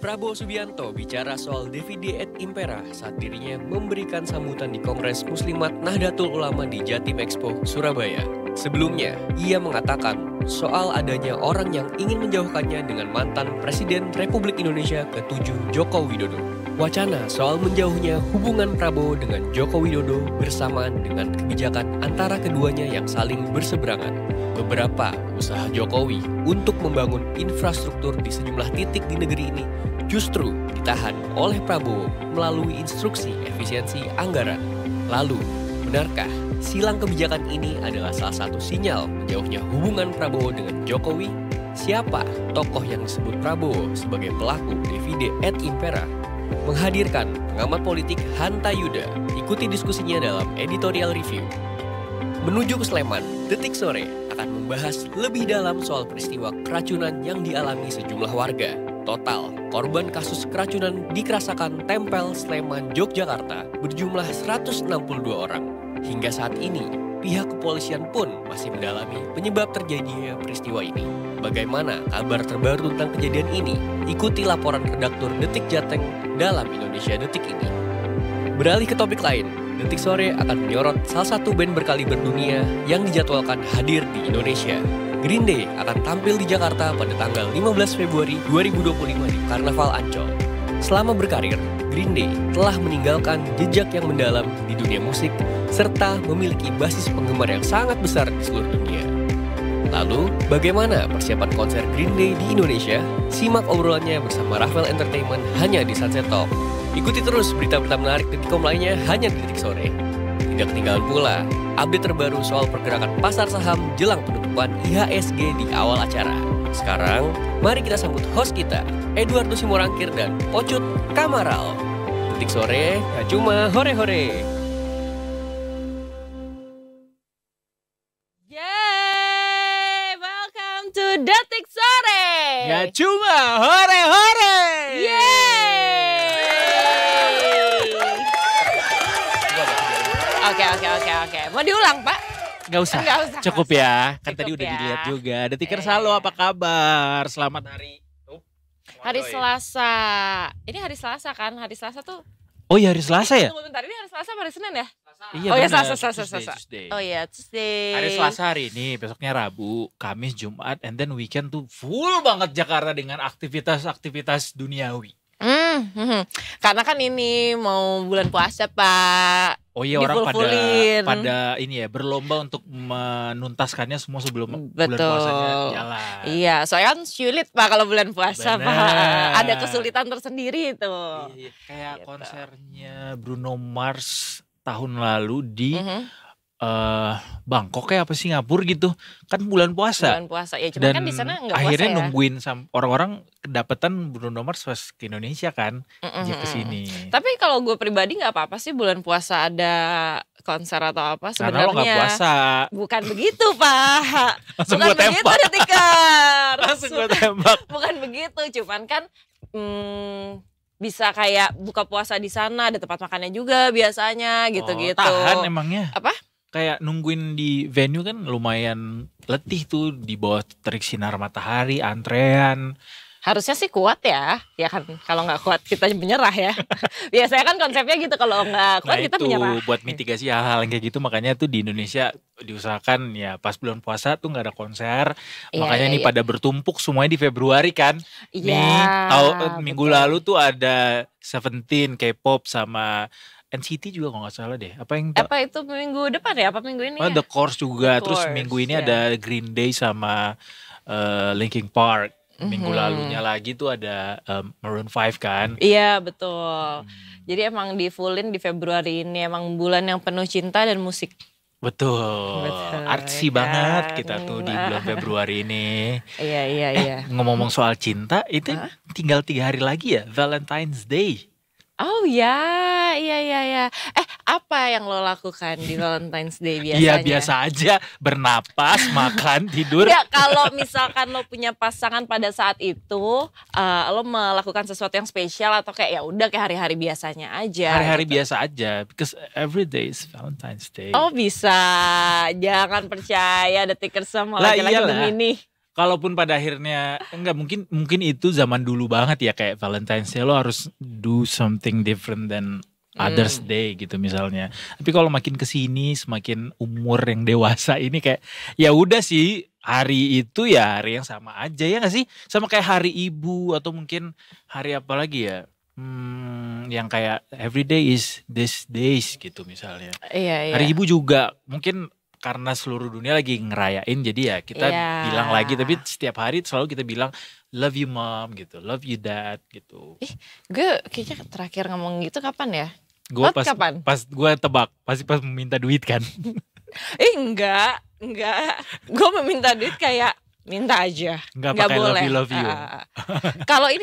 Prabowo Subianto bicara soal Divide et Impera saat dirinya memberikan sambutan di Kongres Muslimat Nahdlatul Ulama di Jatim Expo, Surabaya. Sebelumnya, ia mengatakan soal adanya orang yang ingin menjauhkannya dengan mantan Presiden Republik Indonesia ke-7 Joko Widodo. Wacana soal menjauhnya hubungan Prabowo dengan Joko Widodo bersamaan dengan kebijakan antara keduanya yang saling berseberangan. Beberapa usaha Jokowi untuk membangun infrastruktur di sejumlah titik di negeri ini justru ditahan oleh Prabowo melalui instruksi efisiensi anggaran. Lalu, benarkah silang kebijakan ini adalah salah satu sinyal menjauhnya hubungan Prabowo dengan Jokowi? Siapa tokoh yang disebut Prabowo sebagai pelaku Divide et Impera? Menghadirkan pengamat politik Hanta Yuda. Ikuti diskusinya dalam editorial review. Menuju ke Sleman, Detik Sore akan membahas lebih dalam soal peristiwa keracunan yang dialami sejumlah warga. Total korban kasus keracunan di Kerasakan Tempel Sleman, Yogyakarta berjumlah 162 orang. Hingga saat ini, pihak kepolisian pun masih mendalami penyebab terjadinya peristiwa ini. Bagaimana kabar terbaru tentang kejadian ini? Ikuti laporan redaktur Detik Jateng dalam Indonesia Detik ini. Beralih ke topik lain, Detik Sore akan menyorot salah satu band berkaliber dunia yang dijadwalkan hadir di Indonesia. Green Day akan tampil di Jakarta pada tanggal 15 Februari 2025 di Karnaval Ancol. Selama berkarir, Green Day telah meninggalkan jejak yang mendalam di dunia musik serta memiliki basis penggemar yang sangat besar di seluruh dunia. Lalu, bagaimana persiapan konser Green Day di Indonesia? Simak obrolannya bersama Rafael Entertainment hanya di Sunset Talk. Ikuti terus berita-berita menarik Detikcom lainnya hanya di Detik Sore. Tidak ketinggalan pula update terbaru soal pergerakan pasar saham jelang penutupan IHSG di awal acara. Sekarang, mari kita sambut host kita, Eduardo Simorangkir dan Pocut Kamaral. Detik Sore, gak cuma hore-hore. Yeay, welcome to Detik Sore. Gak cuma hore-hore. Yeay. Oke. Mau diulang, Pak? Gak usah, cukup ya. Kan tadi Cukup udah ya. dilihat juga. Detikers, halo, apa kabar? Selamat hari. Hari Selasa. Ini hari Selasa kan? Hari Selasa tuh. Oh iya, hari Selasa ya? Tunggu bentar, ini hari Selasa apa hari Senin ya? Iya, Oh ya, benar. Selasa. Tuesday. Oh iya, Tuesday. Hari Selasa hari ini, besoknya Rabu, Kamis, Jumat, and then weekend tuh full banget Jakarta dengan aktivitas-aktivitas duniawi. Karena kan ini mau bulan puasa, Pak. Oh iya, orang Difull-fullin. pada ini ya, berlomba untuk menuntaskannya semua sebelum bulan Betul. puasanya jalan. Iya, soalnya kan sulit Pak kalau bulan puasa, Bener. Pak. Ada kesulitan tersendiri itu. Iya, kayak Gitu. konsernya Bruno Mars tahun lalu di Mhm. Bangkok kayak apa Singapura gitu, kan bulan puasa. Bulan puasa ya, cuma Dan kan di sana nggak puasa akhirnya ya. nungguin orang-orang kedapetan Bruno Mars pas ke Indonesia kan, dia Mhm. kesini. Tapi kalau gue pribadi nggak apa-apa sih bulan puasa ada konser atau apa Karena lo sebenarnya. gak puasa. Bukan begitu, Pak. Langsung Bukan gue begitu, tembak. Detikers. Langsung gue tembak. Bukan begitu, cuman kan bisa kayak buka puasa di sana, ada tempat makannya juga biasanya gitu-gitu. Oh, tahan emangnya. Apa? Kayak nungguin di venue kan lumayan letih tuh, di bawah terik sinar matahari, antrean. Harusnya sih kuat ya kan, kalau nggak kuat kita menyerah ya. Biasanya kan konsepnya gitu, kalau nggak kuat Nah kita itu menyerah. buat mitigasi hal-hal yang kayak gitu, makanya tuh di Indonesia diusahakan ya pas bulan puasa tuh nggak ada konser. Iya, Makanya nih iya. pada bertumpuk semuanya di Februari kan. Iya, Nih minggu betul. lalu tuh ada Seventeen, K-pop sama NCT juga kalau nggak salah deh. Apa itu minggu depan ya? Apa minggu ini Oh, ya? The Course juga. The Terus Course, minggu ini ya. ada Green Day sama Linkin Park. Minggu Mhm. lalunya lagi tuh ada Maroon 5 kan. Iya betul. Jadi emang di fullin di Februari ini emang bulan yang penuh cinta dan musik. Betul. Betul, Artsy ya banget kan? kita tuh di bulan Februari ini. Iya. Ngomong soal cinta, itu tinggal 3 hari lagi ya, Valentine's Day. Oh ya, iya. Apa yang lo lakukan di Valentine's Day biasanya? Iya biasa aja, bernapas, makan, tidur. Enggak, kalau misalkan lo punya pasangan pada saat itu, lo melakukan sesuatu yang spesial atau kayak ya udah kayak hari-hari biasanya aja. Hari-hari gitu? biasa aja, because every day is Valentine's Day. Oh bisa, jangan percaya Detikers sama Lah laki-laki iyalah. Gemini. kalaupun pada akhirnya enggak, mungkin itu zaman dulu banget ya, kayak Valentine's Day lo harus do something different than Others Day gitu misalnya. Tapi kalau makin kesini, semakin umur yang dewasa ini kayak ya udah sih, hari itu ya hari yang sama aja ya nggak sih? Sama kayak hari ibu atau mungkin hari apa lagi ya? Yang kayak every day is this days gitu misalnya. Iya. Hari ibu juga mungkin karena seluruh dunia lagi ngerayain, jadi ya kita bilang lagi, tapi setiap hari selalu kita bilang love you mom gitu, love you dad gitu. Gue kayaknya terakhir ngomong gitu kapan ya? Gue kapan? Pas gue tebak pasti pas meminta duit kan. Enggak. Gue meminta duit kayak minta aja. Enggak pakai boleh. love you.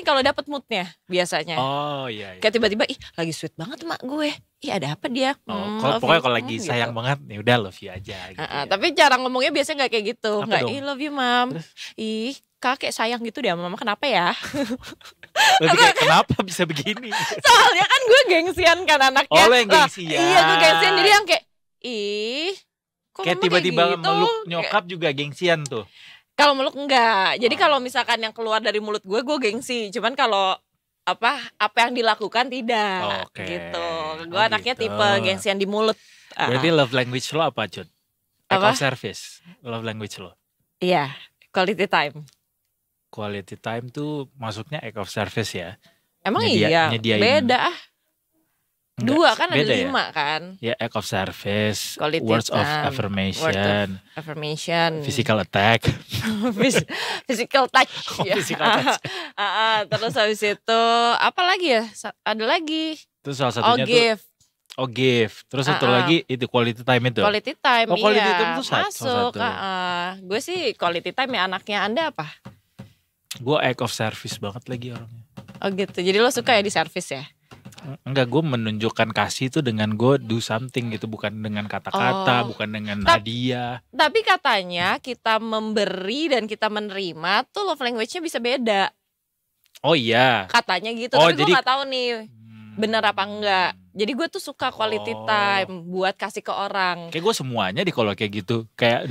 Kalau dapat moodnya biasanya. Oh iya. Kayak tiba-tiba lagi sweet banget mak gue. Ada apa dia? Pokoknya kalau lagi sayang banget ya udah love you aja gitu. Tapi cara ngomongnya biasanya nggak kayak gitu. Nggak love you mom. Terus? Kakek sayang gitu deh sama mama, kenapa ya? Lebih kayak kenapa bisa begini? Soalnya kan gue gengsian kan anaknya. Oh lo yang gengsian. Iya gue gengsian, jadi yang kayak kok kayak tiba-tiba gitu? Meluk nyokap juga gengsian tuh. Kalau meluk enggak. Jadi kalau misalkan yang keluar dari mulut gue gengsi. Cuman kalau apa yang dilakukan tidak gitu. Gue anaknya gitu. tipe gengsian di mulut. Berarti love language lo apa, Cut? Act of service. Love language lo. Iya, quality time. Quality time tuh masuknya act of service ya. Emang nyediain. Beda Dua kan ada 5 kan. Ya, act of service, quality words of time, affirmation, physical attack, physical touch. Physical touch. Terus habis itu apa lagi ya? Ada lagi. Terus salah satunya give. Terus satu lagi itu quality time itu. Quality time, quality time itu masuk. Gue sih quality time ya. Anaknya Anda apa? Gue act of service banget lagi orangnya. Oh gitu. Jadi lo suka ya di service ya? Enggak, gue menunjukkan kasih itu dengan gue do something gitu, bukan dengan kata-kata, bukan dengan hadiah. Tapi katanya kita memberi dan kita menerima tuh love language-nya bisa beda. Oh iya. Katanya gitu, tapi gue gak tahu nih bener apa enggak. Jadi gue tuh suka quality time buat kasih ke orang. Kayak gue semuanya kalau kayak gitu, kayak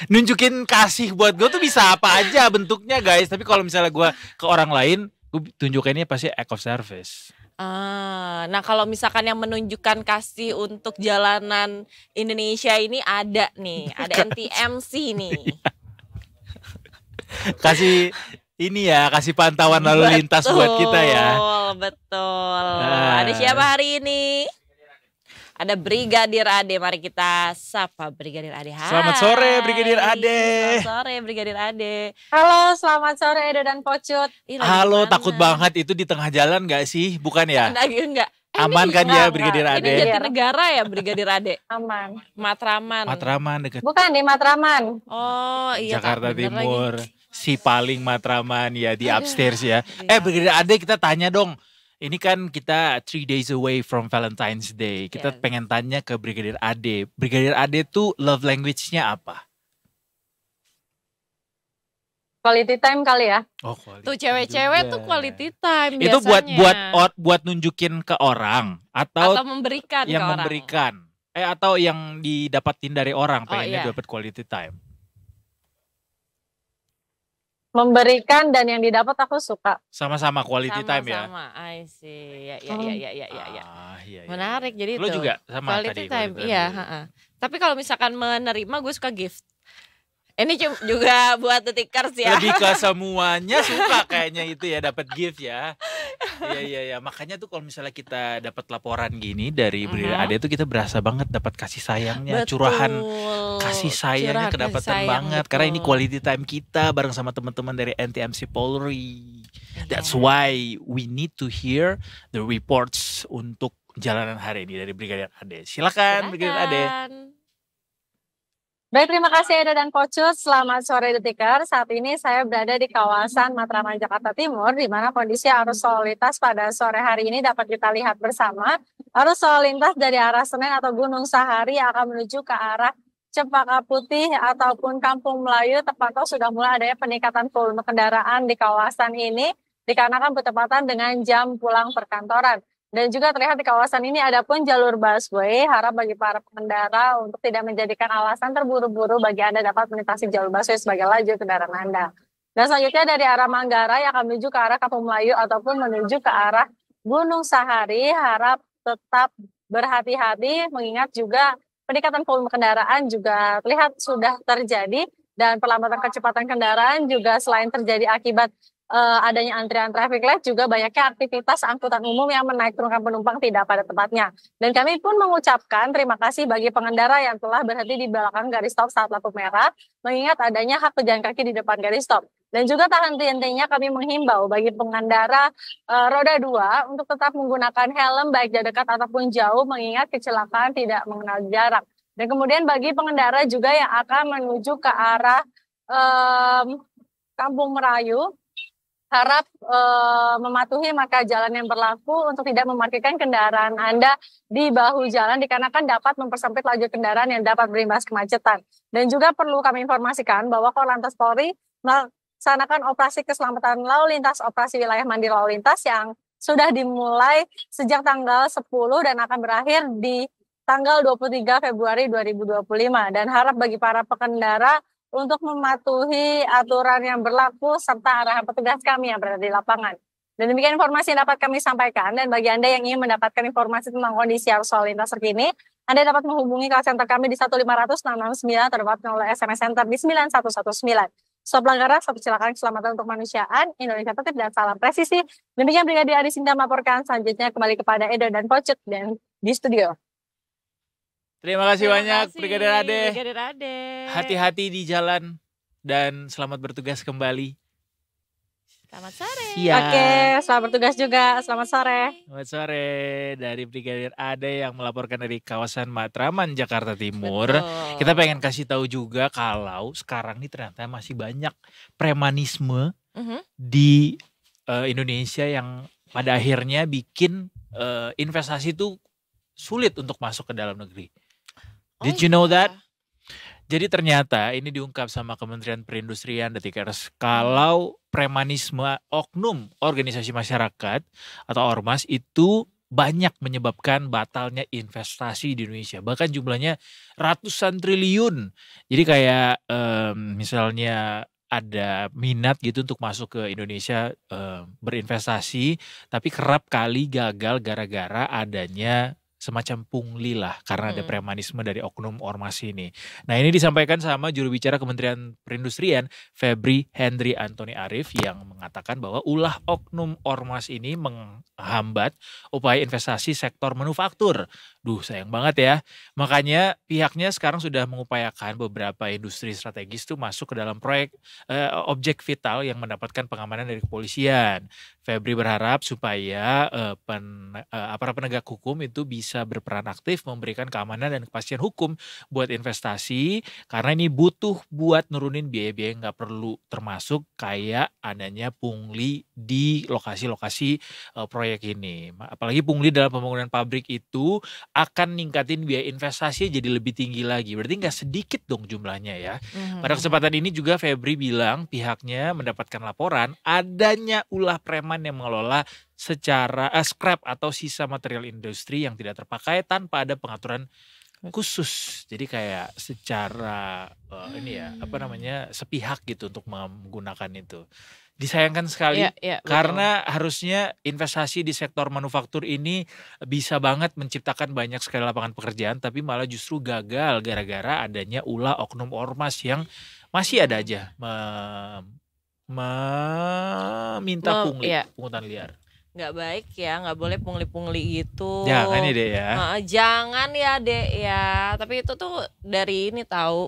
nunjukin kasih buat gue tuh bisa apa aja bentuknya guys. Tapi kalau misalnya gue ke orang lain, gue tunjukannya pasti act of service. Nah kalau misalkan yang menunjukkan kasih untuk jalanan Indonesia ini ada nih, ada NTMC nih. Kasih ini ya, kasih pantauan lalu lintas buat kita ya. Betul. Ada siapa hari ini? Ada Brigadir Ade, mari kita sapa Brigadir Ade. Hai. Selamat sore Brigadir Ade. Selamat sore Brigadir Ade. Halo, selamat sore Edo dan Pocut. Halo, takut banget itu di tengah jalan gak sih? Bukan ya? Enggak. Aman kan ya Brigadir Ade? Ini Jatinegara ya Brigadir Ade? Aman. Matraman dekat. Bukan di Matraman. Oh iya. Jakarta Timur. Si paling Matraman ya, di upstairs ya. Brigadir Ade, kita tanya dong. Ini kan kita 3 days away from Valentine's Day. Kita pengen tanya ke Brigadir Ade. Brigadir Ade tuh love language-nya apa? Quality time kali ya. Oh, quality tuh cewek-cewek tuh quality time itu biasanya. buat nunjukin ke orang atau memberikan yang ke memberikan. orang. Atau yang didapatin dari orang, pengennya dapat quality time. Memberikan dan yang didapat aku suka. Sama-sama quality time ya. Sama-sama, I see. Ya. Iya. Menarik jadi lo itu. Juga sama quality tadi. Time, iya. Tapi kalau misalkan menerima gue suka gift. Ini juga buat detikers ya. Lebih ke semuanya suka kayaknya itu ya, dapat gift ya. Iya. Makanya tuh kalau misalnya kita dapat laporan gini dari Brigadir Ade tuh kita berasa banget dapat kasih sayangnya, curahan kasih sayangnya kedapatan banget. Betul. Karena ini quality time kita bareng sama teman-teman dari NTMC Polri. That's why we need to hear the reports untuk jalanan hari ini dari Brigadir Ade. Silakan Brigadir Ade. Baik, terima kasih Edo dan Pocut. Selamat sore Detiker. Saat ini saya berada di kawasan Matraman, Jakarta Timur, di mana kondisi arus lalu lintas pada sore hari ini dapat kita lihat bersama. Arus lalu lintas dari arah Senen atau Gunung Sahari akan menuju ke arah Cempaka Putih ataupun Kampung Melayu, tepatnya sudah mulai adanya peningkatan volume kendaraan di kawasan ini dikarenakan bertepatan dengan jam pulang perkantoran. Dan juga terlihat di kawasan ini ada pun jalur busway, harap bagi para pengendara untuk tidak menjadikan alasan terburu-buru bagi Anda dapat melintasi jalur busway sebagai laju kendaraan Anda. Dan selanjutnya dari arah Manggarai yang akan menuju ke arah Kampung Melayu ataupun menuju ke arah Gunung Sahari, harap tetap berhati-hati mengingat juga peningkatan volume kendaraan juga terlihat sudah terjadi dan perlambatan kecepatan kendaraan juga selain terjadi akibat adanya antrian traffic light juga banyaknya aktivitas angkutan umum yang menaik turunkan penumpang tidak pada tempatnya. Dan kami pun mengucapkan terima kasih bagi pengendara yang telah berhenti di belakang garis stop saat lampu merah, mengingat adanya hak pejalan kaki di depan garis stop. Dan juga tak henti-hentinya kami menghimbau bagi pengendara roda 2 untuk tetap menggunakan helm baik jarak dekat ataupun jauh, mengingat kecelakaan tidak mengenal jarak. Dan kemudian bagi pengendara juga yang akan menuju ke arah Kampung Melayu, harap mematuhi marka jalan yang berlaku untuk tidak memarkirkan kendaraan Anda di bahu jalan dikarenakan dapat mempersempit laju kendaraan yang dapat berimbas kemacetan. Dan juga perlu kami informasikan bahwa Korlantas Polri melaksanakan operasi keselamatan lalu lintas, operasi wilayah mandiri lalu lintas yang sudah dimulai sejak tanggal 10 dan akan berakhir di tanggal 23 Februari 2025. Dan harap bagi para pengendara untuk mematuhi aturan yang berlaku serta arahan petugas kami yang berada di lapangan. Dan demikian informasi yang dapat kami sampaikan. Dan bagi Anda yang ingin mendapatkan informasi tentang kondisi arus lalu lintas terkini, Anda dapat menghubungi call center kami di 1500 669 atau dapat melalui SMS center di 9119. Stop pelanggaran, stop kecelakaan, keselamatan untuk kemanusiaan, Indonesia tertib dan salam presisi. Demikian Brigadir Adi Sinta melaporkan. Selanjutnya kembali kepada Edo dan Pocut dan di studio. Terima kasih banyak Brigadir Ade. Brigadir Ade. Hati-hati di jalan dan selamat bertugas kembali. Selamat sore. Siang. Oke, selamat bertugas juga. Selamat sore. Selamat sore dari Brigadir Ade yang melaporkan dari kawasan Matraman, Jakarta Timur. Betul. Kita pengen kasih tahu juga kalau sekarang nih ternyata masih banyak premanisme di Indonesia yang pada akhirnya bikin investasi itu sulit untuk masuk ke dalam negeri. Did you know that? Jadi ternyata ini diungkap sama Kementerian Perindustrian Detikers kalau premanisme oknum organisasi masyarakat atau ormas itu banyak menyebabkan batalnya investasi di Indonesia. Bahkan jumlahnya ratusan triliun. Jadi kayak misalnya ada minat gitu untuk masuk ke Indonesia berinvestasi, tapi kerap kali gagal gara-gara adanya semacam pungli lah karena ada premanisme dari oknum ormas ini. Nah ini disampaikan sama juru bicara Kementerian Perindustrian Febri Hendri Antoni Arif yang mengatakan bahwa ulah oknum ormas ini menghambat upaya investasi sektor manufaktur. Duh sayang banget ya. Makanya pihaknya sekarang sudah mengupayakan beberapa industri strategis itu masuk ke dalam proyek objek vital yang mendapatkan pengamanan dari kepolisian. Febri berharap supaya aparat penegak hukum itu bisa berperan aktif memberikan keamanan dan kepastian hukum buat investasi karena ini butuh buat nurunin biaya-biaya yang nggak perlu, termasuk kayak adanya pungli di lokasi-lokasi proyek ini. Apalagi pungli dalam pembangunan pabrik itu akan ningkatin biaya investasi jadi lebih tinggi lagi. Berarti nggak sedikit dong jumlahnya ya. Pada kesempatan ini juga Febri bilang pihaknya mendapatkan laporan adanya ulah preman yang mengelola secara scrap atau sisa material industri yang tidak terpakai tanpa ada pengaturan khusus. Jadi kayak secara sepihak gitu untuk menggunakan itu. Disayangkan sekali karena harusnya investasi di sektor manufaktur ini bisa banget menciptakan banyak sekali lapangan pekerjaan, tapi malah justru gagal gara-gara adanya ulah oknum ormas yang masih ada aja meminta pungli, pungutan liar. Nggak baik ya, nggak boleh pungli-pungli gitu. Jangan ya Dek ya. Jangan ya Dek ya. Tapi itu tuh dari ini tahu.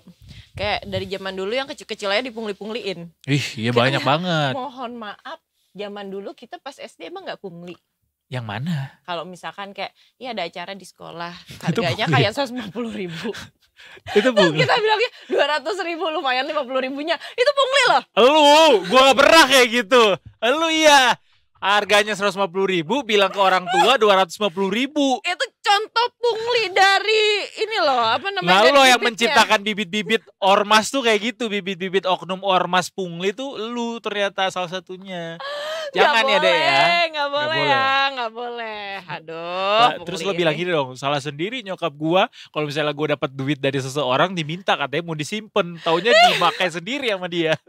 Kayak dari zaman dulu yang kecil-kecil aja dipungli-pungliin. Iya banyak banget. Mohon maaf, zaman dulu kita pas SD emang nggak pungli. Yang mana? Kalau misalkan kayak, iya ada acara di sekolah, harganya kayak 150.000. Itu pungli. Kita bilangnya 200.000, lumayan 50.000-nya. Itu pungli loh. Gua gak pernah kayak gitu. Iya. Harganya 150.000, bilang ke orang tua 250.000. Itu contoh pungli dari ini loh, apa namanya? Nah lo yang menciptakan bibit-bibit ormas tuh kayak gitu, bibit-bibit oknum ormas pungli tuh lu ternyata salah satunya. Jangan ya deh ya. Nggak boleh boleh. ya, nggak boleh. Aduh. Nah, terus lo bilang gini dong, salah sendiri nyokap gua kalau misalnya gua dapat duit dari seseorang diminta katanya mau disimpan, taunya dipakai sendiri sama dia.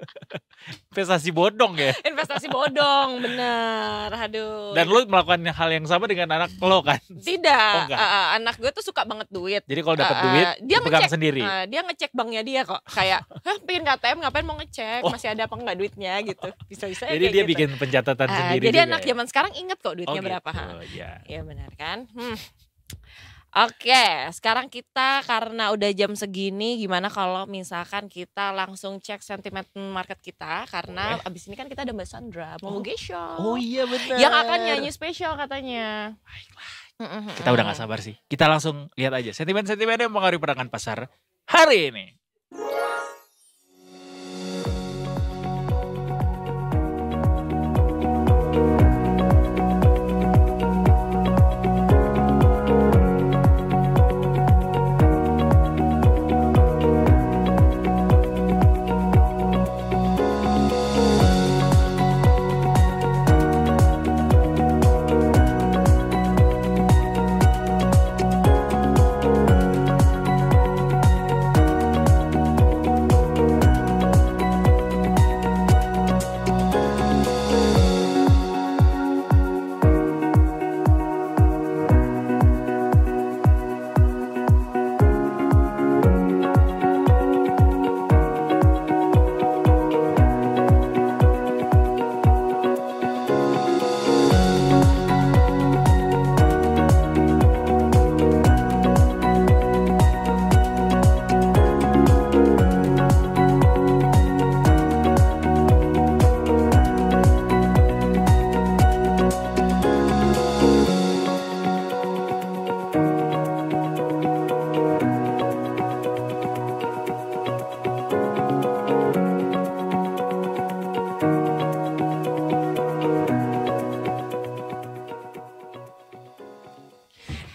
Investasi bodong ya. Investasi bodong, bener. Aduh. Dan lo melakukan hal yang sama dengan anak lo kan? Tidak, Oh, enggak. anak gue tuh suka banget duit. Jadi kalau dapat duit Dia pegang ngecek sendiri. Dia ngecek banknya dia kok. Kayak, pengen ke ATM ngapain mau ngecek, Oh. masih ada apa enggak duitnya gitu. Bisa-bisa Jadi dia bikin pencatatan sendiri jadi juga anak ya? zaman sekarang ingat kok duitnya Oh, berapa. gitu, ya. Iya benar kan. Oke, sekarang kita karena udah jam segini, gimana kalau misalkan kita langsung cek sentimen market kita, karena abis ini kan kita ada Mbak Sandra mau Gesho, Oh iya benar. yang akan nyanyi spesial katanya. Kita udah gak sabar sih. Kita langsung lihat aja sentimen-sentimen yang mempengaruhi pergerakan pasar hari ini.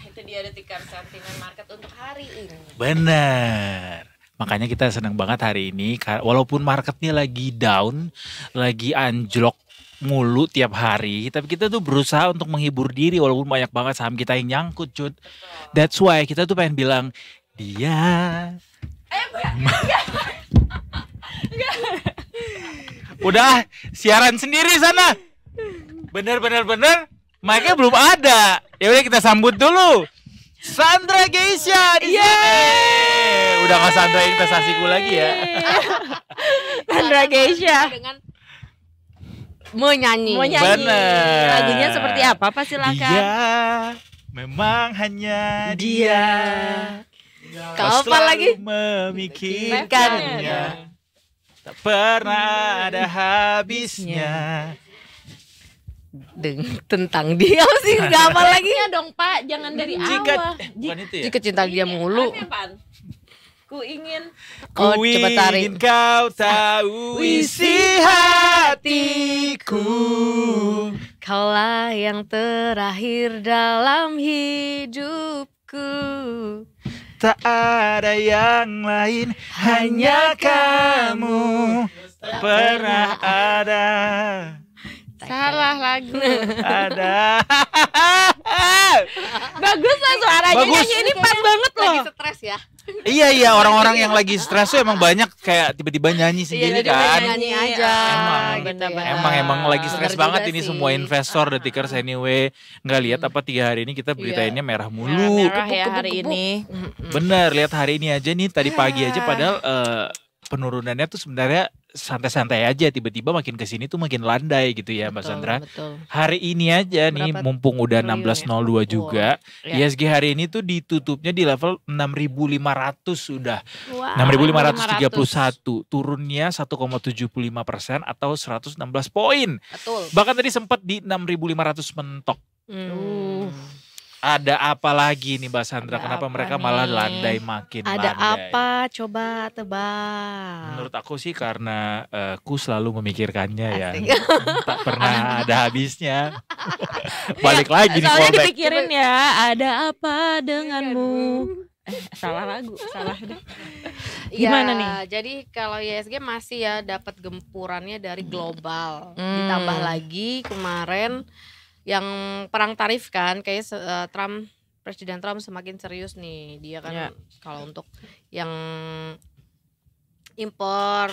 Itu dia detikar sentimen market untuk hari ini. Bener. Makanya kita senang banget hari ini. Walaupun marketnya lagi down, lagi anjlok mulu tiap hari. Tapi kita tuh berusaha untuk menghibur diri walaupun banyak banget saham kita yang nyangkut, Cut. That's why kita tuh pengen bilang, dia... Udah, siaran sendiri sana. Bener. Mic-nya belum ada. Ya udah kita sambut dulu. Sandra Geisha di sini. Udah gak Sandra investasiku lagi ya. Sandra Geisha Dengan menyanyi. Bener. Lagunya seperti apa? Silakan. Dia memang hanya dia. Kau apa selalu lagi? memikirkannya. Tak pernah ada habisnya. Tentang dia sih gak apa lagi. Ya dong Pak, jangan dari Jika awal. bukan itu ya? Jika cinta dia mulu. Ini apaan? Ku ingin Oh, Ku coba tarik. ingin kau tahu isi hatiku. Kaulah yang terakhir dalam hidupku. Tak ada yang lain, hanya kamu. Tak pernah ada. salah lagu. Ada. Bagus lah suaranya, Bagus. nyanyi ini pas banget loh. Lagi stres ya. Iya orang-orang yang lagi stres tuh emang banyak kayak tiba-tiba nyanyi sendiri jadi kan. nyanyi aja. Emang, gitu ya. Emang lagi stres Bener banget juga ini sih. semua investor Detikers anyway. Nggak lihat apa 3 hari ini kita beritainnya merah mulu. Merah ya hari ini. Bener, lihat hari ini aja nih tadi pagi aja padahal penurunannya tuh sebenarnya santai-santai aja, tiba-tiba makin kesini tuh makin landai gitu ya Mbak Sandra. Betul. Hari ini aja nih Berapa mumpung udah triliun 16.02 juga, Ya. ISG hari ini tuh ditutupnya di level 6.500 sudah. Wah, 6.531, turunnya 1,75% atau 116 poin. Betul. Bahkan tadi sempat di 6.500 mentok. Ada apa lagi nih Mbak Sandra? Ada Kenapa apa mereka nih? malah landai makin Ada landai? apa? Coba tebak. Menurut aku sih karena ku selalu memikirkannya ya. Asik. Tak pernah ada habisnya. Balik lagi nih Soalnya callback. dipikirin ya, ada apa denganmu? Salah lagu, salah deh. Ya, Gimana nih? jadi kalau IHSG masih ya dapat gempurannya dari global. Hmm. Ditambah lagi kemarin yang perang tarif kan, kayak Presiden Trump semakin serius nih. Dia kan Ya. kalau untuk yang impor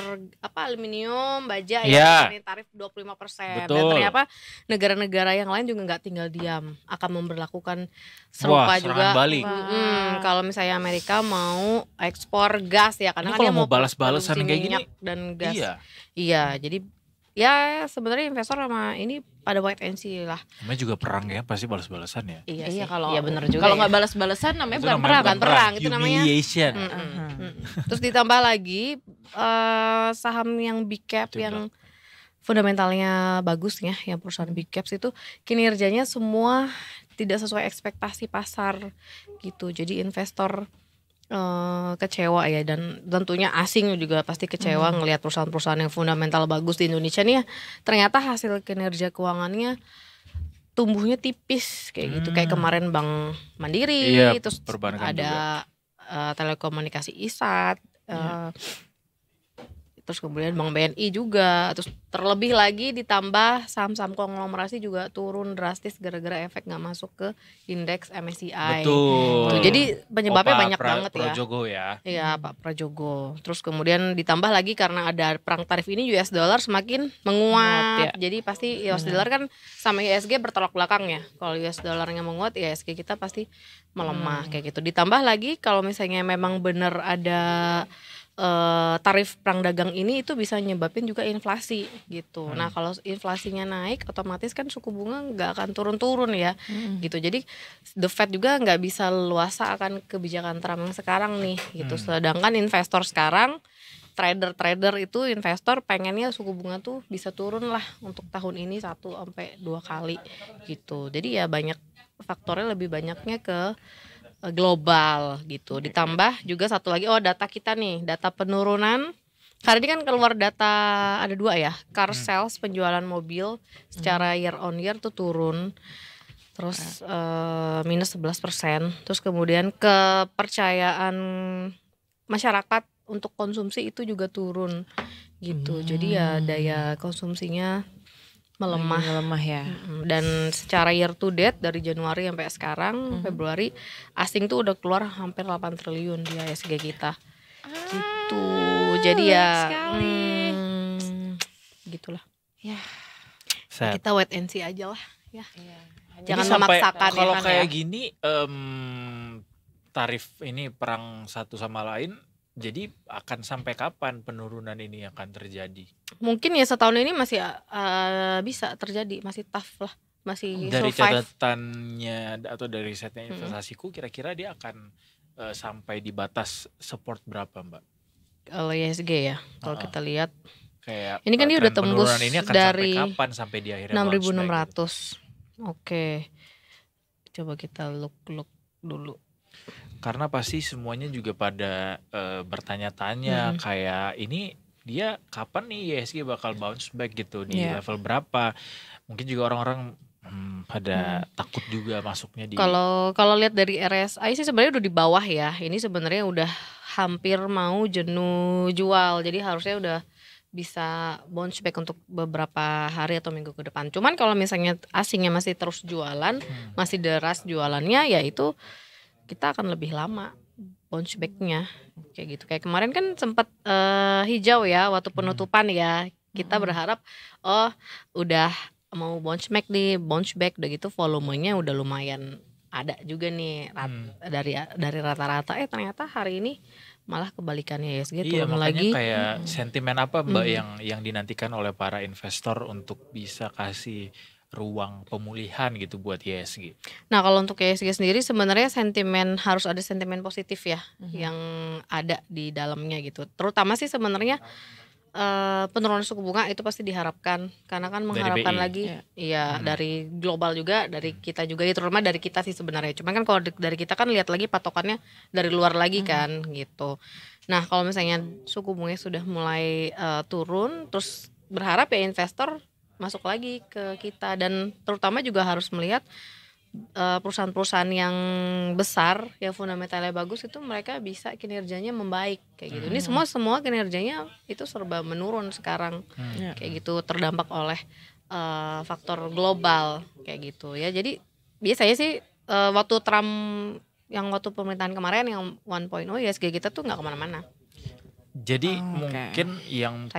aluminium, baja Ya. ya tarif 25%. Dan Betul. ternyata negara-negara yang lain juga nggak tinggal diam, akan memberlakukan Wah, serupa serangan juga. balik. Kalau misalnya Amerika mau ekspor gas ya, karena Ini kan kalau dia mau mau balas-balasan produksi kayak gini, minyak dan gas. Iya. Iya, jadi ya sebenarnya investor sama ini pada wait and see lah. Namanya juga perang ya, pasti balas-balasan ya. Iya Iya sih. kalau Iya bener juga. kalau ya. nggak balas-balasan namanya Itu bukan namanya perang. bukan perang, itu namanya humiliation. Terus ditambah lagi saham yang big cap Itu yang fundamentalnya bagus ya, yang perusahaan big caps itu kinerjanya semua tidak sesuai ekspektasi pasar gitu. Jadi investor kecewa ya, dan tentunya asing juga pasti kecewa ngelihat perusahaan-perusahaan yang fundamental bagus di Indonesia nih ya, ternyata hasil kinerja keuangannya tumbuhnya tipis kayak gitu. Kayak kemarin Bank Mandiri, Iya, terus perbankan ada telekomunikasi ISAT, terus kemudian Bank BNI juga, terus terlebih lagi ditambah saham-saham konglomerasi juga turun drastis gara-gara efek nggak masuk ke indeks MSCI. Betul. Tuh, jadi penyebabnya Opa banyak banget ya. Prajogo ya. Iya, Pak Prajogo. Terus kemudian ditambah lagi karena ada perang tarif ini, US dollar semakin menguat. Ya. Jadi pasti US dollar kan sama IHSG bertolak belakang ya. Kalau US dollarnya menguat, IHSG kita pasti melemah kayak gitu. Ditambah lagi kalau misalnya memang benar ada tarif perang dagang ini, itu bisa nyebabin juga inflasi gitu. Nah kalau inflasinya naik, otomatis kan suku bunga nggak akan turun-turun ya, gitu. Jadi the Fed juga nggak bisa leluasa akan kebijakan Trump yang sekarang nih, gitu. Sedangkan investor sekarang, trader itu investor pengennya suku bunga tuh bisa turun lah untuk tahun ini 1-2 kali gitu. Jadi ya banyak faktornya, lebih banyaknya ke global gitu. Ditambah juga satu lagi, data kita nih, data penurunan. Karena ini kan keluar data ada 2 ya, car sales, penjualan mobil secara year on year tuh turun, terus minus 11%. Terus kemudian kepercayaan masyarakat untuk konsumsi itu juga turun gitu. Jadi ya daya konsumsinya melemah ya. Dan secara year to date dari Januari sampai sekarang Februari, asing tuh udah keluar hampir 8 triliun di IHSG kita gitu. Jadi ya gitulah Ya. Set. kita wait and see aja lah ya. Jadi Jangan sampai memaksakan ya kalau kan kayak ya. gini tarif ini perang satu sama lain, jadi akan sampai kapan penurunan ini akan terjadi? Mungkin ya setahun ini masih bisa terjadi, masih tough lah, masih Dari survive. catatannya atau dari risetnya investasiku, kira-kira dia akan sampai di batas support berapa, Mbak? Kalau IHSG ya, kalau kita lihat Kayak ini kan dia udah tren tembus penurunan ini akan dari sampai kapan sampai di akhirnya bounce back gitu? 6.600. Oke. Coba kita look dulu. Karena pasti semuanya juga pada bertanya-tanya kayak ini dia kapan nih IHSG bakal bounce back gitu, di level berapa? Mungkin juga orang-orang pada takut juga masuknya di. Kalau lihat dari RSI sih sebenarnya udah di bawah ya. Ini sebenarnya udah hampir mau jenuh jual. Jadi harusnya udah bisa bounce back untuk beberapa hari atau minggu ke depan. Cuman kalau misalnya asingnya masih terus jualan, masih deras jualannya, ya itu kita akan lebih lama bounce back-nya kayak gitu. Kayak kemarin kan sempat hijau ya waktu penutupan ya. Kita berharap udah mau bounce back udah gitu volumenya udah lumayan ada juga nih dari rata-rata. Ternyata hari ini malah kebalikannya IHSG turun makanya lagi. kayak sentimen apa Mbak yang dinantikan oleh para investor untuk bisa kasih ruang pemulihan gitu buat IHSG? Nah kalau untuk IHSG sendiri sebenarnya harus ada sentimen positif ya yang ada di dalamnya gitu. Terutama sih sebenarnya penurunan suku bunga itu pasti diharapkan, karena kan mengharapkan BI. lagi dari global juga, dari kita juga, ya terutama dari kita sih sebenarnya. Cuman kan kalau dari kita kan lihat lagi patokannya dari luar lagi kan gitu. Nah kalau misalnya suku bunganya sudah mulai turun, terus berharap ya investor masuk lagi ke kita, dan terutama juga harus melihat perusahaan-perusahaan yang besar yang fundamentalnya bagus itu mereka bisa kinerjanya membaik kayak gitu. Ini semua kinerjanya itu serba menurun sekarang kayak gitu, terdampak oleh faktor global kayak gitu ya. Jadi biasanya sih waktu Trump yang waktu pemerintahan kemarin yang 1.0 ISG kita tuh nggak kemana-mana. Jadi mungkin yang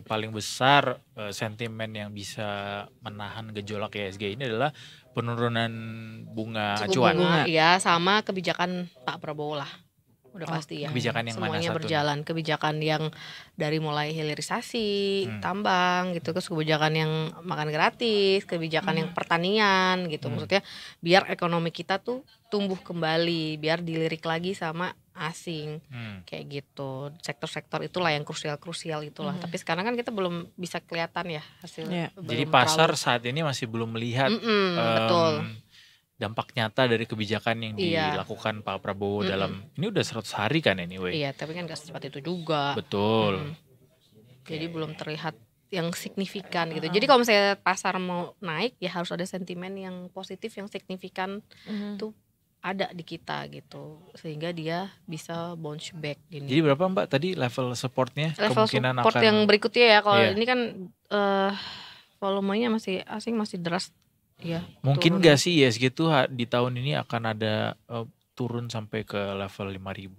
paling besar sentimen yang bisa menahan gejolak ISG ini adalah penurunan bunga acuan. Iya, sama kebijakan Pak Prabowo lah. Udah pasti ya. Kebijakan yang semuanya mana berjalan. Kebijakan yang dari mulai hilirisasi, tambang gitu, terus kebijakan yang makan gratis, kebijakan yang pertanian gitu. Maksudnya biar ekonomi kita tuh tumbuh kembali, biar dilirik lagi sama asing kayak gitu. Sektor-sektor itulah yang krusial itulah. Tapi sekarang kan kita belum bisa kelihatan ya hasilnya. Jadi pasar saat ini masih belum melihat betul. dampak nyata dari kebijakan yang dilakukan Pak Prabowo dalam ini udah 100 hari kan anyway. Iya, tapi kan gak secepat itu juga. Betul. Jadi belum terlihat yang signifikan gitu. Jadi kalau misalnya pasar mau naik ya harus ada sentimen yang positif yang signifikan tuh ada di kita gitu sehingga dia bisa bounce back gini. Jadi berapa Mbak tadi level supportnya? Level kemungkinan support akan yang berikutnya ya kalau ini kan volumenya masih asing masih deras ya. Mungkin gak sih ISG tuh di tahun ini akan ada turun sampai ke level 5.000?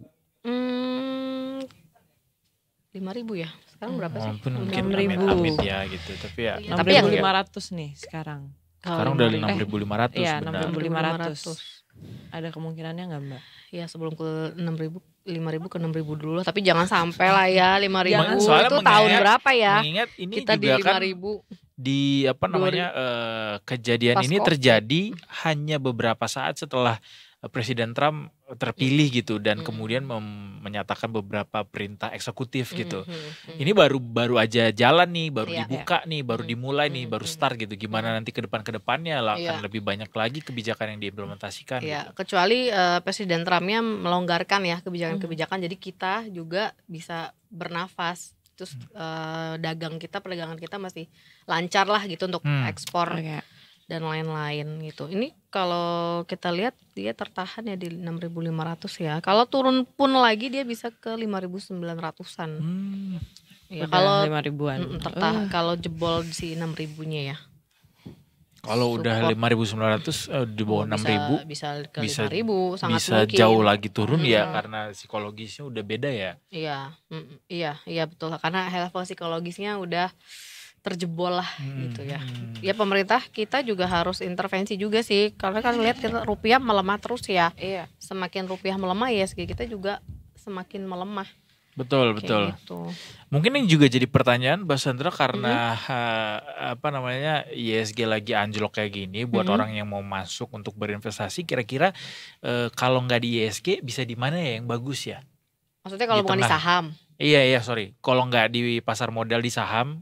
5.000 ya. Sekarang berapa sih? Mungkin amit ya gitu. Tapi ya 6.500 nih sekarang. Sekarang udah 6.500. Iya, 6.500. Ada kemungkinannya nggak Mbak? Ya sebelum ke 6.000, 5.000 ke 6.000 dulu. Tapi jangan sampai lah ya 5.000 Soalnya itu tahun berapa ya? Mengingat ini kita juga di 5.000 kan di kejadian ini terjadi hanya beberapa saat setelah Presiden Trump terpilih gitu dan kemudian menyatakan beberapa perintah eksekutif gitu. Ini baru aja jalan nih, baru dibuka nih, baru dimulai nih, baru start gitu. Gimana nanti ke depannya lah akan lebih banyak lagi kebijakan yang diimplementasikan. Iya, gitu. kecuali Presiden Trumpnya melonggarkan ya kebijakan-kebijakan, jadi kita juga bisa bernafas. Terus perdagangan kita masih lancar lah gitu untuk ekspor dan lain-lain gitu. Ini kalau kita lihat dia tertahan ya di 6.500 ya. Kalau turun pun lagi dia bisa ke 5.900-an. Ya kalau 5.000-an. Kalau jebol si 6.000-nya ya. Kalau udah 5.900 di bawah 6.000 bisa ke 5.000 sangat bisa mungkin. jauh lagi turun ya karena psikologisnya udah beda ya. Iya betul karena level psikologisnya udah terjebol lah gitu ya. Ya pemerintah kita juga harus intervensi juga sih karena kan lihat kita rupiah melemah terus ya. Iya. Semakin rupiah melemah ya kita juga semakin melemah. Betul. Gitu. Mungkin ini juga jadi pertanyaan Mbak Sandra karena ISG lagi anjlok kayak gini buat orang yang mau masuk untuk berinvestasi kira-kira kalau nggak di ISG bisa di mana ya yang bagus ya? Maksudnya kalau bukan di saham? Iya sorry. Kalau nggak di pasar modal di saham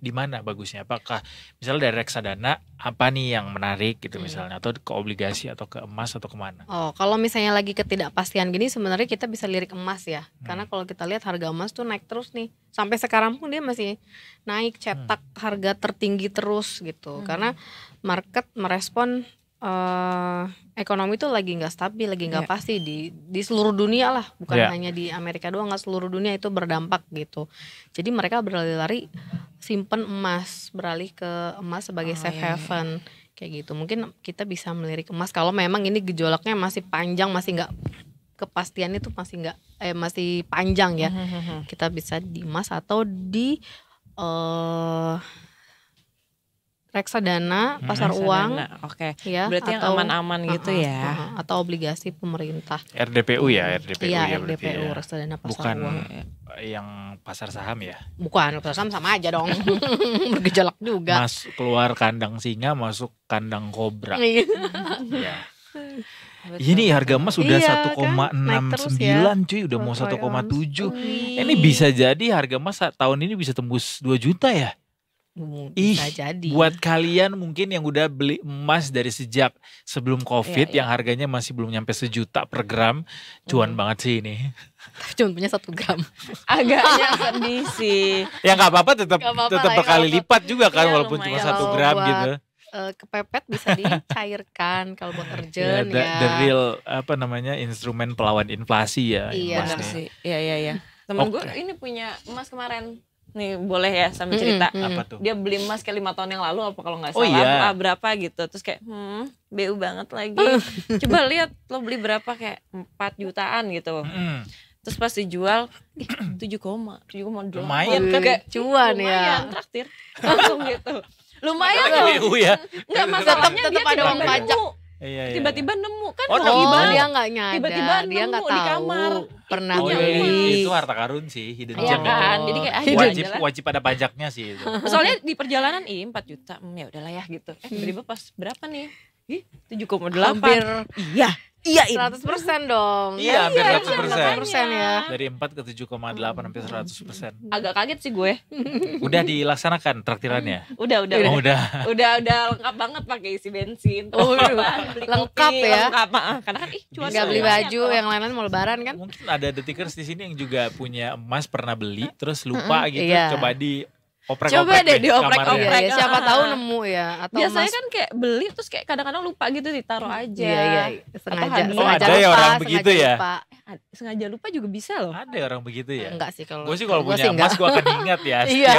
di mana bagusnya? Apakah misalnya dari reksadana apa nih yang menarik gitu misalnya atau ke obligasi atau ke emas atau kemana? Oh kalau misalnya lagi ketidakpastian gini sebenarnya kita bisa lirik emas ya. Karena kalau kita lihat harga emas tuh naik terus nih. Sampai sekarang pun dia masih naik cetak harga tertinggi terus gitu. Karena market merespon ekonomi itu lagi nggak stabil, lagi nggak pasti di seluruh dunia lah, bukan hanya di Amerika doang, nggak seluruh dunia itu berdampak gitu. Jadi mereka berlari-lari simpen emas, beralih ke emas sebagai safe haven kayak gitu. Mungkin kita bisa melirik emas kalau memang ini gejolaknya masih panjang, masih nggak kepastiannya itu masih panjang ya. Kita bisa di emas atau di reksadana, pasar uang, ya, berarti yang aman-aman gitu ya, atau obligasi pemerintah. RDPU ya, RDPU ya, ya berarti RDPU, ya. reksadana pasar Bukan uang. yang pasar saham ya? Bukan, pasar saham sama aja dong, bergejolak juga. Keluar kandang singa, masuk kandang kobra. Ya. Betul. Ini harga emas udah 1,69 ya. Cuy, udah mau 1,7. Ini bisa jadi harga emas tahun ini bisa tembus 2 juta ya? Bisa jadi. Buat kalian mungkin yang udah beli emas dari sejak sebelum COVID yang harganya masih belum nyampe 1 juta per gram, cuan banget sih ini. Cuma punya 1 gram. Agaknya sedih sih. Ya nggak apa-apa tetap Gak apa-apa tetap lah ya, berkali lipat juga kan Iya, walaupun cuma lumayan. 1 gram Buat gitu. kepepet bisa dicairkan kalau buat urgent The real apa namanya instrumen pelawan inflasi ya. Iya. emas Benar nih. sih. Iya. Temen gue ini punya emas kemarin. Nih boleh ya sambil cerita. Apa tuh? Dia beli emas kayak 5 tahun yang lalu apa kalau nggak Oh, salah iya. berapa gitu. Terus kayak BU banget lagi. Coba lihat lo beli berapa kayak 4 jutaan gitu. Mm. Terus pas dijual 7,8. Lumayan kan? Kayak Cuan ya. lumayan traktir. Langsung gitu. Lumayan Padahal loh. BU ya. Enggak masalahnya tetep dia ada uang tiba-tiba pajak. nemu. Iya. Tiba-tiba nemu kan Oh, lagi nemu. banget. Dia nggak nyadar, Tiba-tiba dia nggak nemu di tahu kamar. pernah Oh, beli. itu harta karun sih, hidden Iya gem kan, itu. jadi kayak Wajib ada pajaknya sih itu. Soalnya di perjalanan 4 juta, ya udahlah ya gitu. Tiba-tiba pas berapa nih? 7,8. Hampir Iya 100% dong. Iya, hampir Iya, 100%. 100% ya. Dari 4 ke 7,8 sampai 100%. Agak kaget sih gue. Udah dilaksanakan traktirannya? Udah. Oh, udah. Udah lengkap banget pakai isi bensin. Oh, beli lengkap kopi, ya. Lengkap. Karena kan cuaca Nggak beli lumayan baju, loh. yang lain-lain mau lebaran kan? Mungkin ada detikers di sini yang juga punya emas pernah beli terus lupa gitu. Iya. Coba dioprek-oprek Coba deh dioprek-oprek. kamarnya. Iya, siapa Ah. tahu nemu ya atau Biasanya emas. kan kayak beli terus kayak kadang-kadang lupa gitu ditaruh aja. Iya, sengaja. hadiah. Oh, sengaja ada ya lupa, orang sengaja begitu ya? lupa. Sengaja lupa juga bisa loh. Ada orang begitu ya? Enggak sih kalau Gue sih kalau gua punya sih enggak. emas gue akan ingat ya. Iya.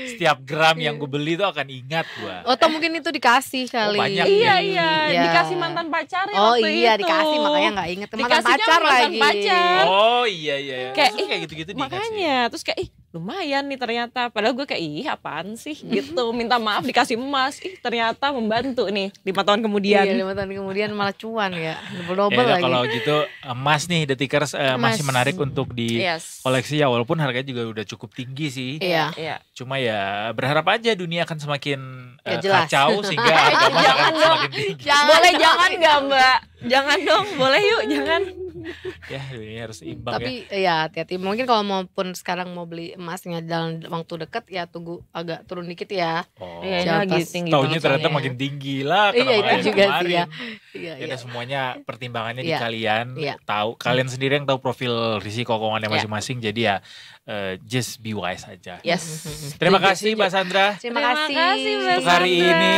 Setiap gram yang gue beli tuh akan ingat gue. Atau mungkin itu dikasih kali. banyak Iya, ya. Iya. dikasih mantan pacarnya Oh waktu iya itu. dikasih makanya nggak inget mantan Dikasihnya pacar mantan lagi. pacar. Oh iya. Kayak, Terus kayak gitu-gitu diingat sih. Makanya terus kayak lumayan nih ternyata. Padahal gue kayak apaan sih gitu. Minta maaf dikasih emas. Ternyata membantu nih 5 tahun kemudian. Iya 5 tahun kemudian malah cuan ya. Ya Double-double udah, lagi. kalau gitu emas nih detikers masih Emas. menarik untuk di Yes. koleksi ya walaupun harganya juga udah cukup tinggi sih. Iya. Iya. Cuma ya berharap aja dunia akan semakin Ya, jelas. kacau sehingga harga emas akan semakin tinggi. Boleh jangan nggak Mbak? Jangan dong, boleh yuk jangan. Ya dunia harus imbang ya. Tapi ya hati-hati. Mungkin kalau maupun sekarang mau beli emasnya dalam waktu dekat ya tunggu agak turun dikit ya. Oh. Iya, ini Jangan lagi pas tinggi Taunya banget ternyata soalnya. makin tinggi lah. Iya kenapa itu kayak juga sih kemarin. ya. Iya Ya iya. udah, semuanya pertimbangannya di Iya. kalian. Iya. Tahu kalian sendiri yang tahu profil risiko keuangannya Iya. masing-masing. Jadi ya just be wise aja. Yes. Terima kasih Mbak Sandra. Terima Terima kasih. kasih, Mbak Untuk hari Sandra. ini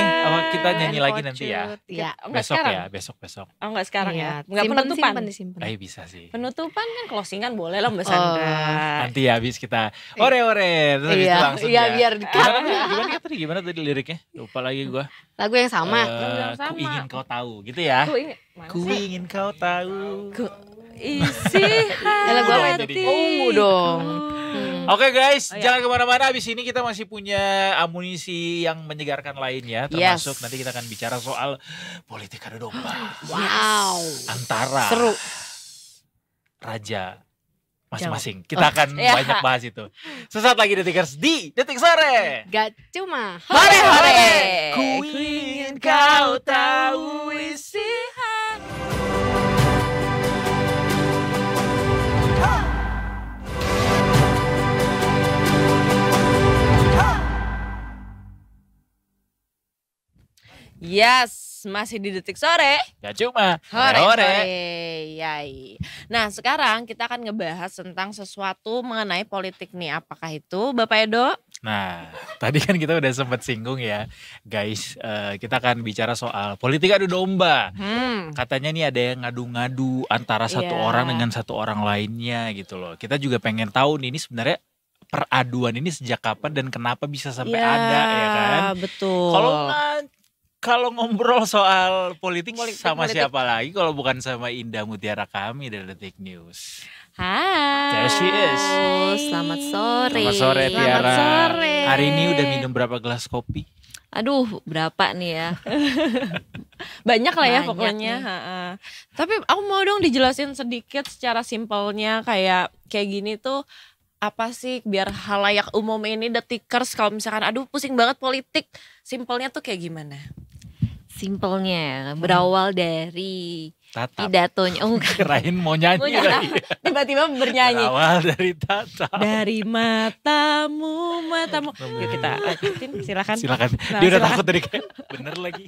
kita nyanyi lagi nanti ya. Iya. Oh, enggak Besok sekarang? ya, besok. Oh enggak sekarang Iya. ya? Enggak penutupan? Disimpan. Ayo bisa sih. Penutupan kan closingan boleh lah Mbak Oh. Sandra. Nanti ya habis kita ore-ore terus habis itu Iya, langsung iya ya. biar Gimana tadi liriknya? Lupa lagi gua. lagu yang sama. yang Ku sama. ingin kau tahu gitu ya. Aku ingat. Mana Ku sih? ingin kau tahu. Isi Ya, lagu apa itu? hati. Oh, ungu dong. Oke guys, Oh, ya. jangan kemana-mana. Abis ini kita masih punya amunisi yang menyegarkan lainnya. Termasuk Yes. nanti kita akan bicara soal politik adu domba Wow. antara Seru. raja masing-masing. Kita akan Iya. banyak bahas itu. Sesaat lagi Detikers di Detik Sore. Gak cuma Hore-hore. Ku ingin kau tahu isi Yes, masih di Detik Sore. Gak cuma Hore-hore. Yai. Nah, sekarang kita akan ngebahas tentang sesuatu mengenai politik nih. Apakah itu Bapak Edo? Nah, tadi kan kita udah sempat singgung ya, guys. Kita akan bicara soal politik adu domba. Katanya nih ada yang ngadu-ngadu antara satu Iya. orang dengan satu orang lainnya gitu loh. Kita juga pengen tahu nih ini sebenarnya peraduan ini sejak kapan dan kenapa bisa sampai ada ya kan? Betul. Kalau ngobrol soal politik, sama politik. siapa lagi kalau bukan sama Indah Mutiara kami dari Detik News. Hai. There she is. Selamat sore. Selamat sore Selamat Tiara. sore. Hari ini udah minum berapa gelas kopi? Aduh, berapa nih ya? Banyak lah ya Banyak pokoknya. nih. Ha-ha. Tapi aku mau dong dijelasin sedikit secara simpelnya kayak gini tuh apa sih biar halayak umum ini Detikers kalau misalkan aduh pusing banget politik, simpelnya tuh kayak gimana? Simpelnya berawal dari tatap. Pidatonya, oh enggak. Kirain mau nyanyi Mau nyanyi. lagi. Tiba-tiba bernyanyi. Berawal dari tatap. Dari matamu. Yuk kita lanjutin, silakan. Silakan. Nah, Dia udah silakan. takut tadi kayak bener lagi.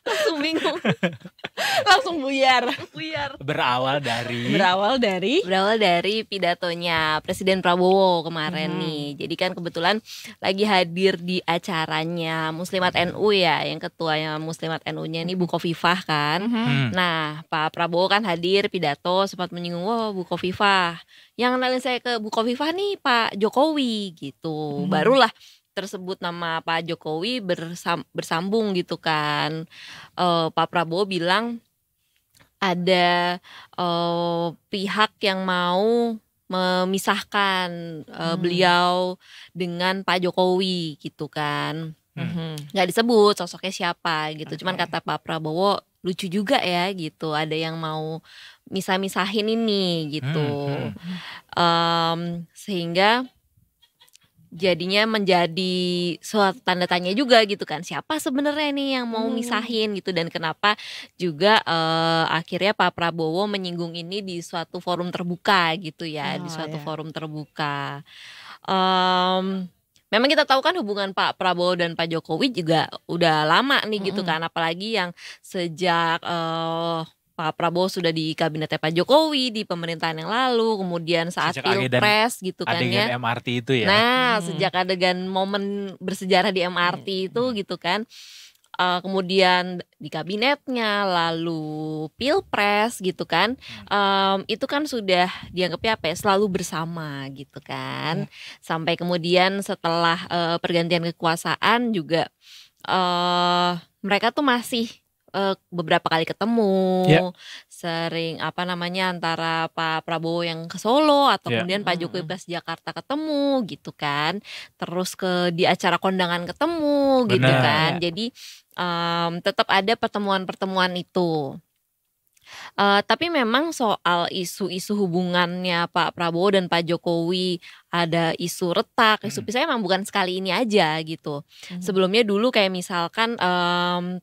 Langsung bingung. Langsung buyar. Berawal dari Berawal dari pidatonya Presiden Prabowo kemarin nih. Jadi kan kebetulan lagi hadir di acaranya Muslimat NU ya, yang ketuanya Muslimat NU-nya ini Bu Khofifah kan. Nah, Pak Prabowo kan hadir pidato sempat menyinggung, wah Bu Khofifah. Yang kenalin saya ke Bu Khofifah nih Pak Jokowi gitu. Barulah tersebut nama Pak Jokowi bersambung gitu kan. Pak Prabowo bilang ada pihak yang mau memisahkan beliau dengan Pak Jokowi gitu kan. Nggak disebut sosoknya siapa gitu. Cuman kata Pak Prabowo lucu juga ya gitu. Ada yang mau misah-misahin ini gitu. Sehingga jadinya menjadi suatu tanda tanya juga gitu kan, siapa sebenarnya nih yang mau misahin gitu, dan kenapa juga akhirnya Pak Prabowo menyinggung ini di suatu forum terbuka gitu ya, di suatu forum terbuka. Memang kita tahu kan hubungan Pak Prabowo dan Pak Jokowi juga udah lama nih gitu kan, apalagi yang sejak Pak Prabowo sudah di kabinetnya Pak Jokowi di pemerintahan yang lalu, kemudian saat Pilpres gitu kan ya. Adegan MRT itu ya. Nah, sejak adegan momen bersejarah di MRT itu gitu kan. Kemudian di kabinetnya, lalu Pilpres gitu kan. Itu kan sudah dianggapnya apa ya, selalu bersama gitu kan. Sampai kemudian setelah pergantian kekuasaan juga mereka tuh masih beberapa kali ketemu, sering antara Pak Prabowo yang ke Solo atau kemudian Pak Jokowi pas Jakarta ketemu gitu kan, terus di acara kondangan ketemu gitu kan, jadi tetap ada pertemuan-pertemuan itu. Tapi memang soal isu-isu hubungannya Pak Prabowo dan Pak Jokowi, ada isu retak, isu pisahnya memang bukan sekali ini aja gitu. Sebelumnya dulu kayak misalkan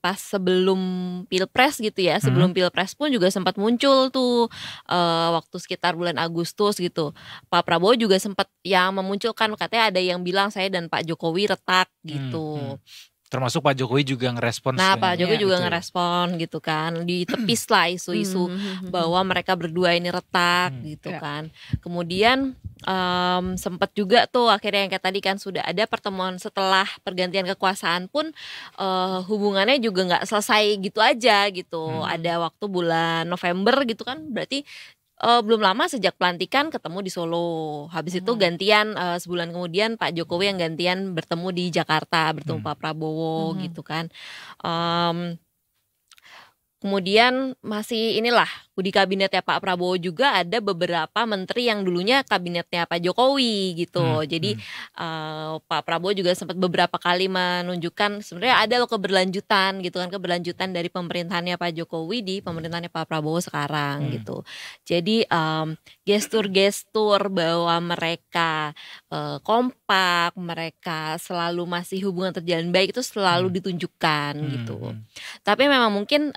pas sebelum Pilpres gitu ya, sebelum Pilpres pun juga sempat muncul tuh waktu sekitar bulan Agustus gitu. Pak Prabowo juga sempat yang memunculkan, katanya ada yang bilang saya dan Pak Jokowi retak gitu. Termasuk Pak Jokowi juga ngerespon. Nah, Pak Jokowi juga ngerespon gitu kan, ditepis lah isu-isu bahwa mereka berdua ini retak gitu kan. Kemudian sempat juga tuh akhirnya yang kayak tadi kan, sudah ada pertemuan setelah pergantian kekuasaan pun hubungannya juga nggak selesai gitu aja gitu. Ada waktu bulan November gitu kan, berarti belum lama sejak pelantikan ketemu di Solo. Habis itu gantian sebulan kemudian Pak Jokowi yang gantian bertemu di Jakarta, bertemu Pak Prabowo gitu kan. Kemudian masih inilah di kabinetnya Pak Prabowo juga ada beberapa menteri yang dulunya kabinetnya Pak Jokowi gitu. Jadi Pak Prabowo juga sempat beberapa kali menunjukkan sebenarnya ada loh keberlanjutan gitu kan, keberlanjutan dari pemerintahannya Pak Jokowi di pemerintahannya Pak Prabowo sekarang gitu. Jadi gestur-gestur bahwa mereka kompak, mereka selalu masih hubungan terjalin baik itu selalu ditunjukkan gitu. Tapi memang mungkin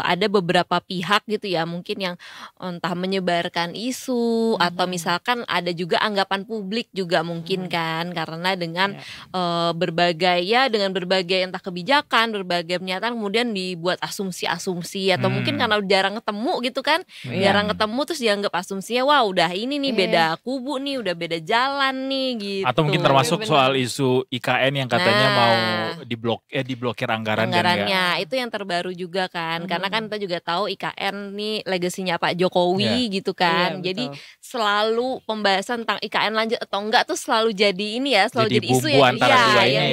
ada beberapa pihak gitu ya mungkin yang entah menyebarkan isu atau misalkan ada juga anggapan publik juga mungkin kan, karena dengan berbagai entah kebijakan, berbagai pernyataan kemudian dibuat asumsi-asumsi atau mungkin karena jarang ketemu gitu kan, jarang ketemu terus dianggap asumsinya wah udah ini nih beda kubu nih, udah beda jalan nih gitu. Atau mungkin termasuk soal isu IKN yang katanya mau diblokir anggarannya. Itu yang terbaru juga kan, karena kan kita juga tahu IKN nih legasinya Pak Jokowi gitu kan. Jadi selalu pembahasan tentang IKN lanjut atau enggak tuh selalu jadi ini ya, selalu jadi isu yang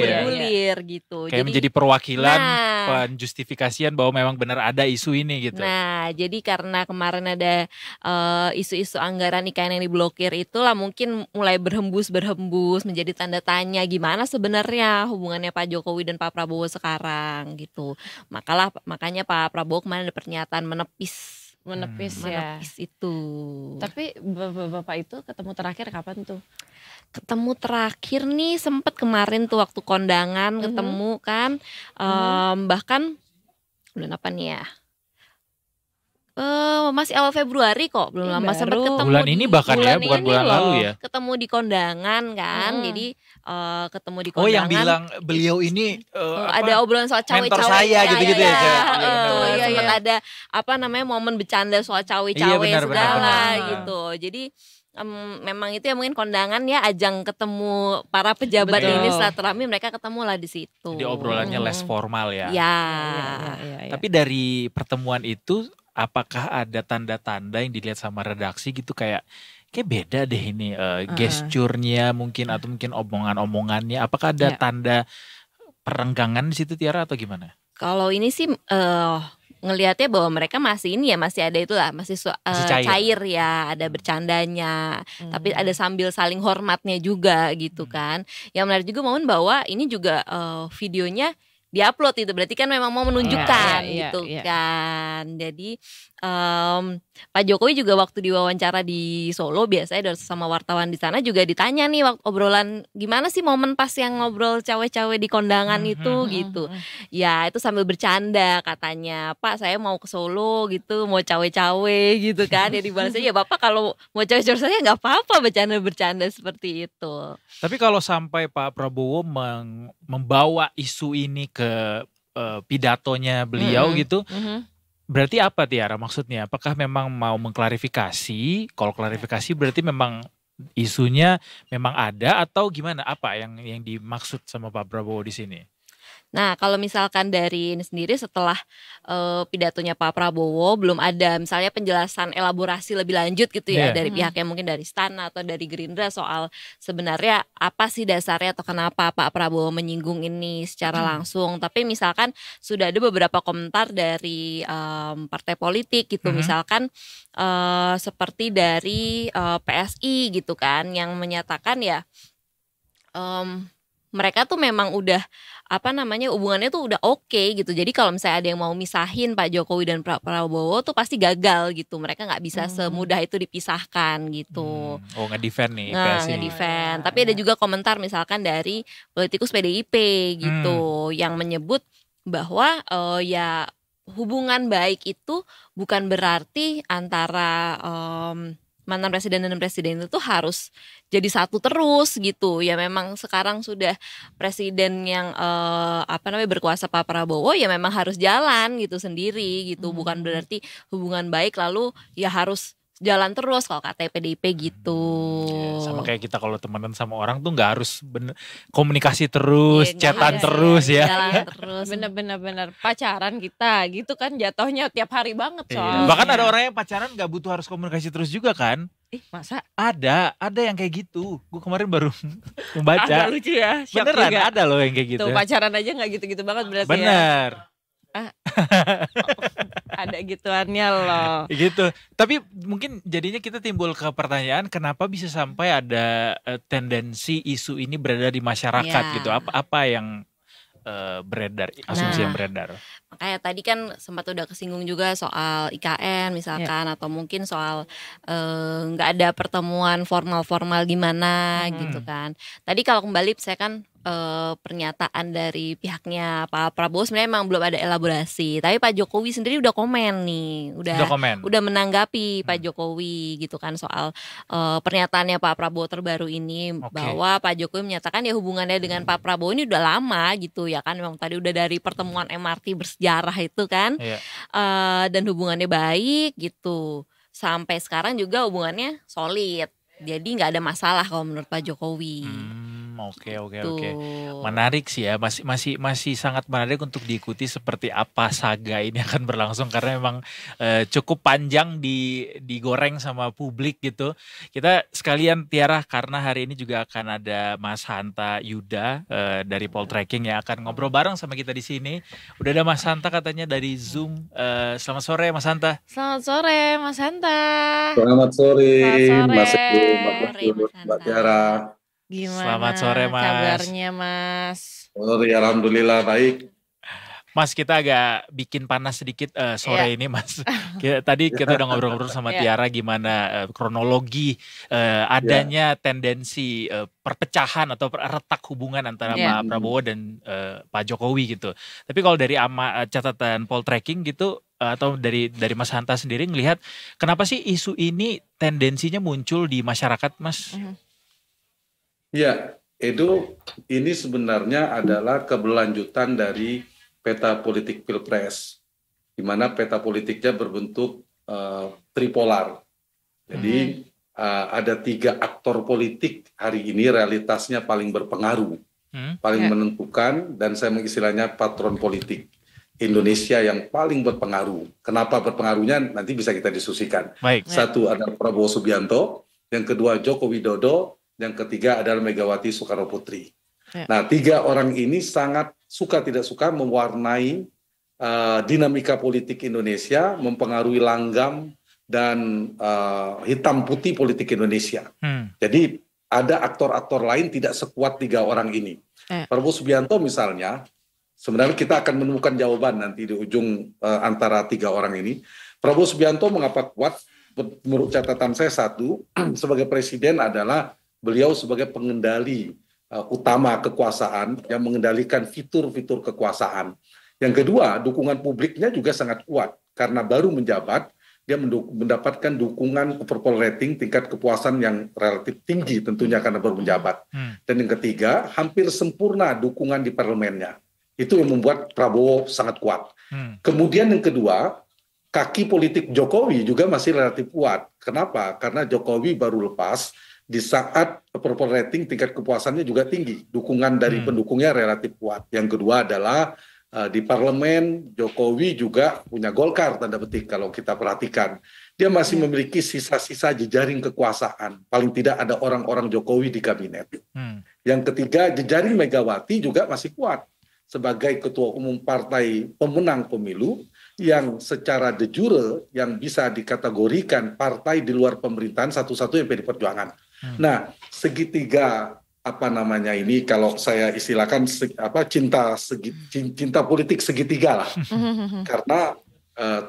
bergulir gitu. Kayak menjadi perwakilan penjustifikasian bahwa memang benar ada isu ini gitu. Nah, jadi karena kemarin ada isu-isu anggaran IKN yang diblokir itulah mungkin mulai berhembus menjadi tanda tanya gimana sebenarnya hubungannya Pak Jokowi dan Pak Prabowo sekarang gitu. Makanya Pak Prabowo kemarin ada pernyataan menepis itu. Tapi bapak itu ketemu terakhir kapan tuh? Ketemu terakhir nih sempet kemarin tuh waktu kondangan ketemu kan, bahkan bulan apa nih ya? Masih awal Februari kok, belum lama sempat ketemu bulan ini bahkan ya, bukan bulan lalu ya. Ketemu di kondangan kan, jadi ketemu di kondangan. Oh, yang bilang beliau ini ada obrolan soal cawe-cawe. Mentor saya gitu-gitu ya. Sempat ada momen bercanda soal cawe-cawe segala gitu. Jadi memang itu ya mungkin kondangan ya, ajang ketemu para pejabat ini silaturahmi, mereka ketemu lah di situ. Jadi obrolannya less formal ya. Ya. Tapi dari pertemuan itu apakah ada tanda-tanda yang dilihat sama redaksi gitu kayak beda deh ini gesturnya mungkin atau mungkin omongan-omongannya, apakah ada tanda perenggangan di situ Tiara atau gimana? Kalau ini sih ngelihatnya bahwa mereka masih ini ya, masih ada itulah, masih cair ya, ada bercandanya, tapi ada sambil saling hormatnya juga gitu kan. Yang menarik juga momen bahwa ini juga videonya diupload itu, berarti kan memang mau menunjukkan gitu kan. Jadi Pak Jokowi juga waktu diwawancara di Solo, biasanya sama wartawan di sana juga ditanya nih waktu obrolan gimana sih momen pas yang ngobrol cawe-cawe di kondangan itu gitu. Ya itu sambil bercanda katanya, Pak saya mau ke Solo gitu, mau cawe-cawe gitu kan. Jadi balasnya ya Bapak kalau mau cawe-cawe saya nggak apa-apa, bercanda-bercanda seperti itu. Tapi kalau sampai Pak Prabowo membawa isu ini ke pidatonya beliau gitu, berarti apa Tiara maksudnya? Apakah memang mau mengklarifikasi? Kalau klarifikasi berarti memang isunya memang ada atau gimana? Apa yang dimaksud sama Pak Prabowo di sini? Nah kalau misalkan dari ini sendiri setelah pidatonya Pak Prabowo belum ada misalnya penjelasan elaborasi lebih lanjut gitu ya dari pihaknya, mungkin dari Istana atau dari Gerindra soal sebenarnya apa sih dasarnya atau kenapa Pak Prabowo menyinggung ini secara langsung. Tapi misalkan sudah ada beberapa komentar dari partai politik gitu, misalkan seperti dari PSI gitu kan, yang menyatakan ya mereka tuh memang udah hubungannya tuh udah oke gitu. Jadi kalau misalnya ada yang mau misahin Pak Jokowi dan Pak Prabowo tuh pasti gagal gitu. Mereka nggak bisa semudah itu dipisahkan gitu. Oh, nge-defend nih PSI. Nge-defend. Tapi ada juga komentar misalkan dari politikus PDIP gitu yang menyebut bahwa ya hubungan baik itu bukan berarti antara mantan presiden dan presiden itu harus jadi satu terus gitu. Ya memang sekarang sudah presiden yang berkuasa Pak Prabowo, ya memang harus jalan gitu sendiri gitu. Bukan berarti hubungan baik lalu ya harus jalan terus kalau kata PDIP gitu. Sama kayak kita kalau temenan sama orang tuh nggak harus komunikasi terus, chatan terus ya. Jalan terus. Bener-bener pacaran kita gitu kan jatuhnya tiap hari banget soalnya. Bahkan ada orang yang pacaran nggak butuh harus komunikasi terus juga kan? Masa? Ada yang kayak gitu. Gue kemarin baru membaca. Agak lucu ya. Beneran juga. Ada loh yang kayak gitu. Tuh pacaran aja nggak gitu-gitu banget berarti. Bener. Ada gituannya loh. Gitu. Tapi mungkin jadinya kita timbul ke pertanyaan kenapa bisa sampai ada tendensi isu ini berada di masyarakat gitu. Apa yang beredar, asumsi yang beredar. Makanya tadi kan sempat udah kesinggung juga soal IKN misalkan, atau mungkin soal nggak ada pertemuan formal-formal gimana gitu kan. Tadi kalau kembali saya kan pernyataan dari pihaknya Pak Prabowo sebenarnya memang belum ada elaborasi, tapi Pak Jokowi sendiri udah komen nih, udah menanggapi Pak Jokowi gitu kan soal pernyataannya Pak Prabowo terbaru ini, bahwa Pak Jokowi menyatakan ya hubungannya dengan Pak Prabowo ini udah lama gitu ya kan, memang tadi udah dari pertemuan MRT bersejarah itu kan, dan hubungannya baik gitu, sampai sekarang juga hubungannya solid, jadi nggak ada masalah kalau menurut Pak Jokowi. Oke. Menarik sih ya, masih sangat menarik untuk diikuti seperti apa saga ini akan berlangsung, karena memang cukup panjang digoreng sama publik gitu. Kita sekalian Tiara, karena hari ini juga akan ada Mas Hanta Yuda dari Poltreking yang akan ngobrol bareng sama kita di sini. Udah ada Mas Hanta katanya dari Zoom. Selamat sore Mas Hanta. Selamat sore Mas Hanta. Selamat sore Mas Mbak Tiara. Gimana Selamat sore Mas. kabarnya Mas? Sore, alhamdulillah baik. Mas, kita agak bikin panas sedikit sore ini, Mas. Tadi kita udah ngobrol-ngobrol sama Tiara gimana kronologi adanya tendensi perpecahan atau retak hubungan antara Pak Prabowo dan Pak Jokowi gitu. Tapi kalau dari catatan poll tracking gitu atau dari Mas Hanta sendiri ngelihat kenapa sih isu ini tendensinya muncul di masyarakat, Mas? Ya, Edo, ini sebenarnya adalah keberlanjutan dari peta politik Pilpres, di mana peta politiknya berbentuk tripolar. Jadi ada 3 aktor politik hari ini realitasnya paling berpengaruh, paling menentukan, dan saya mengistilahnya patron politik Indonesia yang paling berpengaruh. Kenapa berpengaruhnya nanti bisa kita diskusikan. Satu adalah Prabowo Subianto, yang kedua Joko Widodo, yang ketiga adalah Megawati Soekarno Putri. Nah, 3 orang ini sangat suka tidak suka mewarnai dinamika politik Indonesia, mempengaruhi langgam dan hitam putih politik Indonesia. Jadi ada aktor-aktor lain tidak sekuat 3 orang ini. Prabowo Subianto misalnya, sebenarnya kita akan menemukan jawaban nanti di ujung antara 3 orang ini. Prabowo Subianto mengapa kuat? Menurut catatan saya, satu, sebagai presiden adalah beliau sebagai pengendali utama kekuasaan yang mengendalikan fitur-fitur kekuasaan. Yang kedua, dukungan publiknya juga sangat kuat karena baru menjabat, dia mendapatkan dukungan approval rating, tingkat kepuasan yang relatif tinggi tentunya karena baru menjabat. Dan yang ketiga, hampir sempurna dukungan di parlemennya. Itu yang membuat Prabowo sangat kuat. Kemudian yang kedua, kaki politik Jokowi juga masih relatif kuat. Kenapa? Karena Jokowi baru lepas di saat approval rating, tingkat kepuasannya juga tinggi. Dukungan dari pendukungnya relatif kuat. Yang kedua adalah di parlemen, Jokowi juga punya Golkar, tanda petik kalau kita perhatikan. Dia masih memiliki sisa-sisa jejaring kekuasaan. Paling tidak ada orang-orang Jokowi di kabinet. Yang ketiga, jejaring Megawati juga masih kuat. Sebagai ketua umum partai pemenang pemilu, yang secara de jure yang bisa dikategorikan partai di luar pemerintahan satu-satunya PD Perjuangan. Nah, segitiga ini kalau saya istilahkan cinta politik segitiga lah. Karena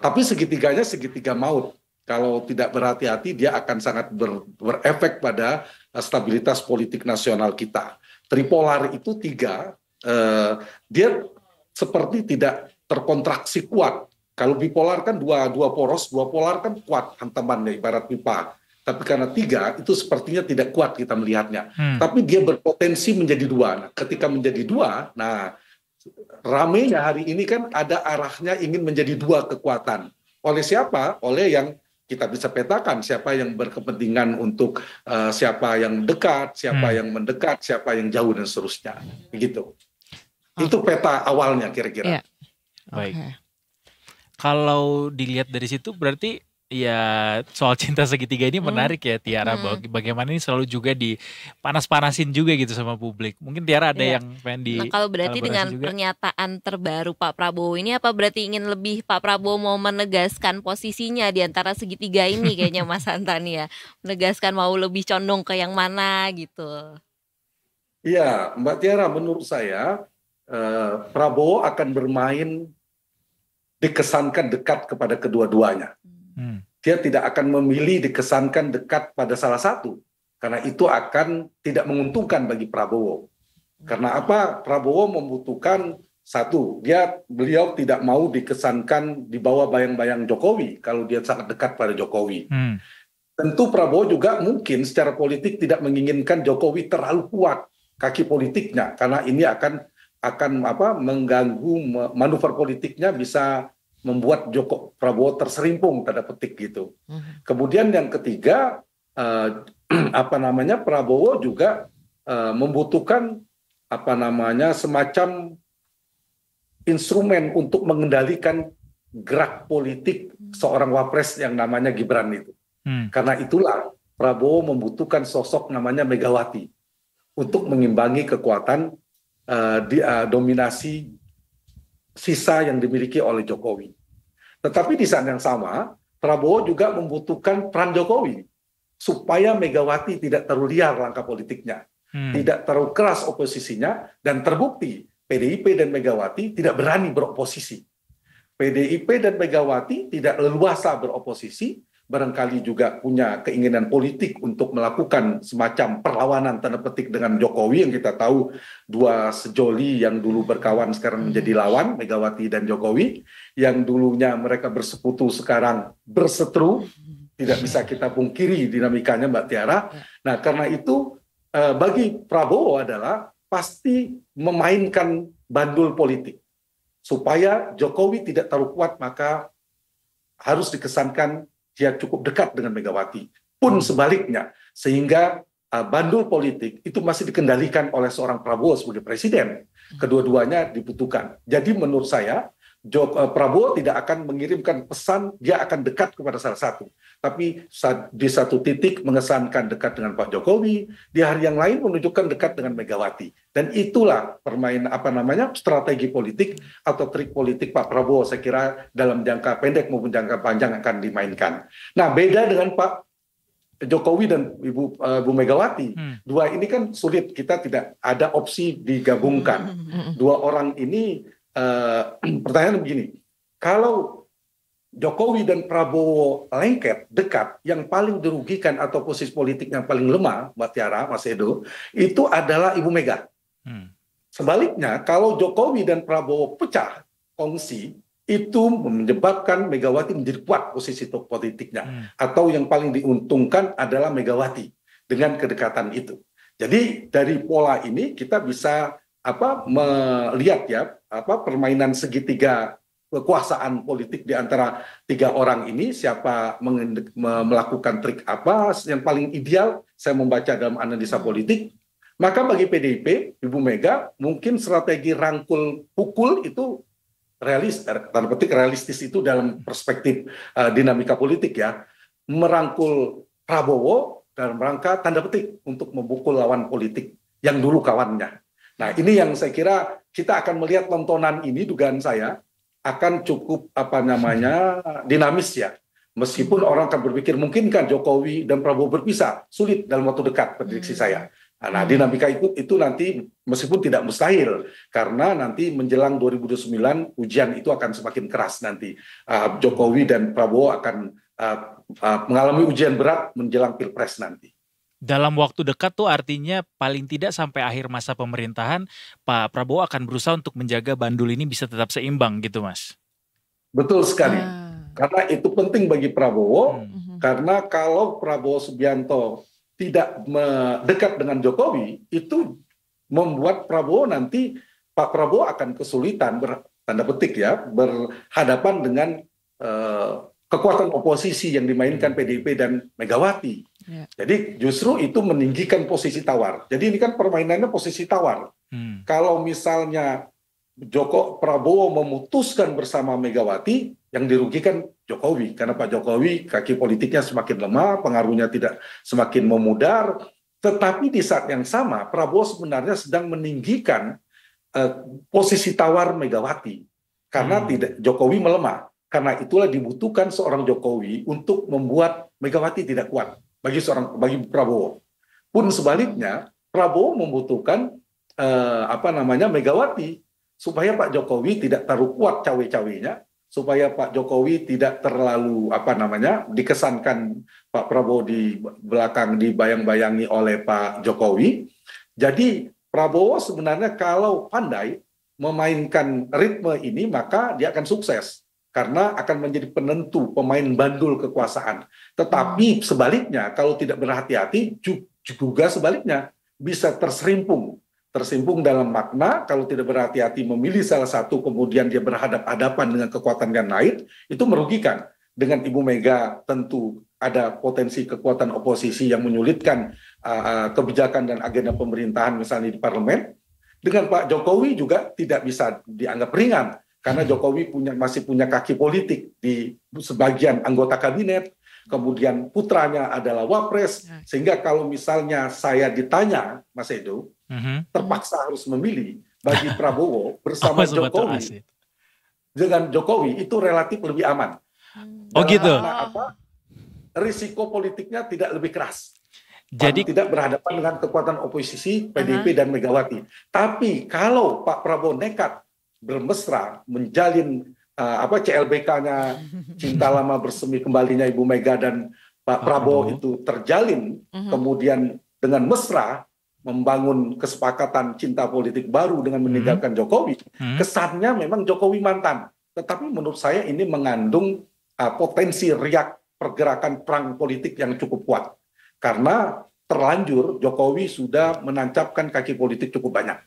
tapi segitiganya segitiga maut. Kalau tidak berhati-hati dia akan sangat berefek pada stabilitas politik nasional kita. Tripolar itu 3, dia seperti tidak terkontraksi kuat. Kalau bipolar kan dua poros, 2 polar kan kuat hantamannya ibarat pipa. Tapi karena 3 itu sepertinya tidak kuat kita melihatnya. Tapi dia berpotensi menjadi 2. Nah, ketika menjadi 2, nah ramenya hari ini kan ada arahnya ingin menjadi 2 kekuatan. Oleh siapa? Oleh yang kita bisa petakan siapa yang berkepentingan untuk siapa yang dekat, siapa yang mendekat, siapa yang jauh dan seterusnya. Begitu. Itu peta awalnya kira-kira. Baik. Kalau dilihat dari situ berarti ya soal cinta segitiga ini menarik ya Tiara. Bagaimana ini selalu juga dipanas-panasin juga gitu sama publik. Mungkin Tiara ada yang pengen di. Nah, kalau berarti dengan juga pernyataan terbaru Pak Prabowo ini apa berarti ingin lebih Pak Prabowo mau menegaskan posisinya di antara segitiga ini kayaknya Mas Hantani ya. Menegaskan mau lebih condong ke yang mana gitu. Iya, Mbak Tiara, menurut saya Prabowo akan bermain dikesankan dekat kepada kedua-duanya. Dia tidak akan memilih dikesankan dekat pada salah satu, karena itu akan tidak menguntungkan bagi Prabowo. Karena apa? Prabowo membutuhkan satu, beliau tidak mau dikesankan di bawah bayang-bayang Jokowi kalau dia sangat dekat pada Jokowi. Tentu Prabowo juga mungkin secara politik tidak menginginkan Jokowi terlalu kuat kaki politiknya, karena ini akan mengganggu manuver politiknya, bisa membuat Prabowo terserimpung tanda petik gitu. Kemudian yang ketiga Prabowo juga membutuhkan semacam instrumen untuk mengendalikan gerak politik seorang wapres yang namanya Gibran itu. Karena itulah Prabowo membutuhkan sosok namanya Megawati untuk mengimbangi kekuatan dominasi sisa yang dimiliki oleh Jokowi. Tetapi di saat yang sama, Prabowo juga membutuhkan peran Jokowi supaya Megawati tidak terlalu liar langkah politiknya, tidak terlalu keras oposisinya, dan terbukti PDIP dan Megawati tidak berani beroposisi. PDIP dan Megawati tidak leluasa beroposisi, barangkali juga punya keinginan politik untuk melakukan semacam perlawanan tanda petik dengan Jokowi, yang kita tahu dua sejoli yang dulu berkawan sekarang menjadi lawan, Megawati dan Jokowi, yang dulunya mereka bersekutu sekarang berseteru, tidak bisa kita pungkiri dinamikanya Mbak Tiara. Nah, karena itu bagi Prabowo adalah pasti memainkan bandul politik. Supaya Jokowi tidak terlalu kuat, maka harus dikesankan dia cukup dekat dengan Megawati. Pun sebaliknya, sehingga bandul politik itu masih dikendalikan oleh seorang Prabowo sebagai presiden. Kedua-duanya dibutuhkan. Jadi menurut saya, Prabowo tidak akan mengirimkan pesan dia akan dekat kepada salah satu, tapi di satu titik mengesankan dekat dengan Pak Jokowi, di hari yang lain menunjukkan dekat dengan Megawati. Dan itulah permainan strategi politik atau trik politik Pak Prabowo, saya kira dalam jangka pendek maupun jangka panjang akan dimainkan. Nah, beda dengan Pak Jokowi dan Ibu Megawati, dua ini kan sulit, kita tidak ada opsi digabungkan. Dua orang ini pertanyaan begini, kalau Jokowi dan Prabowo lengket, dekat, yang paling dirugikan atau posisi politik yang paling lemah, Mbak Tiara, Mas Edo, itu adalah Ibu Mega. Sebaliknya, kalau Jokowi dan Prabowo pecah kongsi, itu menyebabkan Megawati menjadi kuat posisi politiknya. Atau yang paling diuntungkan adalah Megawati dengan kedekatan itu. Jadi dari pola ini kita bisa melihat ya permainan segitiga kekuasaan politik di antara tiga orang ini, siapa melakukan trik apa yang paling ideal, saya membaca dalam analisa politik. Maka bagi PDIP, Ibu Mega mungkin strategi rangkul pukul itu tanda petik realistis itu dalam perspektif dinamika politik ya, merangkul Prabowo dalam rangka tanda petik untuk memukul lawan politik yang dulu kawannya. Nah, ini yang saya kira kita akan melihat tontonan ini, dugaan saya akan cukup dinamis ya. Meskipun orang akan berpikir mungkinkah Jokowi dan Prabowo berpisah, sulit dalam waktu dekat prediksi saya. Nah, dinamika itu nanti meskipun tidak mustahil, karena nanti menjelang 2029 ujian itu akan semakin keras nanti. Jokowi dan Prabowo akan mengalami ujian berat menjelang Pilpres nanti. Dalam waktu dekat tuh artinya paling tidak sampai akhir masa pemerintahan, Pak Prabowo akan berusaha untuk menjaga bandul ini bisa tetap seimbang gitu, Mas? Betul sekali. Karena itu penting bagi Prabowo, karena kalau Prabowo Subianto tidak dekat dengan Jokowi, itu membuat Prabowo nanti, Pak Prabowo akan kesulitan, tanda petik ya, berhadapan dengan kekuatan oposisi yang dimainkan PDIP dan Megawati. Jadi justru itu meninggikan posisi tawar. Jadi ini kan permainannya posisi tawar. Kalau misalnya Prabowo memutuskan bersama Megawati, yang dirugikan Jokowi. Karena Pak Jokowi kaki politiknya semakin lemah, pengaruhnya tidak semakin memudar. Tetapi di saat yang sama, Prabowo sebenarnya sedang meninggikan posisi tawar Megawati. Karena Jokowi melemah. Karena itulah dibutuhkan seorang Jokowi untuk membuat Megawati tidak kuat bagi Prabowo. Pun sebaliknya, Prabowo membutuhkan Megawati supaya Pak Jokowi tidak terlalu kuat cawe-cawenya, supaya Pak Jokowi tidak terlalu dikesankan Pak Prabowo di belakang dibayang-bayangi oleh Pak Jokowi. Jadi Prabowo sebenarnya kalau pandai memainkan ritme ini, maka dia akan sukses. Karena akan menjadi penentu pemain bandul kekuasaan. Tetapi sebaliknya, kalau tidak berhati-hati, juga sebaliknya bisa terserimpung dalam makna, kalau tidak berhati-hati memilih salah satu, kemudian dia berhadapan dengan kekuatan yang lain, itu merugikan. Dengan Ibu Mega tentu ada potensi kekuatan oposisi yang menyulitkan kebijakan dan agenda pemerintahan misalnya di parlemen. Dengan Pak Jokowi juga tidak bisa dianggap ringan. Karena Jokowi masih punya kaki politik di sebagian anggota kabinet, kemudian putranya adalah wapres, sehingga kalau misalnya saya ditanya, Mas Edo, terpaksa harus memilih bagi Prabowo bersama Jokowi. Dengan Jokowi itu relatif lebih aman. Oh gitu. Risiko politiknya tidak lebih keras. Jadi tidak berhadapan dengan kekuatan oposisi PDIP dan Megawati. Tapi kalau Pak Prabowo nekat bermesra menjalin CLBK-nya cinta lama bersemi kembalinya Ibu Mega dan Pak Prabowo itu terjalin, kemudian dengan mesra membangun kesepakatan cinta politik baru dengan meninggalkan Jokowi, kesannya memang Jokowi mantan. Tetapi menurut saya ini mengandung potensi riak pergerakan perang politik yang cukup kuat. Karena terlanjur Jokowi sudah menancapkan kaki politik cukup banyak.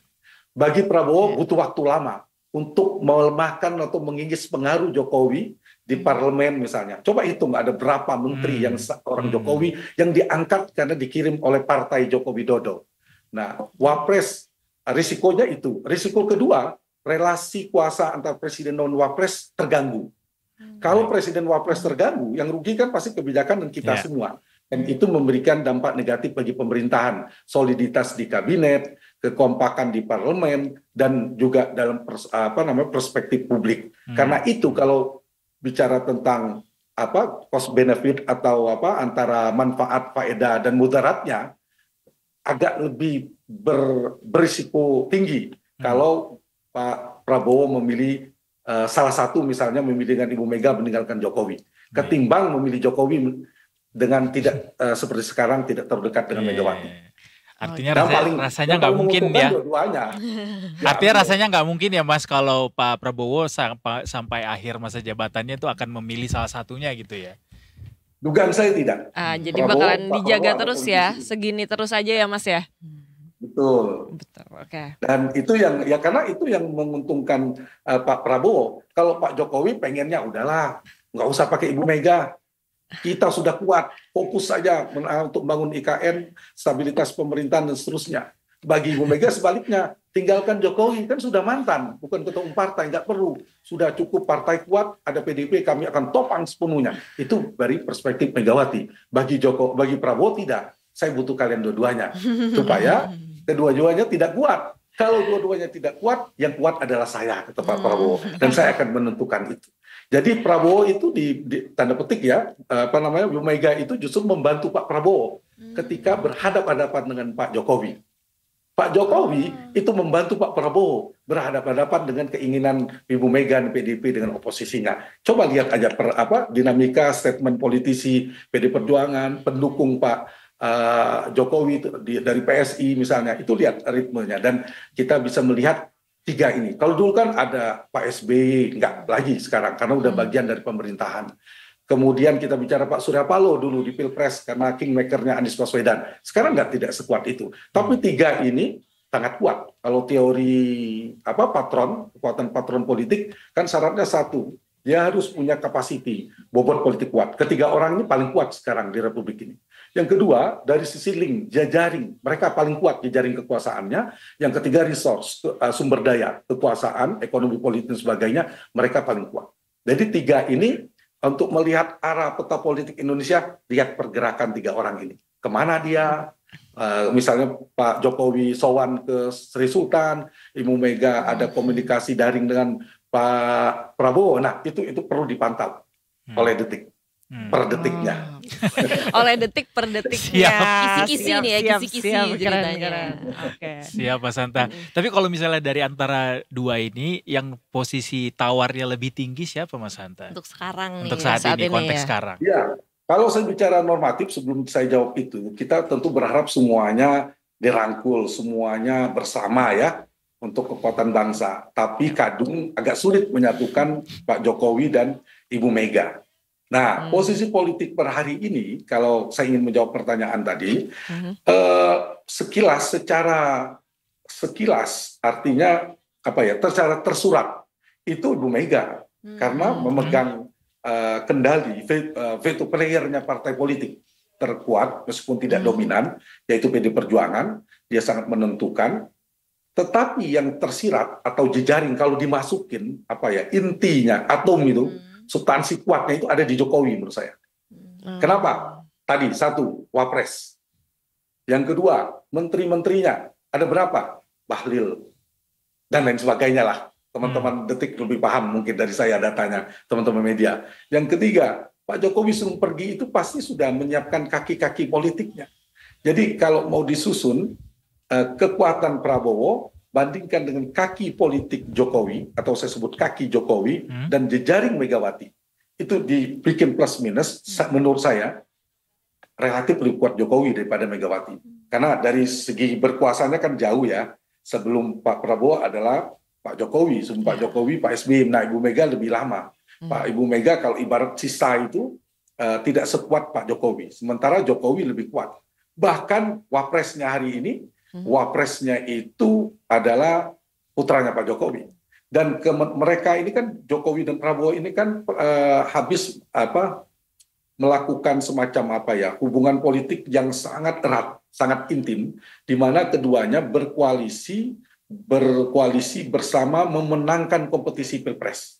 Bagi Prabowo butuh waktu lama untuk melemahkan atau mengikis pengaruh Jokowi di parlemen misalnya. Coba hitung ada berapa menteri yang orang Jokowi yang diangkat karena dikirim oleh partai Joko Widodo. Nah, Wapres risikonya itu. Risiko kedua, relasi kuasa antar presiden dan Wapres terganggu. Kalau presiden Wapres terganggu, yang rugi kan pasti kebijakan dan kita semua. Dan itu memberikan dampak negatif bagi pemerintahan, soliditas di kabinet, kekompakan di parlemen, dan juga dalam perspektif publik. Karena itu kalau bicara tentang cost benefit atau antara manfaat, faedah dan mudaratnya, agak lebih berisiko tinggi kalau Pak Prabowo memilih salah satu misalnya memilih dengan Ibu Mega meninggalkan Jokowi, ketimbang memilih Jokowi dengan tidak seperti sekarang tidak terdekat dengan Megawati. Artinya rasanya nggak mungkin ya. Artinya rasanya nggak mungkin ya Mas kalau Pak Prabowo sampai akhir masa jabatannya itu akan memilih salah satunya gitu ya. Dugaan saya tidak. Jadi bakalan dijaga terus ya, segini terus aja ya Mas ya. Betul. Oke. Dan itu yang karena itu yang menguntungkan Pak Prabowo. Kalau Pak Jokowi pengennya udahlah, nggak usah pakai Ibu Mega. Kita sudah kuat, fokus saja untuk bangun IKN, stabilitas pemerintahan dan seterusnya. Bagi Ibu Mega sebaliknya, tinggalkan Jokowi, kan sudah mantan, bukan ketua umum partai, nggak perlu. Sudah cukup partai kuat, ada PDIP, kami akan topang sepenuhnya. Itu dari perspektif Megawati. Bagi Prabowo tidak, saya butuh kalian dua-duanya. Supaya kedua-duanya tidak kuat. Kalau dua-duanya tidak kuat, yang kuat adalah saya, kata Pak Prabowo. Dan saya akan menentukan itu. Jadi Prabowo itu di tanda petik ya, Bu Mega itu justru membantu Pak Prabowo ketika berhadapan-hadapan dengan Pak Jokowi. Pak Jokowi itu membantu Pak Prabowo berhadapan-hadapan dengan keinginan Ibu Mega dan PDIP dengan oposisinya. Coba lihat aja dinamika statement politisi PD Perjuangan, pendukung Pak Jokowi dari PSI misalnya, itu lihat ritmenya dan kita bisa melihat tiga ini. Kalau dulu kan ada Pak SBY, enggak lagi sekarang karena udah bagian dari pemerintahan. Kemudian kita bicara Pak Surya Paloh dulu di Pilpres karena kingmakernya Anies Baswedan. Sekarang tidak sekuat itu. Tapi tiga ini sangat kuat. Kalau teori kekuatan patron politik kan syaratnya satu, dia harus punya kapasiti bobot politik kuat. Ketiga orang ini paling kuat sekarang di Republik ini. Yang kedua, dari sisi link, jejaring, mereka paling kuat jejaring kekuasaannya. Yang ketiga, resource, sumber daya, kekuasaan, ekonomi politik dan sebagainya, mereka paling kuat. Jadi tiga ini, untuk melihat arah peta politik Indonesia, lihat pergerakan tiga orang ini. Kemana dia? Misalnya Pak Jokowi sowan ke Sri Sultan, Ibu Mega ada komunikasi daring dengan Pak Prabowo. Nah, itu perlu dipantau oleh detik. Per detiknya. Oleh detik per detiknya. Kisi-kisi nih ya, kisi-kisi ceritanya. Oke. Siap Mas Santa. Tapi kalau misalnya dari antara dua ini, yang posisi tawarnya lebih tinggi siapa Mas Santa? Untuk sekarang nih. Untuk saat ini, konteks sekarang. Ya, kalau saya bicara normatif sebelum saya jawab itu, kita tentu berharap semuanya dirangkul, semuanya bersama ya untuk kekuatan bangsa. Tapi kadung agak sulit menyatukan Pak Jokowi dan Ibu Mega. Nah, posisi politik per hari ini, kalau saya ingin menjawab pertanyaan tadi, secara sekilas artinya secara tersurat itu Ibu Mega karena memegang kendali veto player-nya partai politik terkuat meskipun tidak dominan, yaitu PD Perjuangan, dia sangat menentukan. Tetapi yang tersirat atau jejaring kalau dimasukin intinya atom itu substansi kuatnya itu ada di Jokowi menurut saya. Kenapa? Tadi satu, Wapres. Yang kedua, menteri-menterinya ada berapa? Bahlil dan lain sebagainya lah. Teman-teman Detik lebih paham mungkin dari saya datanya, teman-teman media. Yang ketiga, Pak Jokowi sebelum pergi itu pasti sudah menyiapkan kaki-kaki politiknya. Jadi kalau mau disusun kekuatan Prabowo bandingkan dengan kaki politik Jokowi atau saya sebut kaki Jokowi dan jejaring Megawati, itu dibikin plus minus menurut saya relatif lebih kuat Jokowi daripada Megawati. Karena dari segi berkuasanya kan jauh ya. Sebelum Pak Prabowo adalah Pak Jokowi, sebelum Pak Jokowi Pak SBY, nah Ibu Mega lebih lama. Pak Ibu Mega kalau ibarat sisa itu tidak sekuat Pak Jokowi. Sementara Jokowi lebih kuat. Bahkan wapresnya hari ini, wapresnya itu adalah putranya Pak Jokowi. Dan mereka ini kan Jokowi dan Prabowo ini kan habis melakukan semacam hubungan politik yang sangat erat, sangat intim, di mana keduanya berkoalisi bersama memenangkan kompetisi Pilpres.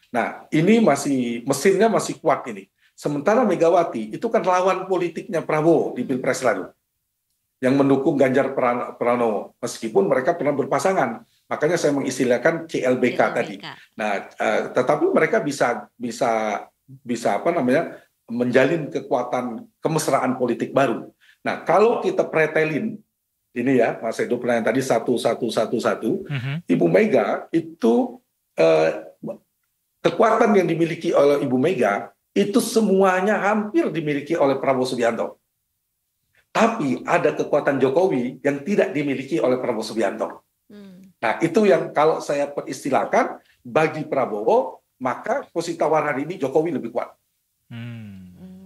Nah, ini mesinnya masih kuat ini. Sementara Megawati itu kan lawan politiknya Prabowo di Pilpres lalu, yang mendukung Ganjar Pranowo, meskipun mereka pernah berpasangan. Makanya saya mengistilahkan CLBK tadi. Nah, tetapi mereka bisa menjalin kekuatan kemesraan politik baru. Nah, kalau kita pretelin ini ya, Mas Edo pernah yang tadi 1-1-1-1, Ibu Mega itu kekuatan yang dimiliki oleh Ibu Mega itu semuanya hampir dimiliki oleh Prabowo Subianto. Tapi ada kekuatan Jokowi yang tidak dimiliki oleh Prabowo Subianto. Nah, itu yang kalau saya peristilahkan bagi Prabowo, maka posisi tawar hari ini Jokowi lebih kuat.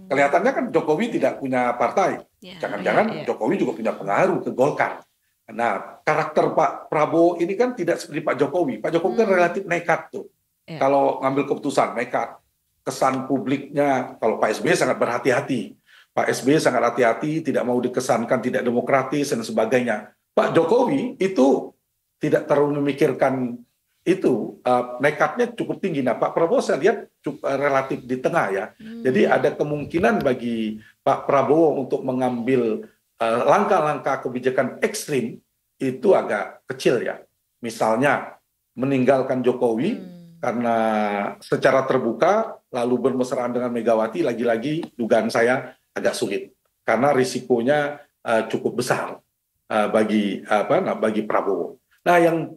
Kelihatannya kan Jokowi tidak punya partai. Jangan-jangan Jokowi juga punya pengaruh ke Golkar. Nah, karakter Pak Prabowo ini kan tidak seperti Pak Jokowi. Pak Jokowi kan relatif nekat tuh. Kalau ngambil keputusan, nekat. Kesan publiknya, kalau Pak SBY sangat berhati-hati. Pak SBY sangat hati-hati, tidak mau dikesankan tidak demokratis dan sebagainya. Pak Jokowi itu tidak terlalu memikirkan itu, nekatnya cukup tinggi. Nah, Pak Prabowo saya lihat relatif di tengah ya. Jadi ada kemungkinan bagi Pak Prabowo untuk mengambil langkah-langkah kebijakan ekstrim itu agak kecil ya. Misalnya meninggalkan Jokowi karena secara terbuka lalu bermesraan dengan Megawati, lagi-lagi dugaan saya agak sulit karena risikonya cukup besar bagi Prabowo. Nah, yang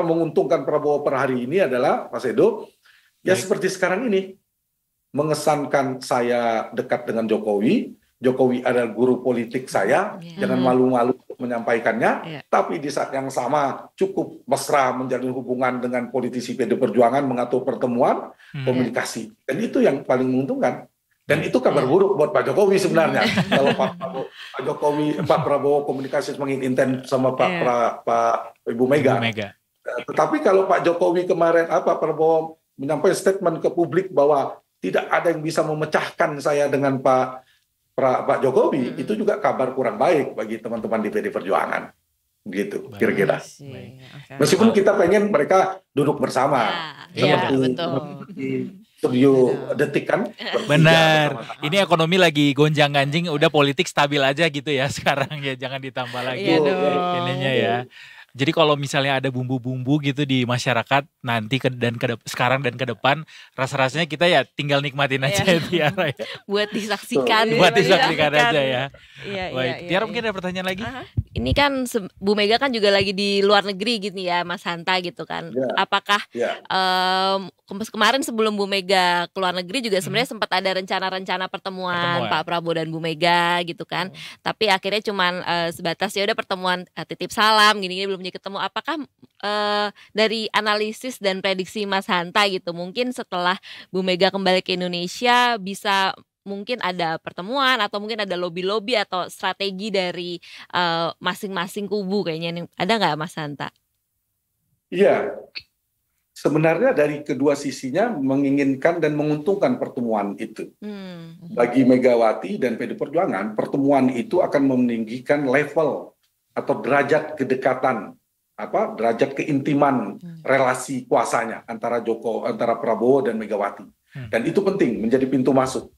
menguntungkan Prabowo per hari ini adalah Mas Edo, ya seperti sekarang ini mengesankan saya dekat dengan Jokowi. Jokowi adalah guru politik saya, jangan malu-malu menyampaikannya. Tapi di saat yang sama cukup mesra menjalin hubungan dengan politisi PD Perjuangan, mengatur pertemuan, komunikasi, dan itu yang paling menguntungkan. Dan itu kabar buruk buat Pak Jokowi sebenarnya. Kalau Pak Prabowo komunikasi semakin intens sama Pak Ibu Mega. Tetapi kalau Pak Jokowi kemarin Prabowo menyampaikan statement ke publik bahwa tidak ada yang bisa memecahkan saya dengan Pak Jokowi, itu juga kabar kurang baik bagi teman-teman di PD Perjuangan. Gitu, kira-kira. Meskipun kita pengen mereka duduk bersama. Seperti studio Detik kan. Benar. Ini ekonomi lagi gonjang-ganjing, udah politik stabil aja gitu ya sekarang ya, jangan ditambah lagi ininya ya. Jadi kalau misalnya ada bumbu-bumbu gitu di masyarakat nanti sekarang dan ke depan, rasa-rasanya kita ya tinggal nikmatin aja Tiara ya. Buat disaksikan. Buat disaksikan aja ya. Baik. Tiara mungkin ada pertanyaan lagi? Ini kan Bu Mega kan juga lagi di luar negeri gitu ya, Mas Hanta gitu kan. Apakah kemarin sebelum Bu Mega ke luar negeri juga sebenarnya sempat ada rencana-rencana pertemuan Pak Prabowo dan Bu Mega gitu kan. Tapi akhirnya cuman sebatas ya udah pertemuan titip salam gini-gini belum ketemu. Apakah dari analisis dan prediksi Mas Hanta gitu, mungkin setelah Bu Mega kembali ke Indonesia bisa mungkin ada pertemuan atau mungkin ada lobby-lobby atau strategi dari masing-masing kubu kayaknya, ada nggak Mas Hanta? Iya, sebenarnya dari kedua sisinya menginginkan dan menguntungkan pertemuan itu. Bagi Megawati dan PD Perjuangan, pertemuan itu akan meninggikan level atau derajat kedekatan, derajat keintiman relasi kuasanya antara Prabowo dan Megawati. Dan itu penting menjadi pintu masuk.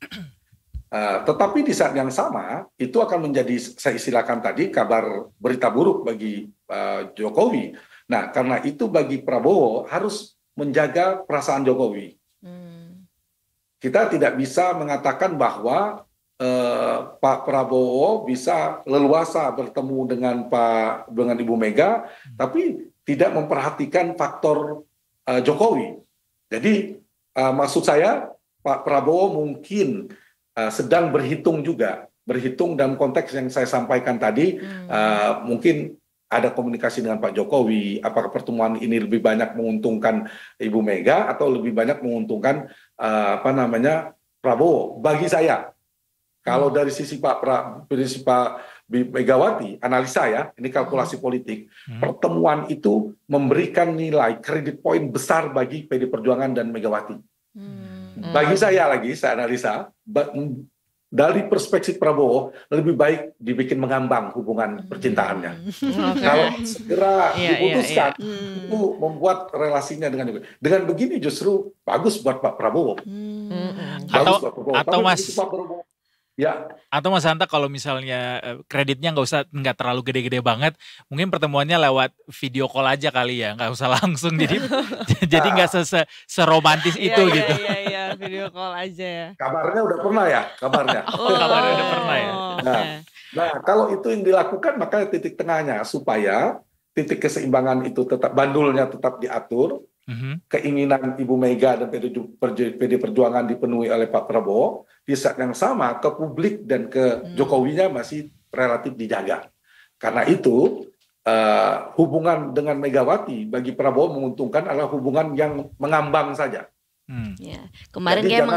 Tetapi di saat yang sama itu akan menjadi, saya istilahkan tadi, kabar berita buruk bagi Jokowi. Nah, karena itu bagi Prabowo harus menjaga perasaan Jokowi. Kita tidak bisa mengatakan bahwa Pak Prabowo bisa leluasa bertemu dengan Ibu Mega, tapi tidak memperhatikan faktor Jokowi. Jadi maksud saya Pak Prabowo mungkin sedang berhitung dalam konteks yang saya sampaikan tadi, mungkin ada komunikasi dengan Pak Jokowi, apakah pertemuan ini lebih banyak menguntungkan Ibu Mega atau lebih banyak menguntungkan Prabowo. Bagi saya, kalau dari sisi Pak Megawati, analisa ya, ini kalkulasi politik, pertemuan itu memberikan nilai kredit poin besar bagi PD Perjuangan dan Megawati. Bagi saya analisa, dari perspektif Prabowo lebih baik dibikin mengambang hubungan percintaannya. Kalau segera diputuskan, itu membuat relasinya dengan begini justru bagus buat Pak Prabowo. Bagus buat Prabowo. Atau Mas, ya. Atau Mas Hanta kalau misalnya kreditnya nggak terlalu gede-gede banget, mungkin pertemuannya lewat video call aja kali ya, nggak usah langsung, jadi nggak seromantis itu gitu. Iya, video call aja ya. Kabarnya udah pernah ya, kabarnya. Kabarnya udah pernah ya. Nah, kalau itu yang dilakukan, maka titik tengahnya supaya titik keseimbangan itu tetap, bandulnya tetap diatur, keinginan Ibu Mega dan PD Perjuangan dipenuhi oleh Pak Prabowo, di saat yang sama ke publik dan ke Jokowinya masih relatif dijaga. Karena itu hubungan dengan Megawati bagi Prabowo menguntungkan adalah hubungan yang mengambang saja. Ya. Kemarin Jadi kayak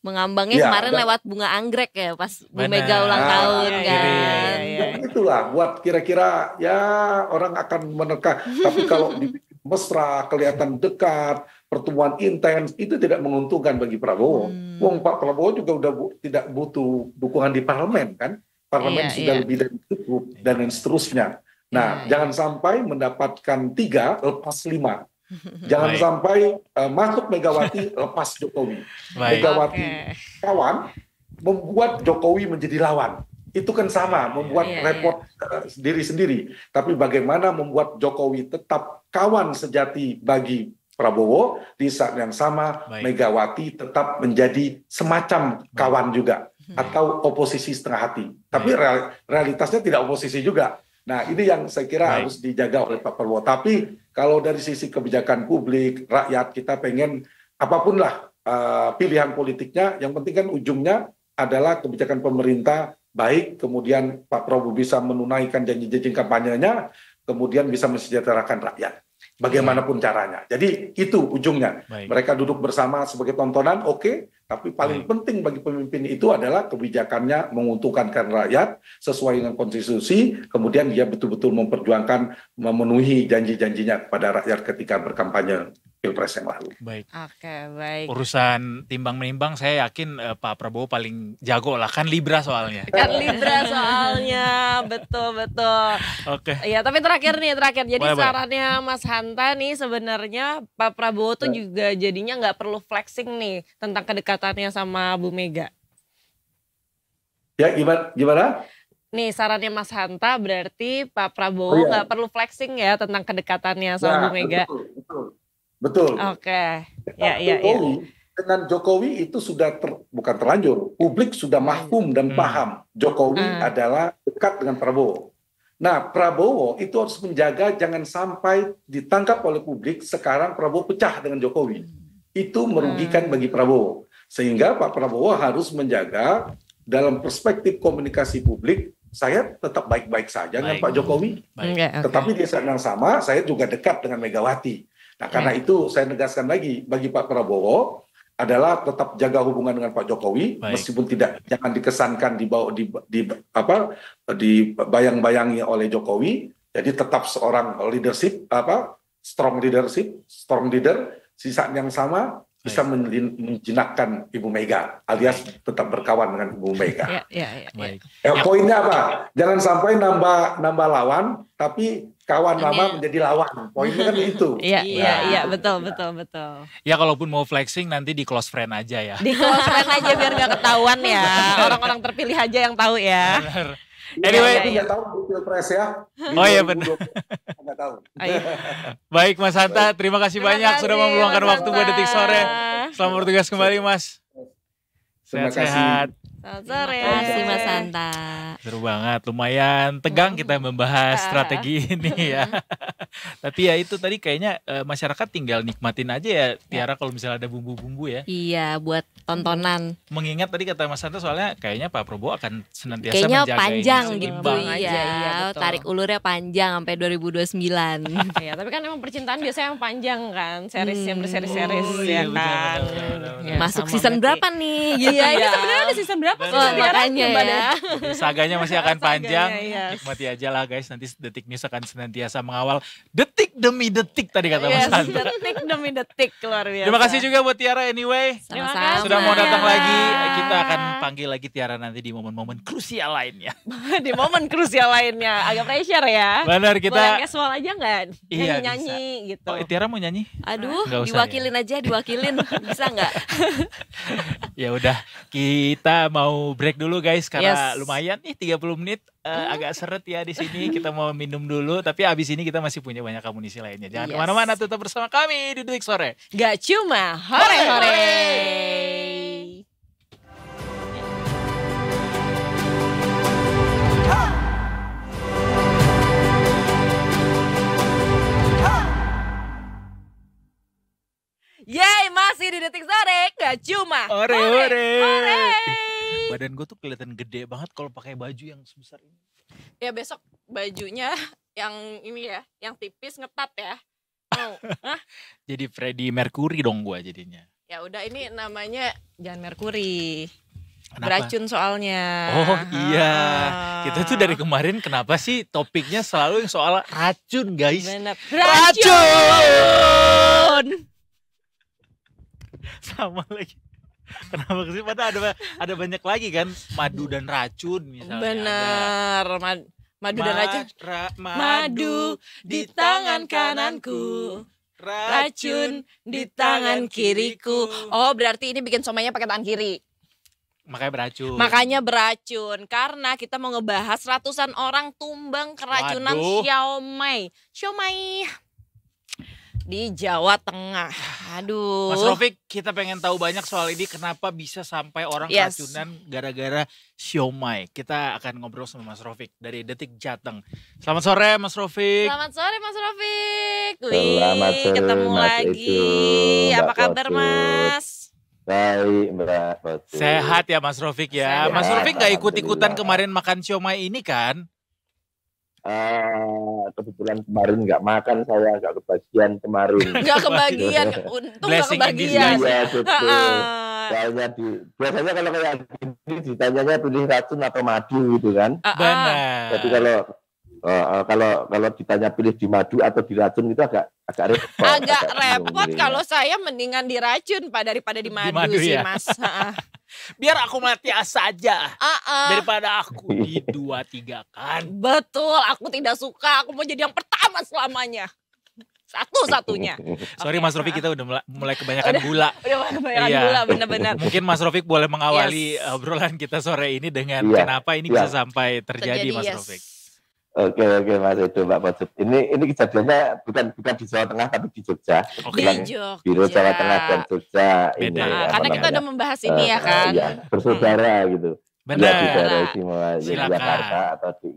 mengambangnya kemarin lewat bunga anggrek ya pas Bu Mega ulang tahun kan. Itulah buat kira-kira ya orang akan menerka. Tapi kalau mesra, kelihatan dekat, pertemuan intens, itu tidak menguntungkan bagi Prabowo. Wong Pak Prabowo juga udah tidak butuh dukungan di parlemen kan. Parlemen sudah lebih dari cukup dan seterusnya. Nah, jangan sampai mendapatkan 3 lepas 5. Jangan sampai masuk Megawati lepas Jokowi. Megawati kawan membuat Jokowi menjadi lawan. Itu kan sama, membuat repot diri sendiri. Tapi bagaimana membuat Jokowi tetap kawan sejati bagi Prabowo, di saat yang sama Megawati tetap menjadi semacam kawan juga, atau oposisi setengah hati. Tapi realitasnya tidak oposisi juga. Nah, ini yang saya kira harus dijaga oleh Pak Prabowo. Tapi kalau dari sisi kebijakan publik, rakyat kita pengen apapun lah pilihan politiknya, yang penting kan ujungnya adalah kebijakan pemerintah baik, kemudian Pak Prabowo bisa menunaikan janji-janji kampanyenya, kemudian bisa mensejahterakan rakyat. Bagaimanapun caranya. Jadi itu ujungnya. Mereka duduk bersama sebagai tontonan, oke. Tapi paling penting bagi pemimpin itu adalah kebijakannya menguntungkan rakyat sesuai dengan konstitusi, kemudian dia betul-betul memperjuangkan, memenuhi janji-janjinya kepada rakyat ketika berkampanye Pilpres yang lalu. Baik. Oke, baik. Urusan timbang-menimbang saya yakin Pak Prabowo paling jago lah, kan Libra soalnya. Betul. Oke. Ya, tapi terakhir. Jadi sarannya Mas Hanta nih sebenarnya Pak Prabowo tuh juga jadinya nggak perlu flexing nih tentang kedekatannya sama Bu Mega. Ya, gimana? Nih sarannya Mas Hanta berarti Pak Prabowo nggak perlu flexing ya tentang kedekatannya sama Bu Mega. Betul. Oke. Dengan Jokowi itu sudah bukan terlanjur. Publik sudah mahfum dan paham Jokowi adalah dekat dengan Prabowo. Nah, Prabowo itu harus menjaga jangan sampai ditangkap oleh publik sekarang Prabowo pecah dengan Jokowi. Itu merugikan bagi Prabowo. Sehingga Pak Prabowo harus menjaga dalam perspektif komunikasi publik, saya tetap baik-baik saja dengan Pak Jokowi. Tetapi di saat yang sama, saya juga dekat dengan Megawati. Nah, karena itu saya negaskan lagi bagi Pak Prabowo adalah tetap jaga hubungan dengan Pak Jokowi, meskipun jangan dikesankan dibayang-bayangi oleh Jokowi. Jadi tetap seorang strong leader, sisa yang sama bisa menjinakkan Ibu Mega, alias tetap berkawan dengan Ibu Mega. Poinnya apa? Jangan sampai nambah lawan, tapi kawan lama menjadi lawan. Poinnya kan itu. Iya, betul. Ya kalaupun mau flexing nanti di close friend aja ya. Di close friend aja biar nggak ketahuan ya. Orang-orang terpilih aja yang tahu ya. Anyway, nggak tahu di Pilpres ya. Oh iya benar. Nggak tahu. Baik Mas Hanta, terima kasih banyak sudah meluangkan waktu buat Detik Sore. Selamat bertugas kembali Mas. Terima kasih. Sehat-sehat. Selamat sore. Terima kasih Mas Santa. Seru banget, lumayan tegang kita membahas strategi ini ya. Tapi ya itu tadi kayaknya masyarakat tinggal nikmatin aja ya Tiara kalau misalnya ada bumbu-bumbu ya. Iya, buat tontonan. Mengingat tadi kata Mas Santa soalnya kayaknya Pak Prabowo akan senantiasa Kayaknya menjaga panjang ini gitu seimbang. aja, iya. iya, betul. Tarik ulurnya panjang sampai 2029. Iya, tapi kan emang percintaan biasanya yang panjang kan, series yang berseri-series Oh, ya iya, kan. benar. Ya, Masuk sama season berarti. berapa nih? Gitu Iya, ini ya. sebenarnya ada season berapa sih? Benar. Tiara? Makanya Coba ya. deh. Jadi saganya masih akan panjang. Saganya, iya. Nikmati aja lah guys. Nanti Detik News akan senantiasa mengawal detik demi detik tadi kata Mas Yes, Santa. detik demi detik luar biasa. Terima kasih juga buat Tiara anyway. Terima Sama-sama. kasih. Sudah mau datang Tiara. lagi. Kita akan panggil lagi Tiara nanti di momen-momen krusial lainnya. Di momen krusial lainnya, agak pressure ya. Benar Boleh kita. casual aja nggak? Iya, Nyanyi-nyanyi gitu. Oh, Tiara mau nyanyi? Aduh, Nggak usah diwakilin aja, diwakilin. Bisa nggak? Ya udah, kita mau break dulu guys karena Yes. lumayan nih 30 menit agak seret ya di sini. Kita mau minum dulu, tapi abis ini kita masih punya banyak amunisi lainnya. Jangan Yes. kemana-mana, tetap bersama kami di Detik Sore. Gak cuma hore-hore. Yeay, masih di Detik Sore. Gak cuma Hore-hore. hore. Badan gue tuh kelihatan gede banget kalau pakai baju yang sebesar ini. Ya besok bajunya yang ini ya, yang tipis ngetat ya. Mau? Hah? Jadi Freddie Mercury dong gue jadinya. Ya udah, ini namanya jangan Merkuri. Kenapa? Beracun soalnya. Oh iya, Ah. kita tuh dari kemarin kenapa sih topiknya selalu yang soal racun guys. Bener. Racun! Sama lagi. Kenapa sih? Padahal ada banyak lagi kan, madu dan racun misalnya. Bener. Madu dan racun. Madu di tangan kananku, racun di tangan kiriku. Oh, berarti ini bikin somainya pakai tangan kiri. Makanya beracun. Makanya beracun. Karena kita mau ngebahas ratusan orang tumbang keracunan Waduh. siomay di Jawa Tengah. Aduh. Mas Rofik, kita pengen tahu banyak soal ini. Kenapa bisa sampai orang Yes. keracunan gara-gara siomay. Kita akan ngobrol sama Mas Rofik dari Detik Jateng. Selamat sore Mas Rofik. Selamat sore Mas Rofik. Selamat sore, ketemu Mas lagi. Edo, Apa Mbak kabar Putut. Mas? Baik Mbak Putut. Sehat ya Mas Rofik ya. Sehat. Mas Rofik gak ikut-ikutan Alhamdulillah. kemarin makan siomay ini kan? Kebetulan kemarin nggak makan, saya nggak kebagian kemarin. Gak kebagian. Untung gak Blessing in kebagian. disguise. Iya betul. Ah. Kayaknya biasanya kalau kayak gini ditanyanya pilih racun atau madu gitu kan. Benar. Jadi kalau ditanya pilih di madu atau di racun itu agak repot. Agak bingung repot milihnya. kalau saya mendingan diracun Pak daripada di madu, madu sih ya? Mas. Biar aku mati saja Ah. daripada aku di 2-3 kan. Betul, aku tidak suka. Aku mau jadi yang pertama selamanya. Satu-satunya. Sorry Oke. Mas Rofik, kita udah mulai kebanyakan gula. Udah kebanyakan Iya. gula, bener-bener. Mungkin Mas Rofik boleh mengawali Yes. obrolan kita sore ini dengan Iya, kenapa ini iya. bisa sampai terjadi Mas yes. Rofik. Oke Mas Edo, Mbak Putut. Ini kejadiannya bukan di Jawa Tengah tapi di Jogja. Oke. Di Kebetulan Jogja. Biro Jawa Tengah dan Jogja ini. Beda. Nah, apa karena kita namanya, udah membahas ini ya kan. iya, bersaudara gitu. Ya di Benar. daerah istimewa Silakan. Yogyakarta atau di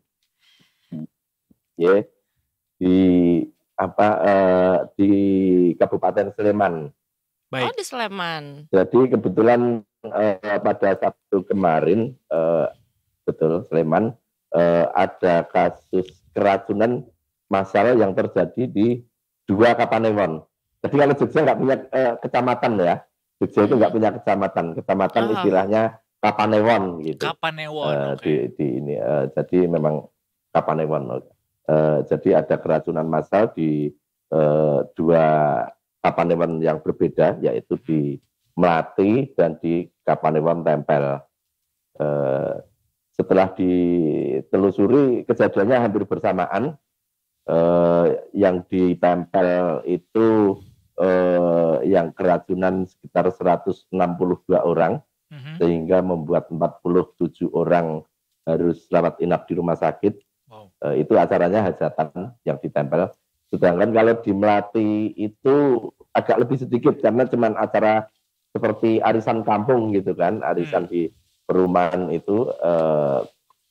di Kabupaten Sleman. Oh, Baik. di Sleman. Jadi kebetulan pada Sabtu kemarin betul Sleman ada kasus keracunan massal yang terjadi di 2 Kapanewon. Jadi kalau Jogja nggak punya kecamatan ya, Jogja itu nggak punya kecamatan. Kecamatan Oh. istilahnya Kapanewon gitu. Kapanewon. Di ini jadi memang Kapanewon. Jadi ada keracunan massal di 2 Kapanewon yang berbeda, yaitu di Melati dan di Kapanewon Tempel. Setelah ditelusuri kejadiannya hampir bersamaan. Yang di Tempel itu yang keracunan sekitar 162 orang, Mhm. sehingga membuat 47 orang harus rawat inap di rumah sakit. Wow. Itu acaranya hajatan yang ditempel. Sedangkan kalau di Melati itu agak lebih sedikit karena cuma acara seperti arisan kampung gitu kan, arisan di perumahan itu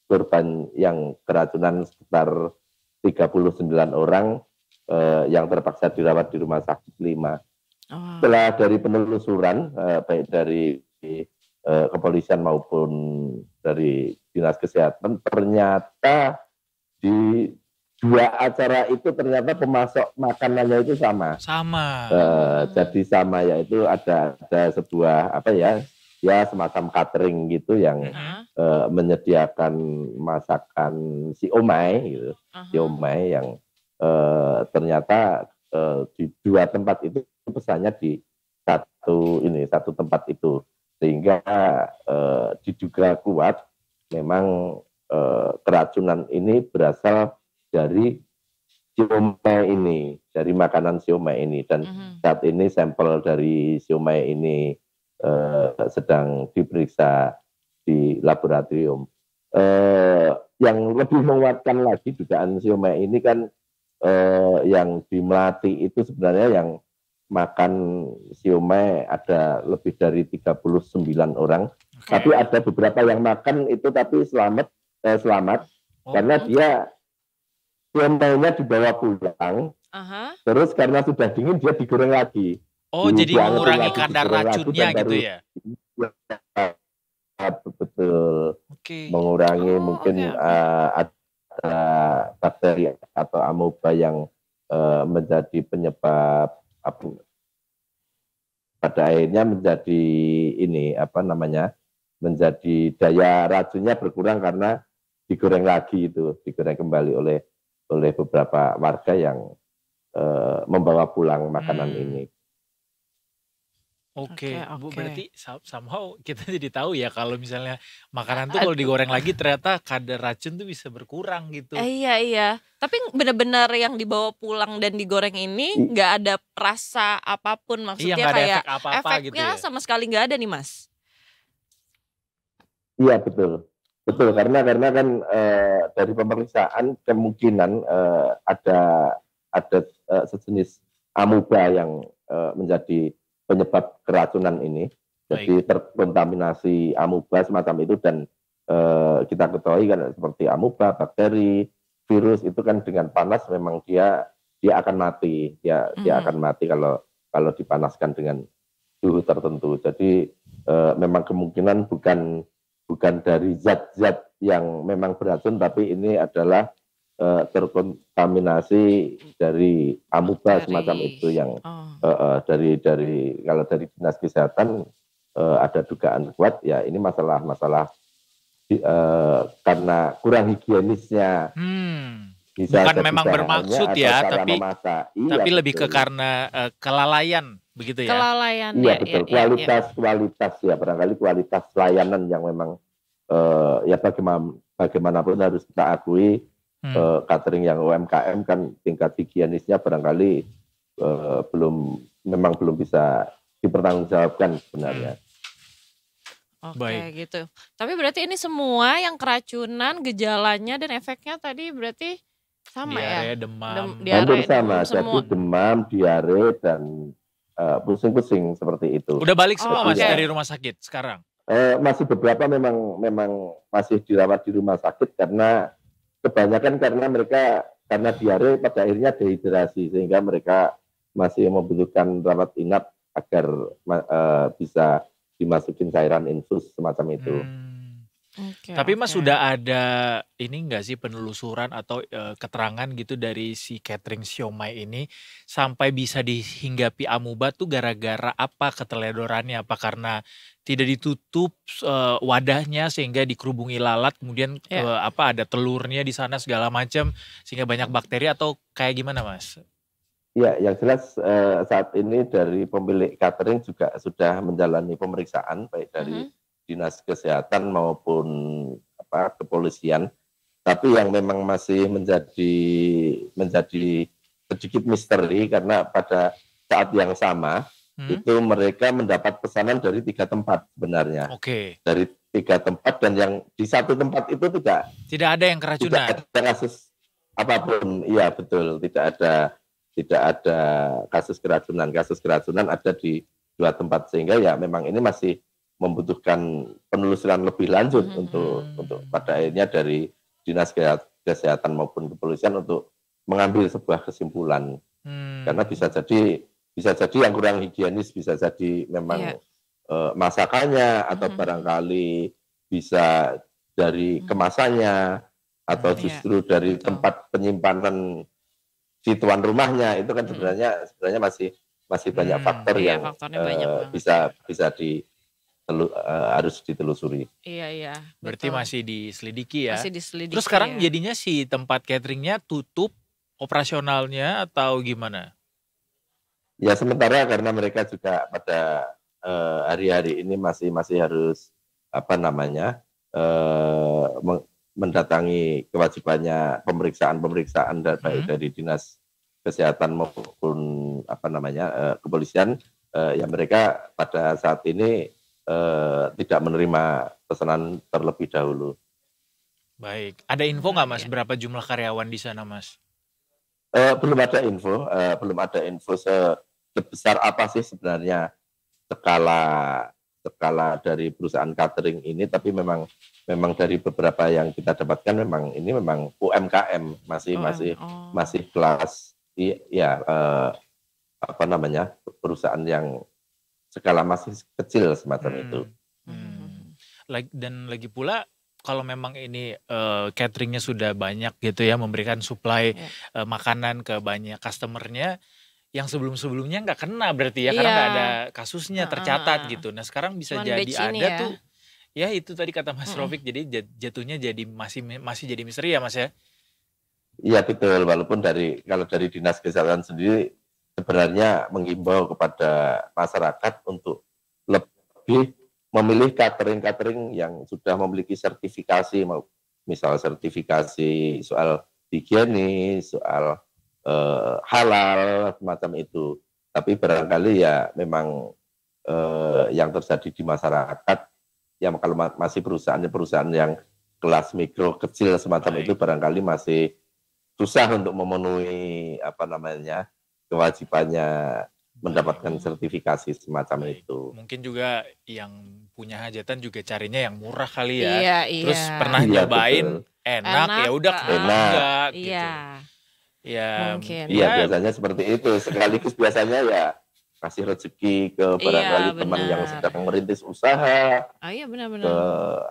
korban yang keracunan sekitar 39 orang yang terpaksa dirawat di rumah sakit 5. Setelah dari penelusuran baik dari kepolisian maupun dari dinas kesehatan, ternyata di 2 acara itu ternyata pemasok makanannya itu sama. Jadi sama, yaitu ada sebuah semacam catering gitu yang menyediakan masakan siomay gitu, siomay yang ternyata di 2 tempat itu pesannya di satu tempat itu, sehingga diduga kuat memang keracunan ini berasal dari siomay ini, dari makanan siomay ini, dan saat ini sampel dari siomay ini sedang diperiksa di laboratorium. Yang lebih menguatkan lagi dugaan siomay ini kan yang di Melati itu sebenarnya yang makan siomay ada lebih dari 39 orang, tapi ada beberapa yang makan itu tapi selamat karena dia siomaynya dibawa pulang, terus karena sudah dingin dia digoreng lagi. Jadi mengurangi kadar racunnya gitu ya? Betul. Mengurangi mungkin ada bakteri atau amoeba yang menjadi penyebab pada akhirnya menjadi menjadi daya racunnya berkurang karena digoreng lagi itu, digoreng kembali oleh beberapa warga yang membawa pulang makanan ini. Bu, berarti somehow kita jadi tahu ya kalau misalnya makanan tuh kalau digoreng lagi ternyata kadar racun tuh bisa berkurang gitu. Iya. Tapi benar-benar yang dibawa pulang dan digoreng ini nggak ada rasa apapun, maksudnya nggak ada kayak efek apa-apa efeknya gitu ya? sama sekali nggak ada nih, Mas. Iya betul karena kan dari pemeriksaan kemungkinan ada sejenis amoeba yang menjadi penyebab keracunan ini. Jadi terkontaminasi amoeba semacam itu, dan kita ketahui kan seperti amoeba, bakteri, virus itu kan dengan panas memang dia akan mati, dia akan mati kalau dipanaskan dengan suhu tertentu. Jadi memang kemungkinan bukan dari zat-zat yang memang beracun, tapi ini adalah terkontaminasi dari amoeba semacam itu yang dari kalau dari dinas kesehatan ada dugaan kuat ya ini masalah karena kurang higienisnya. Bukan memang bermaksud ya, tapi lebih ke karena kelalaian begitu ya. Iya betul, kualitas ya, barangkali kualitas layanan yang memang ya bagaimanapun harus kita akui. Catering yang UMKM kan tingkat higienisnya barangkali belum bisa dipertanggungjawabkan sebenarnya. Gitu. Tapi berarti ini semua yang keracunan gejalanya dan efeknya tadi berarti sama diare, ya? Demam. Hampir sama, jadi demam, diare dan pusing-pusing seperti itu. Udah balik semua Mas dari rumah sakit sekarang? Masih beberapa memang masih dirawat di rumah sakit karena kebanyakan karena diare pada akhirnya dehidrasi, sehingga mereka masih membutuhkan rawat inap agar bisa dimasukin cairan infus semacam itu. Tapi Mas sudah ada ini enggak sih penelusuran atau keterangan gitu dari si catering siomay ini sampai bisa dihinggapi amoeba tuh gara-gara apa keteledorannya? Apa karena tidak ditutup wadahnya sehingga dikerubungi lalat, kemudian ada telurnya di sana segala macam sehingga banyak bakteri, atau kayak gimana Mas? Ya, yang jelas saat ini dari pemilik catering juga sudah menjalani pemeriksaan baik dari dinas kesehatan maupun kepolisian. Tapi yang memang masih menjadi sedikit misteri karena pada saat yang sama itu mereka mendapat pesanan dari 3 tempat sebenarnya. Dari 3 tempat, dan yang di satu tempat itu tidak ada yang keracunan. Tidak ada kasus apapun. Iya betul, tidak ada kasus keracunan. Kasus keracunan ada di dua tempat, sehingga ya memang ini masih membutuhkan penelusuran lebih lanjut untuk pada akhirnya dari Dinas Kesehatan maupun kepolisian untuk mengambil sebuah kesimpulan. Karena bisa jadi yang kurang higienis, bisa jadi memang masakannya, atau barangkali bisa dari kemasannya, atau justru dari tempat penyimpanan si tuan rumahnya. Itu kan sebenarnya masih banyak faktor yang bisa harus ditelusuri. Iya. Berarti masih diselidiki ya. Masih diselidiki. Terus sekarang jadinya si tempat cateringnya tutup operasionalnya atau gimana? Ya sementara karena mereka juga pada hari-hari ini masih harus mendatangi kewajibannya pemeriksaan baik dari Dinas Kesehatan maupun kepolisian, ya mereka pada saat ini tidak menerima pesanan terlebih dahulu. Baik, ada info nggak Mas berapa jumlah karyawan di sana Mas? Belum ada info sebesar apa sih sebenarnya skala dari perusahaan catering ini, tapi memang dari beberapa yang kita dapatkan memang UMKM, masih kelas perusahaan yang skala masih kecil semacam itu. Dan lagi pula kalau memang ini cateringnya sudah banyak gitu ya, memberikan supply makanan ke banyak customernya, yang sebelumnya nggak kena berarti ya, karena nggak ada kasusnya tercatat gitu. Nah sekarang bisa jadi ada tuh, ya itu tadi kata Mas Rofik, jadi jatuhnya jadi masih jadi misteri ya Mas ya? Iya betul, walaupun kalau dari Dinas Kesehatan sendiri sebenarnya menghimbau kepada masyarakat untuk lebih memilih catering yang sudah memiliki sertifikasi, misal sertifikasi soal higienis, soal halal, semacam itu. Tapi barangkali ya memang yang terjadi di masyarakat, ya kalau masih perusahaan yang kelas mikro kecil semacam itu, barangkali masih susah untuk memenuhi kewajibannya mendapatkan sertifikasi semacam itu. Mungkin juga yang punya hajatan juga carinya yang murah kali ya. Terus Iya. pernah nyobain enak ya udah enggak gitu. Iya. Ya, mungkin. Iya, biasanya seperti itu. Sekaligus biasanya ya kasih rezeki ke barangkali teman yang sedang merintis usaha. Iya benar-benar.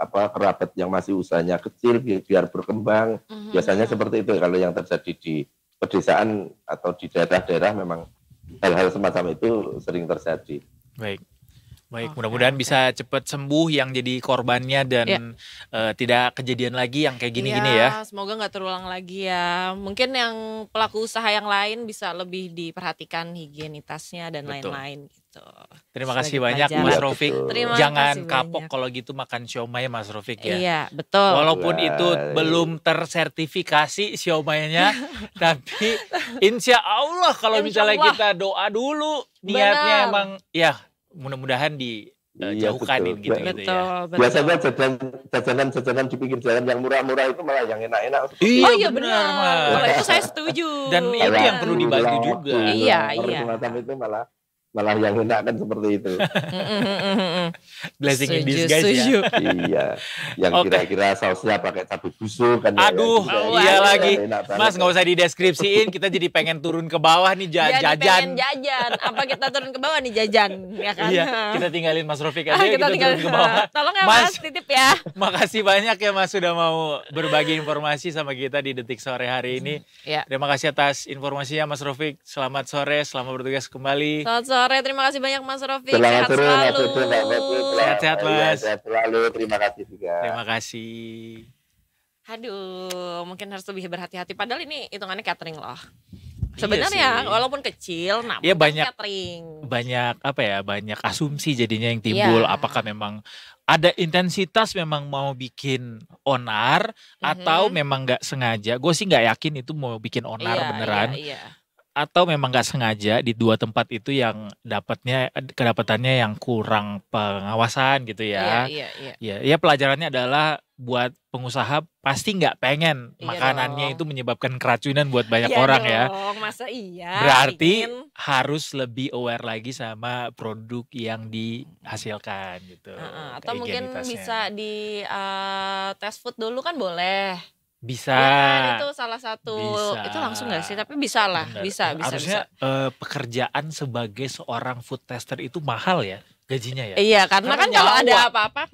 Ke kerabat yang masih usahanya kecil biar berkembang. Biasanya seperti itu kalau yang terjadi di pedesaan atau di daerah-daerah, memang hal-hal semacam itu sering terjadi. Baik, mudah-mudahan bisa cepat sembuh yang jadi korbannya dan tidak kejadian lagi yang kayak gini-gini ya. Semoga nggak terulang lagi ya. Mungkin yang pelaku usaha yang lain bisa lebih diperhatikan higienitasnya dan lain-lain gitu. Terima kasih banyak Mas Rofik. kasih Jangan kapok banyak. kalau gitu makan siomay Mas Rofik ya. Iya, betul. Walaupun itu belum tersertifikasi siomaynya, tapi insya Allah kalau misalnya kita doa dulu, niatnya emang ya mudah-mudahan dijauhkanin gitu ya. Betul. Biasanya jajanan di pinggir jalan yang murah-murah itu malah yang enak-enak. Iya benar. Kalau itu saya setuju. Dan itu yang perlu dibantu juga. Iya. Semacam itu malah yang enak kan seperti itu. Blessing in disguise ya. Iya. Yang kira-kira sausnya pakai cabai busuk kan. Aduh, iya lagi. Mas nggak usah dideskripsiin, kita jadi pengen turun ke bawah nih jajan. Pengen jajan. Apa kita turun ke bawah nih jajan, ya kan? Iya, kita tinggalin Mas Rofik aja, kita turun ke bawah. Tolong ya Mas, titip ya. Makasih banyak ya Mas sudah mau berbagi informasi sama kita di Detik Sore hari ini. Terima kasih atas informasinya Mas Rofik. Selamat sore, selamat bertugas kembali. Selamat sore, terima kasih banyak Mas Rofik. Selamat sehat sore, selalu. Sehat-sehat Mas. Sehat selalu, terima kasih juga. Terima kasih. Aduh, mungkin harus lebih berhati-hati. Padahal ini hitungannya catering loh. Sebenarnya walaupun kecil, namun catering. Banyak asumsi jadinya yang timbul. Apakah memang ada intensitas memang mau bikin onar atau memang nggak sengaja? Gue sih nggak yakin itu mau bikin onar beneran. Atau memang nggak sengaja di dua tempat itu yang kedapatannya yang kurang pengawasan gitu ya. Iya. Ya pelajarannya adalah buat pengusaha pasti nggak pengen Iya makanannya dong. itu menyebabkan keracunan buat banyak Iya orang ya. dong, masa iya? Berarti ingin. harus lebih aware lagi sama produk yang dihasilkan gitu. Atau mungkin higienitasnya. bisa di test food dulu kan boleh. Bisa. Ya kan, itu salah satu. Bisa. Itu langsung nggak sih? Tapi bisa lah, Benar. bisa. Harusnya pekerjaan sebagai seorang food tester itu mahal ya gajinya ya. Iya, karena kan kalau nyawa. ada apa-apa,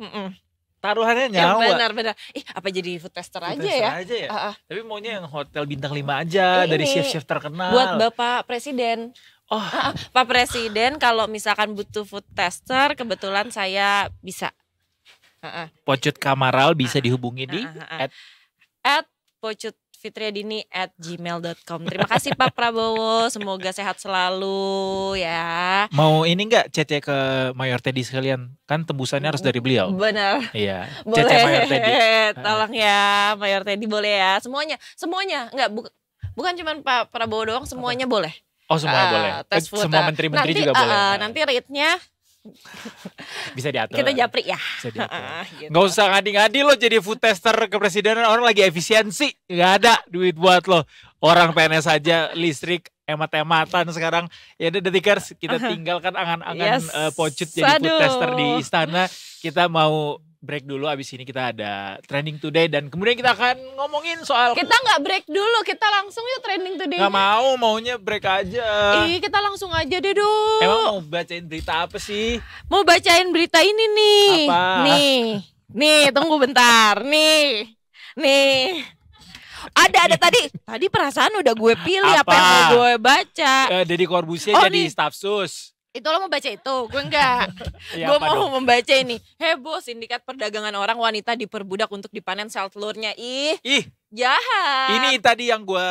Taruhannya ya nyawa. benar-benar. Apa jadi food tester Food aja tester ya? aja ya. Ah, ah. Tapi maunya yang hotel bintang 5 aja dari Ini, chef-chef terkenal. Buat Bapak Presiden. Oh, Pak Presiden kalau misalkan butuh food tester, kebetulan saya bisa. Pocut Kamaral bisa dihubungi di At pocutfitriadini@gmail.com. Terima kasih Pak Prabowo, semoga sehat selalu ya. Mau ini enggak Cece ke Mayor Teddy sekalian? Kan tembusannya harus dari beliau. Benar. Iya, Cece Mayor Teddy. Boleh, tolong ya Mayor Teddy boleh ya. Semuanya. Enggak, bukan cuma Pak Prabowo doang, semuanya boleh. Oh, semuanya boleh. Tes food, Semua menteri-menteri juga boleh. Nanti rate-nya Bisa diatur. kita japri ya. Bisa diatur. Gitu. Nggak usah ngadi-ngadi lo jadi food tester kepresidenan, orang lagi efisiensi. Nggak ada duit buat lo. Orang PNS aja listrik hemat-hematan sekarang. Ya udah Detikers, kita tinggalkan angan-angan Pocut jadi food tester di istana. Kita mau break dulu, abis ini kita ada trending today dan kemudian kita akan ngomongin soal. Kita nggak break dulu, kita langsung yuk trending today. Nggak maunya break aja. Kita langsung aja deh dong. Emang mau bacain berita apa sih? Mau bacain berita ini nih. Apa? Nih, tunggu bentar. Nih. Ada tadi perasaan udah gue pilih apa yang mau gue baca. Deddy Corbuzier jadi staf sus. Itu lo mau baca itu, gue enggak. Ya, Gue mau membaca ini. Heboh, sindikat perdagangan orang wanita diperbudak untuk dipanen sel telurnya. Ih, jahat. Ini tadi yang gue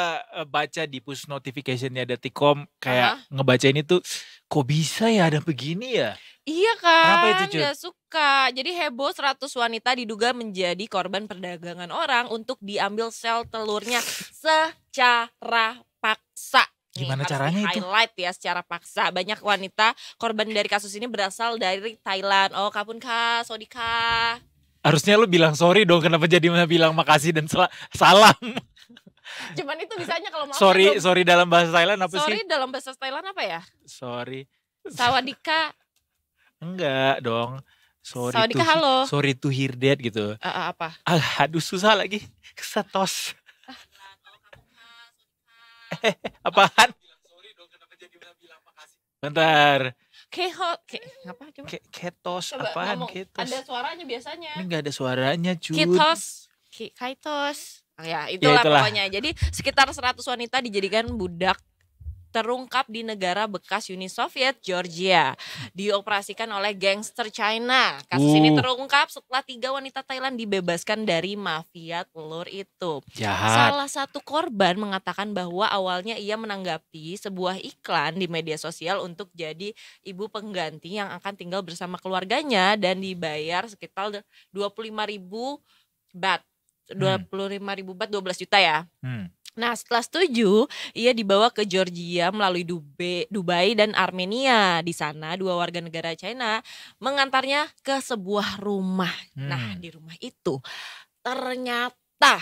baca di push notification-nya Detikcom. Kayak ngebaca ini tuh, kok bisa ya ada begini ya? Iya kan, Kenapa itu, Cut? gak suka. Jadi heboh 100 wanita diduga menjadi korban perdagangan orang untuk diambil sel telurnya secara paksa. Gimana harus caranya itu? Highlight ya secara paksa. Banyak wanita korban dari kasus ini berasal dari Thailand. Oh, kapun ka, sodika. Harusnya lu bilang sorry dong, kenapa jadi bilang makasih dan salam. Cuman itu bisanya kalau mau. Sorry dalam bahasa Thailand apa sih? Sorry dalam bahasa Thailand apa ya? Sorry. Sawadika. Enggak dong. Sawadika halo. Sorry to hear that gitu. Apa? Aduh susah lagi. Kesetos. Apaan? Bentar. Apa coba? Ketos, Coba apaan ngomong. ketos? Ada suaranya biasanya. Ini gak ada suaranya cuy. Kaitos. Ya itulah itulah. pokoknya. Jadi sekitar 100 wanita dijadikan budak terungkap di negara bekas Uni Soviet, Georgia. Dioperasikan oleh gangster China. Kasus ini terungkap setelah 3 wanita Thailand dibebaskan dari mafia telur itu. Jahat. Salah satu korban mengatakan bahwa awalnya ia menanggapi sebuah iklan di media sosial untuk jadi ibu pengganti yang akan tinggal bersama keluarganya dan dibayar sekitar 25.000 baht. 25.000 baht 12 juta ya. Nah setelah setuju, ia dibawa ke Georgia melalui Dubai dan Armenia. Di sana 2 warga negara China mengantarnya ke sebuah rumah. Nah di rumah itu ternyata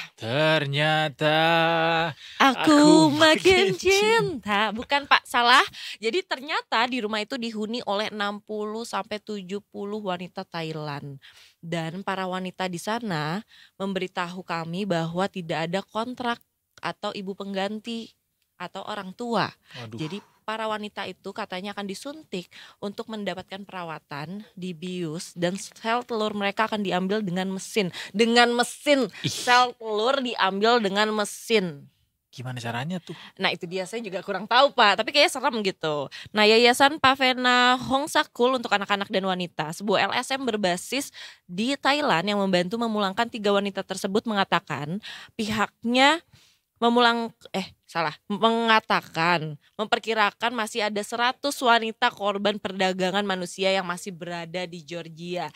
aku makin cinta. Bukan Pak, salah. Jadi ternyata di rumah itu dihuni oleh 60-70 wanita Thailand. Dan para wanita di sana memberitahu kami bahwa tidak ada kontrak atau ibu pengganti atau orang tua. Waduh. Jadi para wanita itu katanya akan disuntik untuk mendapatkan perawatan, dibius, dan sel telur mereka akan diambil dengan mesin. Sel telur diambil dengan mesin. Gimana caranya tuh? Nah itu dia, saya juga kurang tahu Pak, tapi kayaknya serem gitu. Nah Yayasan Pavena Hongsakul untuk anak-anak dan wanita, sebuah LSM berbasis di Thailand yang membantu memulangkan 3 wanita tersebut mengatakan pihaknya memperkirakan masih ada 100 wanita korban perdagangan manusia yang masih berada di Georgia.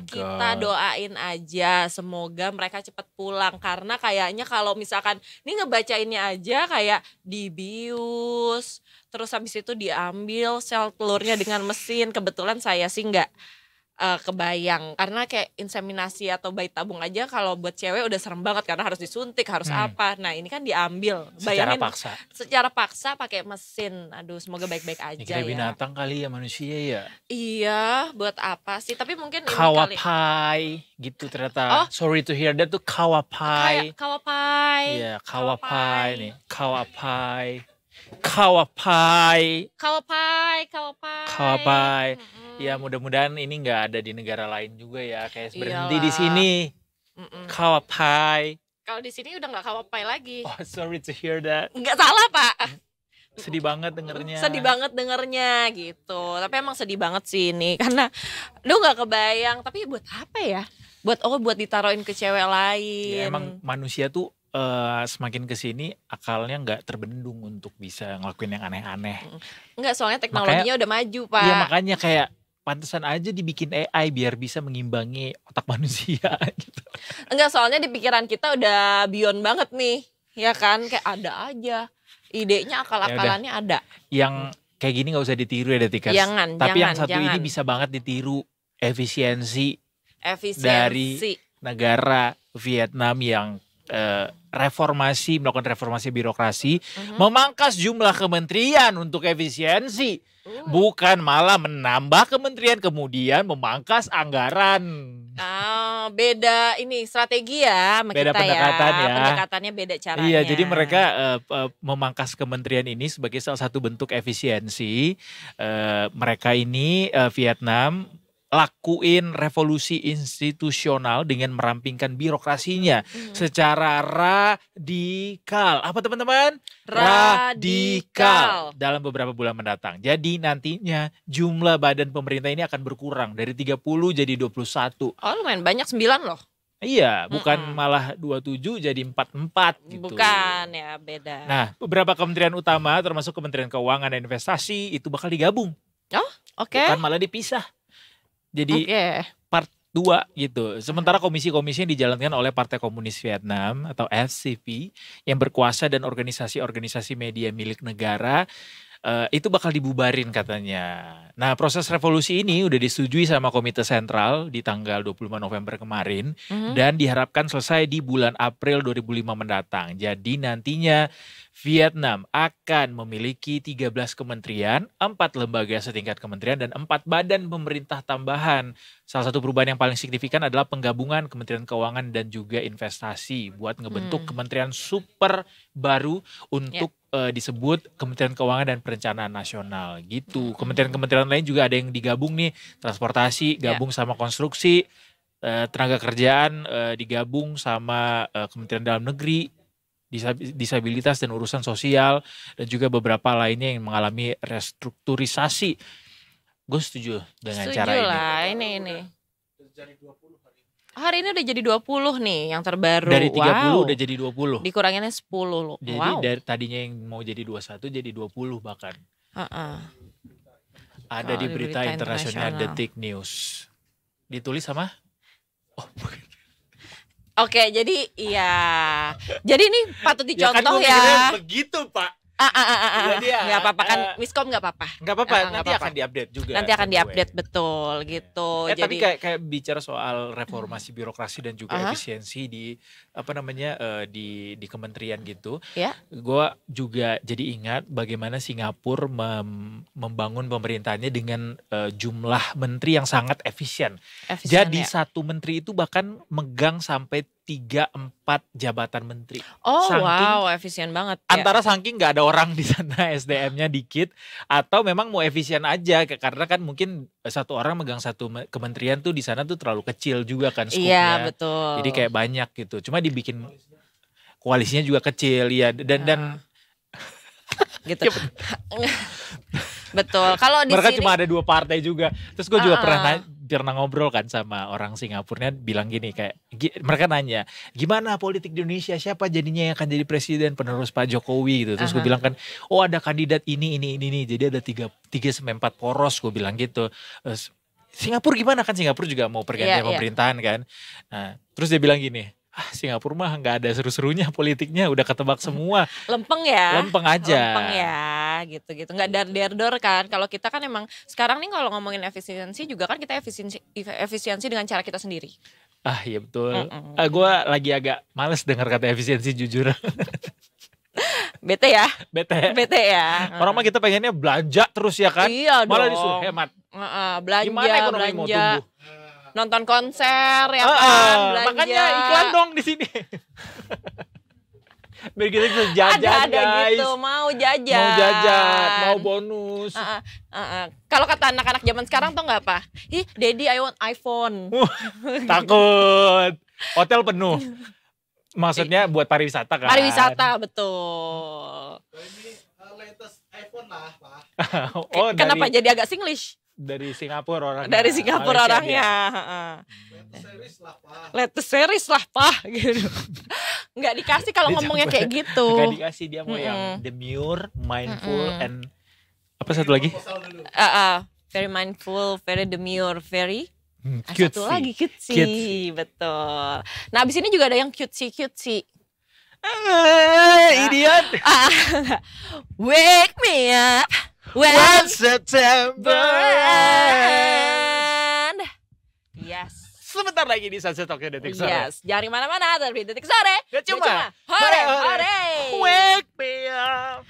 Kita doain aja semoga mereka cepat pulang, karena kayaknya kalau misalkan ini ngebacainnya aja kayak dibius, terus habis itu diambil sel telurnya dengan mesin. Kebetulan saya sih nggak kebayang karena kayak inseminasi atau bayi tabung aja kalau buat cewek udah serem banget karena harus disuntik harus apa. Nah ini kan diambil Secara bayangin paksa. secara paksa pakai mesin. Aduh semoga baik-baik aja Kayak ya. binatang kali ya manusia ya. Iya buat apa sih tapi mungkin ini kali Kawapai gitu ternyata. Oh. Sorry to hear that tuh kawapai. kayak kawapai. Iya, kawapai nih. Kawapai. Kawapai. Kawapai. Ya mudah-mudahan ini nggak ada di negara lain juga ya. Kayak berhenti di Iyalah. sini. Kawapai. Kalau di sini udah nggak kawapai lagi. Oh, sorry to hear that. Nggak salah Pak. Sedih banget dengernya. Sedih banget dengernya gitu. Tapi emang sedih banget sih ini karena lu nggak kebayang. Tapi buat apa ya? Buat ditaruhin ke cewek lain. Ya, emang manusia tuh semakin kesini akalnya nggak terbendung untuk bisa ngelakuin yang aneh-aneh. Enggak soalnya teknologinya udah maju Pak. Iya makanya kayak pantesan aja dibikin AI biar bisa mengimbangi otak manusia gitu. Enggak soalnya di pikiran kita udah beyond banget nih. Ya kan kayak ada aja. Idenya akal-akalannya ada. Yang kayak gini nggak usah ditiru ya Detikers. Tapi yang satu ini bisa banget ditiru. Efisiensi dari negara Vietnam yang melakukan reformasi birokrasi, memangkas jumlah kementerian untuk efisiensi, bukan malah menambah kementerian kemudian memangkas anggaran. Beda ini strategi ya sama Beda kita pendekatan ya. Pendekatannya beda caranya. Iya, jadi mereka memangkas kementerian ini sebagai salah satu bentuk efisiensi. Mereka ini Vietnam lakuin revolusi institusional dengan merampingkan birokrasinya secara radikal. Apa teman-teman? Radikal. Dalam beberapa bulan mendatang. Jadi nantinya jumlah badan pemerintah ini akan berkurang dari 30 jadi 21. Oh lumayan banyak 9 loh. Iya, bukan malah 27 jadi 44 gitu. Bukan ya, beda. Nah, beberapa kementerian utama termasuk Kementerian Keuangan dan Investasi itu bakal digabung. Oh, oke. Bukan malah dipisah. Jadi part 2 gitu. Sementara komisi-komisi yang dijalankan oleh Partai Komunis Vietnam atau FCP yang berkuasa dan organisasi-organisasi media milik negara itu bakal dibubarin katanya. Nah proses revolusi ini udah disetujui sama Komite Sentral di tanggal 25 November kemarin dan diharapkan selesai di bulan April 2005 mendatang. Jadi nantinya Vietnam akan memiliki 13 kementerian, 4 lembaga setingkat kementerian, dan 4 badan pemerintah tambahan. Salah satu perubahan yang paling signifikan adalah penggabungan Kementerian Keuangan dan juga Investasi buat ngebentuk kementerian super baru untuk disebut Kementerian Keuangan dan Perencanaan Nasional gitu. Kementerian-kementerian lain juga ada yang digabung nih, transportasi gabung sama konstruksi, tenaga kerjaan digabung sama Kementerian Dalam Negeri, disabilitas dan urusan sosial, dan juga beberapa lainnya yang mengalami restrukturisasi. Gue setuju dengan cara ini. Setuju lah, ini. Hari ini udah jadi 20 nih yang terbaru. Dari 30 udah jadi 20. Dikuranginnya 10 loh. Jadi dari tadinya yang mau jadi 21 jadi 20 bahkan. Ada di berita internasional Detik News. Ditulis sama? Oh bukan. Oke, jadi iya. Jadi ini patut dicontoh ya. Kan begitu, Pak. Jadi nggak apa-apa kan, miskom nggak apa-apa. Nggak apa-apa, nanti akan diupdate juga. Nanti akan diupdate betul gitu. Jadi tadi kayak bicara soal reformasi birokrasi dan juga efisiensi di di kementerian gitu. Ya. Gue juga jadi ingat bagaimana Singapura membangun pemerintahannya dengan jumlah menteri yang sangat efisien. Jadi satu menteri itu bahkan megang sampai 3-4 jabatan menteri. Oh wow, efisien banget. Antara saking nggak ada orang di sana, SDM-nya dikit, atau memang mau efisien aja karena kan mungkin satu orang megang satu kementerian tuh di sana tuh terlalu kecil juga kan skupnya. Iya betul. Jadi kayak banyak gitu. Cuma dibikin koalisinya juga kecil ya dan gitu. Betul. Kalau di mereka sini cuma ada 2 partai juga. Terus gue juga pernah ngobrol kan sama orang Singapurnya, bilang gini kayak mereka nanya gimana politik di Indonesia, siapa jadinya yang akan jadi presiden penerus Pak Jokowi gitu. Terus gue bilang kan ada kandidat ini jadi ada 3 sampai 4 poros, gue bilang gitu. Singapura gimana, kan Singapura juga mau pergantian pemerintahan kan. Nah terus dia bilang gini, Singapura mah nggak ada seru-serunya politiknya, udah ketebak semua. Lempeng ya. Lempeng aja. Lempeng ya gitu-gitu. Nggak dar-der-dor kan. Kalau kita kan emang sekarang nih kalau ngomongin efisiensi juga kan kita efisiensi dengan cara kita sendiri. Ah iya betul. Gue lagi agak males dengar kata efisiensi jujur. Bete ya. Bete Ya. Orang mah kita pengennya belanja terus ya kan. Iya Malah dong. disuruh hemat. Belanja, Gimana ekonomi mau tumbuh? Nonton konser ya kan, belanja. Makanya iklan dong di sini. Biar kita bisa jajan ada guys. gitu, mau jajan. Mau jajan, mau bonus. Kalau kata anak-anak zaman sekarang tuh nggak apa? Ih, Daddy I want iPhone. Takut. Hotel penuh. Maksudnya buat pariwisata kan? Pariwisata, betul. Ini latest iPhone lah, Pak. Oh, Kenapa jadi agak Singlish? dari Singapura orangnya. Dari Singapura Malaysia orangnya. Latest series lah, Pak. Latest series lah, Pak. Gitu. Nggak dikasih kalau ngomongnya kayak gitu. Nggak dikasih, dia mau yang demure, mindful, and apa satu lagi? Proposal dulu. Very mindful, very demure, very Cutesy. satu lagi cutesy. Cutesy. Betul. Nah, abis ini juga ada yang cutesy. Idiot. Wake me up when September. and yes. Sebentar lagi di Sunset Tokyo Detik Sore. Yes, jangan mana-mana tapi detik sore. Gak cuma hore. Wake me up.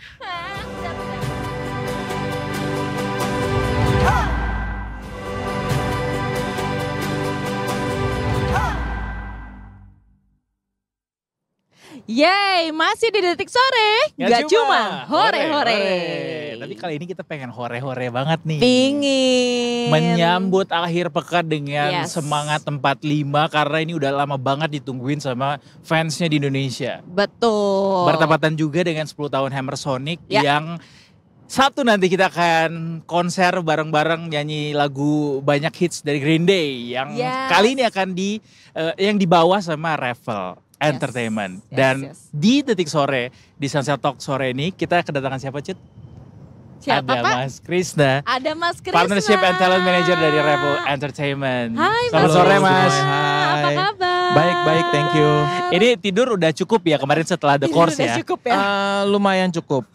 Yeay, masih di detik sore. Gak cuma hore. Tapi kali ini kita pengen hore-hore banget nih. Pingin Menyambut akhir pekan dengan Yes. semangat 45 karena ini udah lama banget ditungguin sama fansnya di Indonesia. Betul. Bertepatan juga dengan 10 tahun Hammer Sonic Ya. yang Sabtu nanti kita akan konser bareng-bareng nyanyi lagu banyak hits dari Green Day yang Yes. kali ini akan yang dibawa sama Ravel Entertainment. Yes, Dan yes. di Detik Sore, di Sunset Talk sore ini kita kedatangan siapa, Cut? Siapa, Ada Pak? Mas Krisna, Ada Mas Krisna. Partnership and Talent Manager dari Ravel Entertainment. Hai Selamat Mas sore, Krisna. Mas. Apa Hai. kabar? Baik, thank you. Ini tidur udah cukup ya kemarin setelah The Course Udah ya? cukup ya. Lumayan cukup.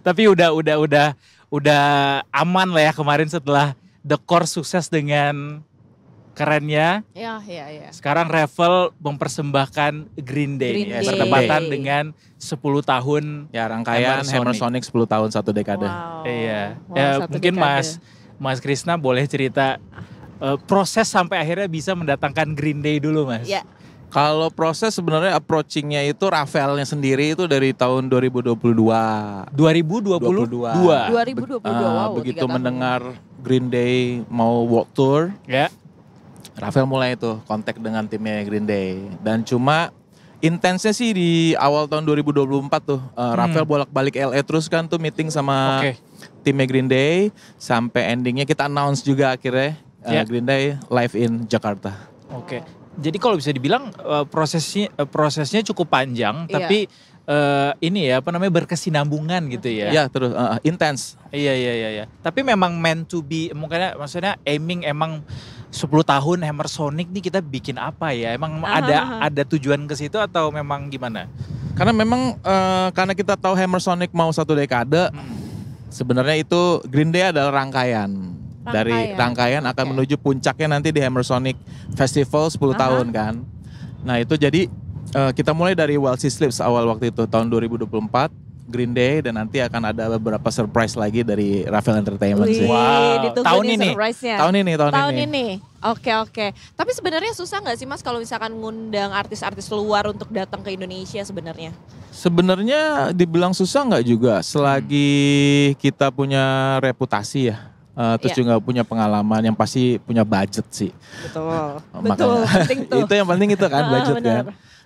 Tapi udah aman lah ya kemarin setelah The Course sukses dengan kerennya. Iya. Sekarang Ravel mempersembahkan Green Day, Green ya, Day. bertepatan dengan 10 tahun. Ya rangkaian Hammer Hammer Sonic 10 tahun satu dekade. Wow. Iya. Wow, Ya, satu mungkin dekade. Mas Krisna boleh cerita proses sampai akhirnya bisa mendatangkan Green Day dulu, Mas. Ya. Kalau proses sebenarnya approachingnya itu Ravelnya sendiri itu dari tahun 2022. 2022. 2022. Wow, Begitu 3 tahun. mendengar Green Day mau walk tour, Ya. Ravel mulai tuh kontak dengan timnya Green Day. Dan cuma intensnya sih di awal tahun 2024 tuh. Ravel bolak-balik LA terus kan tuh meeting sama Oke. timnya Green Day. Sampai endingnya kita announce juga akhirnya Ya. Green Day live in Jakarta. Oke. Jadi kalau bisa dibilang prosesnya cukup panjang, Iya. tapi ini ya apa namanya berkesinambungan gitu ya. Ya terus intens. Iya. Tapi memang meant to be, maksudnya aiming emang 10 tahun Hammer Sonic nih kita bikin apa ya? Emang ada tujuan ke situ atau memang gimana? Karena memang karena kita tahu Hammer Sonic mau satu dekade, sebenarnya itu Green Day adalah rangkaian. Dari rangkaian akan menuju puncaknya nanti di Hammer Sonic Festival 10 tahun kan. Nah itu jadi kita mulai dari While She Sleeps awal waktu itu tahun 2024 Green Day dan nanti akan ada beberapa surprise lagi dari Ravel Entertainment sih. Wow, ditunggu tahun nih ini. surprise-nya. Tahun ini. ini. Oke. Tapi sebenarnya susah nggak sih Mas kalau misalkan ngundang artis-artis luar untuk datang ke Indonesia sebenarnya? Sebenarnya dibilang susah nggak juga selagi kita punya reputasi ya. Terus juga punya pengalaman yang pasti punya budget sih. Betul. Makanya, penting tuh. itu yang penting itu kan budget benar. kan.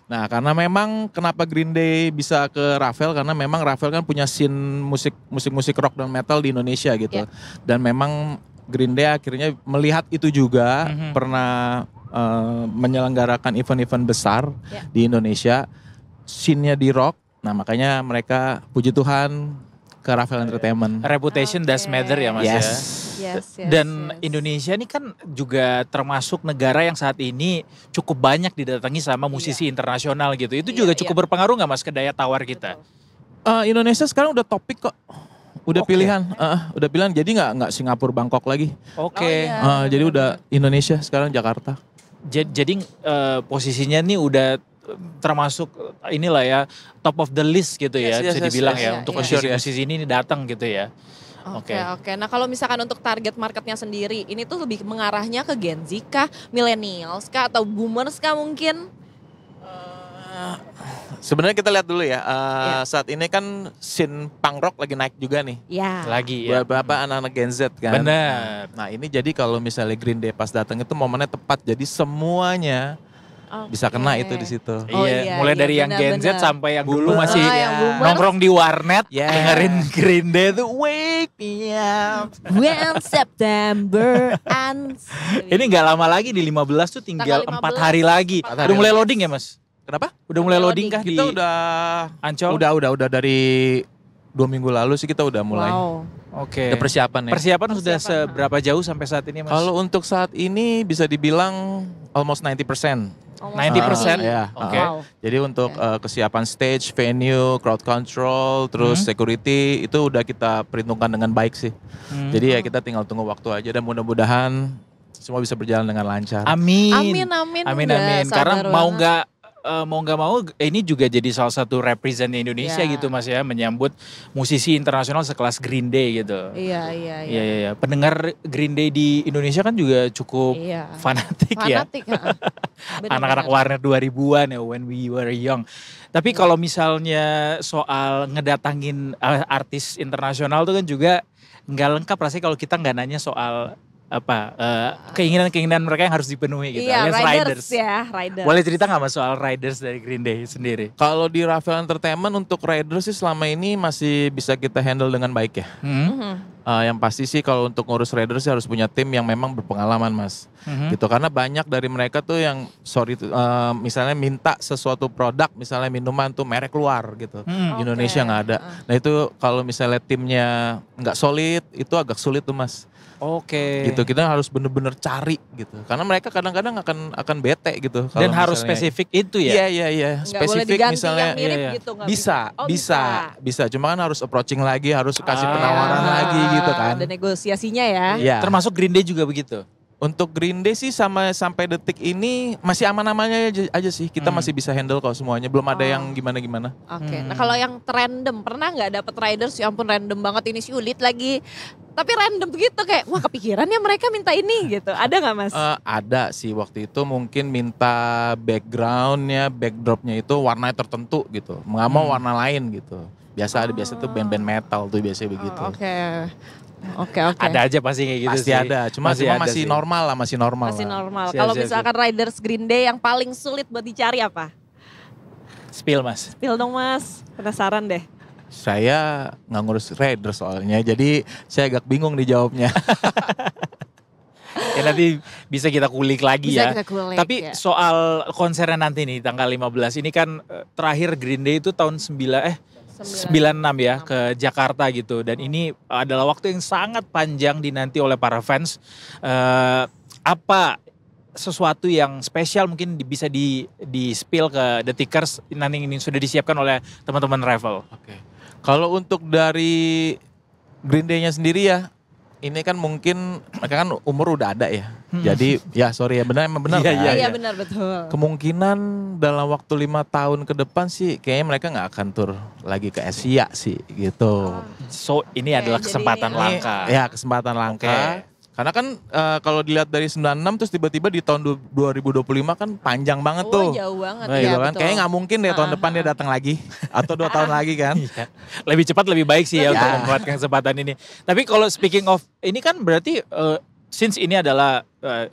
Nah karena memang kenapa Green Day bisa ke Ravel karena memang Ravel kan punya scene musik rock dan metal di Indonesia gitu. Dan memang Green Day akhirnya melihat itu juga pernah menyelenggarakan event-event besar di Indonesia. Scene-nya di rock. Nah makanya mereka puji Tuhan ke Ravel Entertainment. Reputation does matter ya Mas ya. Yes, Dan Indonesia ini kan juga termasuk negara yang saat ini cukup banyak didatangi sama musisi internasional gitu. Itu juga cukup berpengaruh nggak Mas ke daya tawar kita? Indonesia sekarang udah topik kok. Udah Oke. pilihan, udah pilihan. Jadi nggak Singapura, Bangkok lagi. Oke. Oh, iya. Jadi udah Indonesia sekarang Jakarta. Jadi posisinya nih udah termasuk inilah ya top of the list gitu ya, Yes, bisa yes, dibilang yes, ya, yes. untuk Iya, iya. posisi ini datang gitu ya. Oke, Oke. oke. Nah kalau misalkan untuk target marketnya sendiri, ini tuh lebih mengarahnya ke Gen Z kah, millennials kah, atau boomers kah mungkin? Sebenarnya kita lihat dulu ya. Iya. Saat ini kan scene punk rock lagi naik juga nih. Ya. Lagi ya. Beberapa anak-anak Gen Z kan. Benar. Nah ini jadi kalau misalnya Green Day pas datang itu momennya tepat. Jadi semuanya bisa kena itu di situ. Oh, Iya, iya, mulai iya, dari yang Gen Z benar-benar. sampai yang dulu masih yang boomers. nongkrong di warnet Yeah. dengerin Green Day tuh wake me up. When September ends. Ini nggak lama lagi di 15 tuh tinggal Tanggal 4 15. hari lagi. 4 Udah hari mulai lagi. loading ya, Mas? Kenapa? Udah mulai loading kah di Kita udah Ancol? udah dari 2 minggu lalu sih kita udah mulai. Wow. Oke. Ada persiapan ya. Persiapan sudah Persiapan. seberapa jauh sampai saat ini, Mas? Kalau untuk saat ini bisa dibilang almost 90%. 90%? Ya. Oke. Wow. Jadi untuk kesiapan stage, venue, crowd control, terus security itu udah kita perhitungkan dengan baik sih. Jadi ya kita tinggal tunggu waktu aja dan mudah-mudahan semua bisa berjalan dengan lancar. Amin. Amin. Amin, Udah amin. sabar Karena mau banget. nggak mau ini juga jadi salah satu represent Indonesia Ya. gitu Mas ya, menyambut musisi internasional sekelas Green Day gitu. Iya. Iya. Pendengar Green Day di Indonesia kan juga cukup Iya. fanatik ya. Fanatik. Benar-benar. Anak-anak warnet 2000-an ya, when we were young. Tapi kalau misalnya soal ngedatangin artis internasional tuh kan juga nggak lengkap rasanya kalau kita nggak nanya soal keinginan-keinginan mereka yang harus dipenuhi gitu. Iya, alias riders ya, riders. Boleh cerita nggak Mas soal riders dari Green Day sendiri? Kalau di Ravel Entertainment untuk rider sih selama ini masih bisa kita handle dengan baik ya. Yang pasti sih kalau untuk ngurus rider sih harus punya tim yang memang berpengalaman Mas. Gitu karena banyak dari mereka tuh yang misalnya minta sesuatu produk misalnya minuman tuh merek luar gitu. Di Indonesia nggak ada. Nah itu kalau misalnya timnya nggak solid itu agak sulit tuh Mas. Oke. Gitu kita harus bener-bener cari gitu karena mereka kadang-kadang akan bete gitu. kalau Dan harus misalnya- spesifik itu ya? Iya. Nggak boleh Spesifik diganti misalnya. yang mirip iya. gitu. Nggak Bisa. Cuma kan harus approaching lagi, harus kasih Ah. penawaran lagi gitu kan. Ada negosiasinya ya. Iya. Termasuk Green Day juga begitu? Untuk Green Day sih sampai detik ini masih aman-amannya aja sih. Kita masih bisa handle kok semuanya. Belum ada yang gimana-gimana. Oke. Nah kalau yang random, pernah nggak dapet riders? Ya ampun random banget ini sulit lagi. Tapi random begitu kayak, wah kepikiran ya mereka minta ini gitu. Ada nggak Mas? Ada sih waktu itu mungkin minta backgroundnya, backdropnya itu warna tertentu gitu. Nggak mau warna lain gitu. Biasa tuh band-band metal tuh biasanya begitu. Oke. Ada aja pasti kayak gitu Pasti sih. ada. Cuma ada masih sih. normal lah, masih normal. Masih lah. normal. Siap, Kalau siap, misalkan riders Green Day yang paling sulit buat dicari apa? Spill Mas. Spill dong Mas. Penasaran deh. Saya nggak ngurus rider soalnya, jadi saya agak bingung dijawabnya. Ya nanti bisa kita kulik lagi Bisa ya. kita kulik, Tapi ya. soal konsernya nanti nih tanggal 15 ini kan terakhir Green Day itu tahun 96 ya ke Jakarta gitu. Dan ini adalah waktu yang sangat panjang dinanti oleh para fans. Apa sesuatu yang spesial mungkin bisa di spill ke The Tickers nanti ini sudah disiapkan oleh teman-teman Ravel? Oke. Kalau untuk dari Green Day-nya sendiri ya, ini kan mungkin mereka kan umur udah ada ya. Jadi ya sorry ya emang benar Iya, kan? iya, Iya benar betul. Kemungkinan dalam waktu 5 tahun ke depan sih kayaknya mereka nggak akan tur lagi ke Asia sih gitu. So ini adalah jadi kesempatan ini- langka. Ya kesempatan langka. Karena kan kalau dilihat dari 96 terus tiba-tiba di tahun 2025 kan panjang banget Oh tuh. jauh banget Nah, ya Gitu kan. betul. Kayaknya nggak mungkin deh tahun depan dia datang lagi atau 2 tahun lagi kan. Iya. Lebih cepat lebih baik sih ya Ya. untuk memanfaatkan kesempatan ini. Tapi kalau speaking of ini kan berarti since ini adalah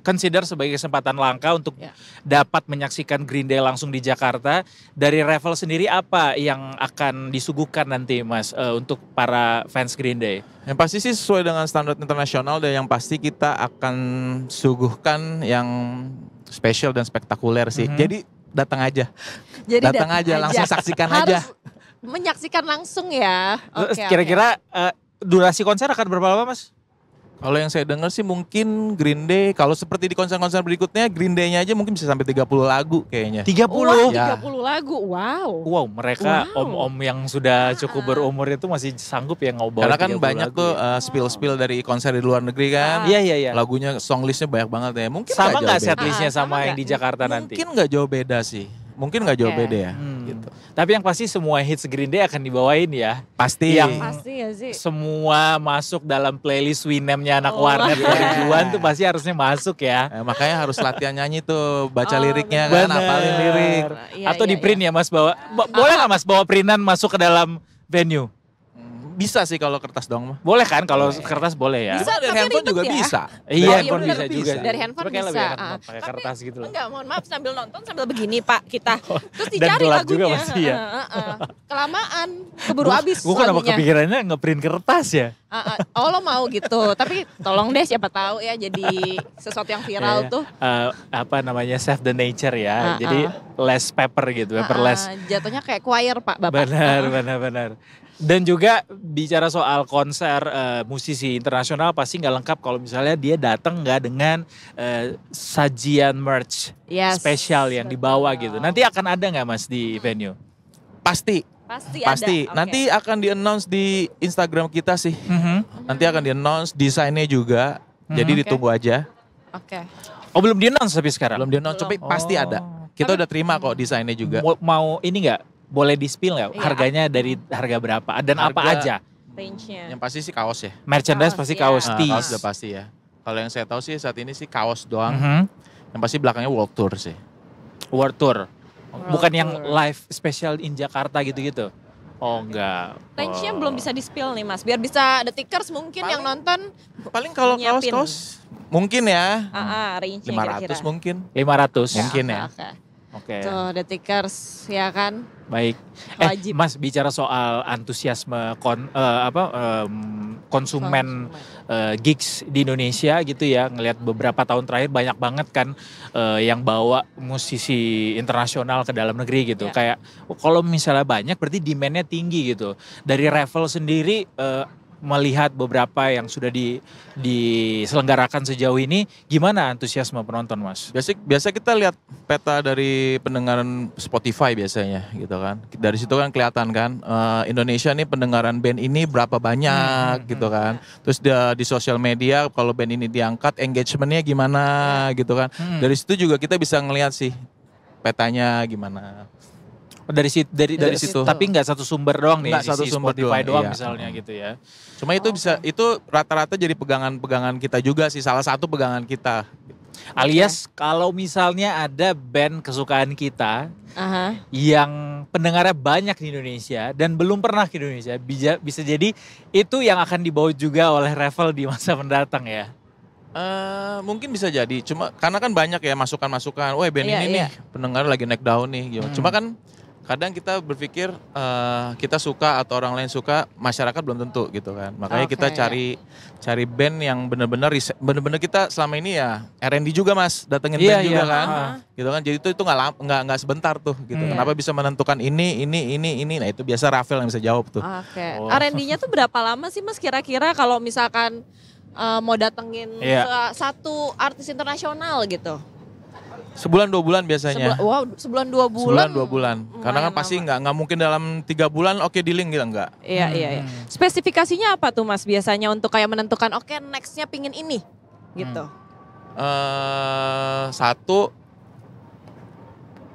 consider sebagai kesempatan langka untuk Ya. dapat menyaksikan Green Day langsung di Jakarta. Dari Ravel sendiri apa yang akan disuguhkan nanti Mas untuk para fans Green Day? Yang pasti sih sesuai dengan standar internasional dan yang pasti kita akan suguhkan yang spesial dan spektakuler sih. Jadi datang aja. Jadi datang aja, langsung saksikan aja. Harus menyaksikan langsung ya. Oke, Kira-kira durasi konser akan berapa lama Mas? Kalau yang saya dengar sih mungkin Green Day, kalau seperti di konser-konser berikutnya, Green Day-nya aja mungkin bisa sampai 30 lagu kayaknya. 30? Wah, Ya. 30 lagu, wow. Wow, mereka Wow. om-om yang sudah cukup berumur itu masih sanggup ya ngobrol. Karena kan banyak tuh spill-spill dari konser di luar negeri kan. Iya, iya, iya. Lagunya, songlistnya banyak banget ya. Mungkin Sama nggak nggak jauh beda. setlistnya Sama sama yang nggak? di Jakarta nanti? Mungkin nggak jauh beda sih. Mungkin nggak jauh Oke. beda ya. Gitu. Tapi yang pasti semua hits Green Day akan dibawain ya. Pasti. Yang Pasti ya sih. semua masuk dalam playlist Winem-nya anak Oh. warnet Yeah. 2000-an tuh pasti harusnya masuk ya. Makanya harus latihan nyanyi tuh, baca Oh, liriknya kan, Bener. apalin lirik. Iya, Atau iya, di print ya Mas bawa. Boleh nggak Mas bawa printan masuk ke dalam venue? Bisa sih kalau kertas dong mah. Boleh kan kalau kertas boleh ya? Bisa, Dari tapi handphone ribet juga ya. bisa. Iya, Oh, iya handphone bener, bisa juga bisa. sih. Dari handphone Tapi kayak lebih bisa. enak pakai Tapi kertas gitu loh. Enggak, mohon maaf sambil nonton sambil begini Pak kita. Terus dan dicari telat lagunya. juga pasti ya. Kelamaan, keburu habis Gue kenapa lagunya. kepikirannya ngeprint kertas ya? Oh lo mau gitu, tapi tolong deh siapa tahu ya jadi sesuatu yang viral Ya, tuh. apa namanya save the nature ya. Ah, Jadi less paper gitu, paperless. Jatuhnya kayak choir Pak Bapak. Benar. Dan juga bicara soal konser musisi internasional pasti nggak lengkap kalau misalnya dia datang nggak dengan sajian merch Yes, spesial yang dibawa betul. gitu. Nanti akan ada nggak Mas di venue? Pasti. Pasti ada. Oke. Nanti akan di-announce di Instagram kita sih. Nanti akan di-announce desainnya juga. Jadi Oke. ditunggu aja. Oke. Oh belum di-announce tapi sekarang? Belum di-announce, tapi pasti ada. Kita udah terima kok desainnya juga. Mau ini nggak? Boleh di-spill nggak? Iya. Harganya dari harga berapa? Dan apa Harga- aja? Range-nya. Yang pasti sih kaos ya. Merchandise Kaos, pasti ya. kaos, Nah, tees. kaos udah pasti ya. Kalau yang saya tahu sih saat ini sih kaos doang. Mhm. Yang pasti belakangnya World Tour sih. World Tour. Bukan yang Tour. live special in Jakarta gitu-gitu. Oh enggak. Range-nya Oh. belum bisa di-spill nih Mas. Biar bisa detikers mungkin yang nonton. Paling kalau Nyiapin. kaos mungkin ya. Range-nya 500 kira-kira. mungkin. 500. Mungkin ya. Oke. Oke. Tuh detikers ya kan. Baik. Wajib. Mas bicara soal antusiasme konsumen gigs di Indonesia gitu ya, ngelihat beberapa tahun terakhir banyak banget kan yang bawa musisi internasional ke dalam negeri gitu. Ya. Kayak kalau misalnya banyak berarti demand-nya tinggi gitu. Dari Revel sendiri melihat beberapa yang sudah diselenggarakan sejauh ini, gimana antusiasme penonton Mas? Biasa kita lihat peta dari pendengaran Spotify biasanya gitu kan. Dari situ kan kelihatan kan Indonesia nih pendengaran band ini berapa banyak gitu kan. Terus di sosial media kalau band ini diangkat engagementnya gimana gitu kan. Dari situ juga kita bisa ngelihat sih petanya gimana. Dari situ, dari situ. Tapi nggak satu sumber doang nih, Nggak satu sisi sumber Spotify doang, doang iya. misalnya gitu ya. Cuma itu bisa itu rata-rata jadi pegangan kita juga sih, salah satu pegangan kita. Alias kalau misalnya ada band kesukaan kita Aha. yang pendengarnya banyak di Indonesia dan belum pernah ke Indonesia, bisa jadi itu yang akan dibawa juga oleh Revel di masa mendatang ya. Mungkin bisa jadi, cuma karena kan banyak ya masukan-masukan, wah band Iya, ini iya. nih pendengar lagi naik daun nih, gitu. Cuma kan kadang kita berpikir kita suka atau orang lain suka, masyarakat belum tentu gitu kan. Makanya kita Oke. cari band yang benar-benar kita selama ini ya R&D juga Mas, datengin Iya, band juga iya. kan, gitu kan. Jadi itu nggak sebentar tuh, gitu. Kenapa bisa menentukan ini, nah itu biasa Rafael yang bisa jawab tuh. Oke. Oh. R&D-nya tuh berapa lama sih Mas kira-kira kalau misalkan mau datengin Iya. satu artis internasional gitu? Sebulan 2 bulan biasanya. Sebulan 2 bulan. Sebulan 2 bulan. Karena kan Lumayan pasti lama. nggak mungkin dalam 3 bulan oke dealing gitu enggak. Iya. Spesifikasinya apa tuh Mas biasanya untuk kayak menentukan oke next-nya pingin ini gitu. Satu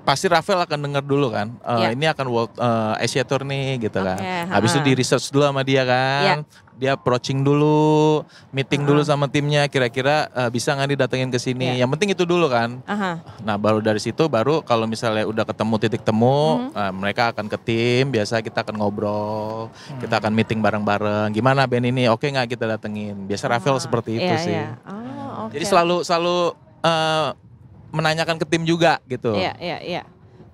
pasti Rafael akan dengar dulu kan. Iya. Ini akan World Asia Tour nih gitu kan. Oke, Habis itu di research dulu sama dia kan. Dia approaching dulu, meeting dulu sama timnya kira-kira bisa nggak didatengin ke sini. Iya. Yang penting itu dulu kan. Aha. Nah, baru dari situ baru kalau misalnya udah ketemu titik temu, mereka akan ke tim, biasa kita akan ngobrol, kita akan meeting bareng-bareng. Gimana band ini? Oke nggak kita datengin? Biasa Rafael seperti itu Iya, sih. iya. Oh, oke. Jadi selalu menanyakan ke tim juga gitu. Iya.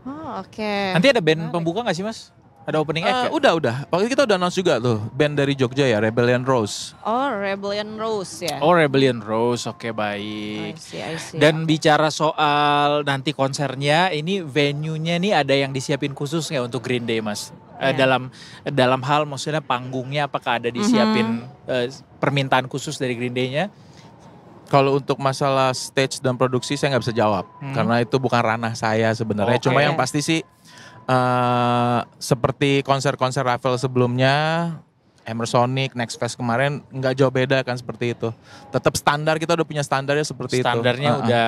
Oh, oke. Nanti ada band pembuka nggak sih Mas? Ada opening act ya? Udah. Waktu itu kita udah announce juga tuh, band dari Jogja ya, Rebellion Rose. Oh, Rebellion Rose ya. Oh Rebellion Rose, oke baik. I see. Dan bicara soal nanti konsernya, ini venue-nya nih ada yang disiapin khusus nggak untuk Green Day Mas? dalam hal maksudnya panggungnya apakah ada disiapin permintaan khusus dari Green Day-nya? Kalau untuk masalah stage dan produksi saya nggak bisa jawab karena itu bukan ranah saya sebenarnya. Cuma yang pasti sih seperti konser-konser Ravel sebelumnya, Emersonic, Next Fest kemarin nggak jauh beda kan seperti itu. Tetap standar, kita udah punya standarnya seperti itu. Standarnya udah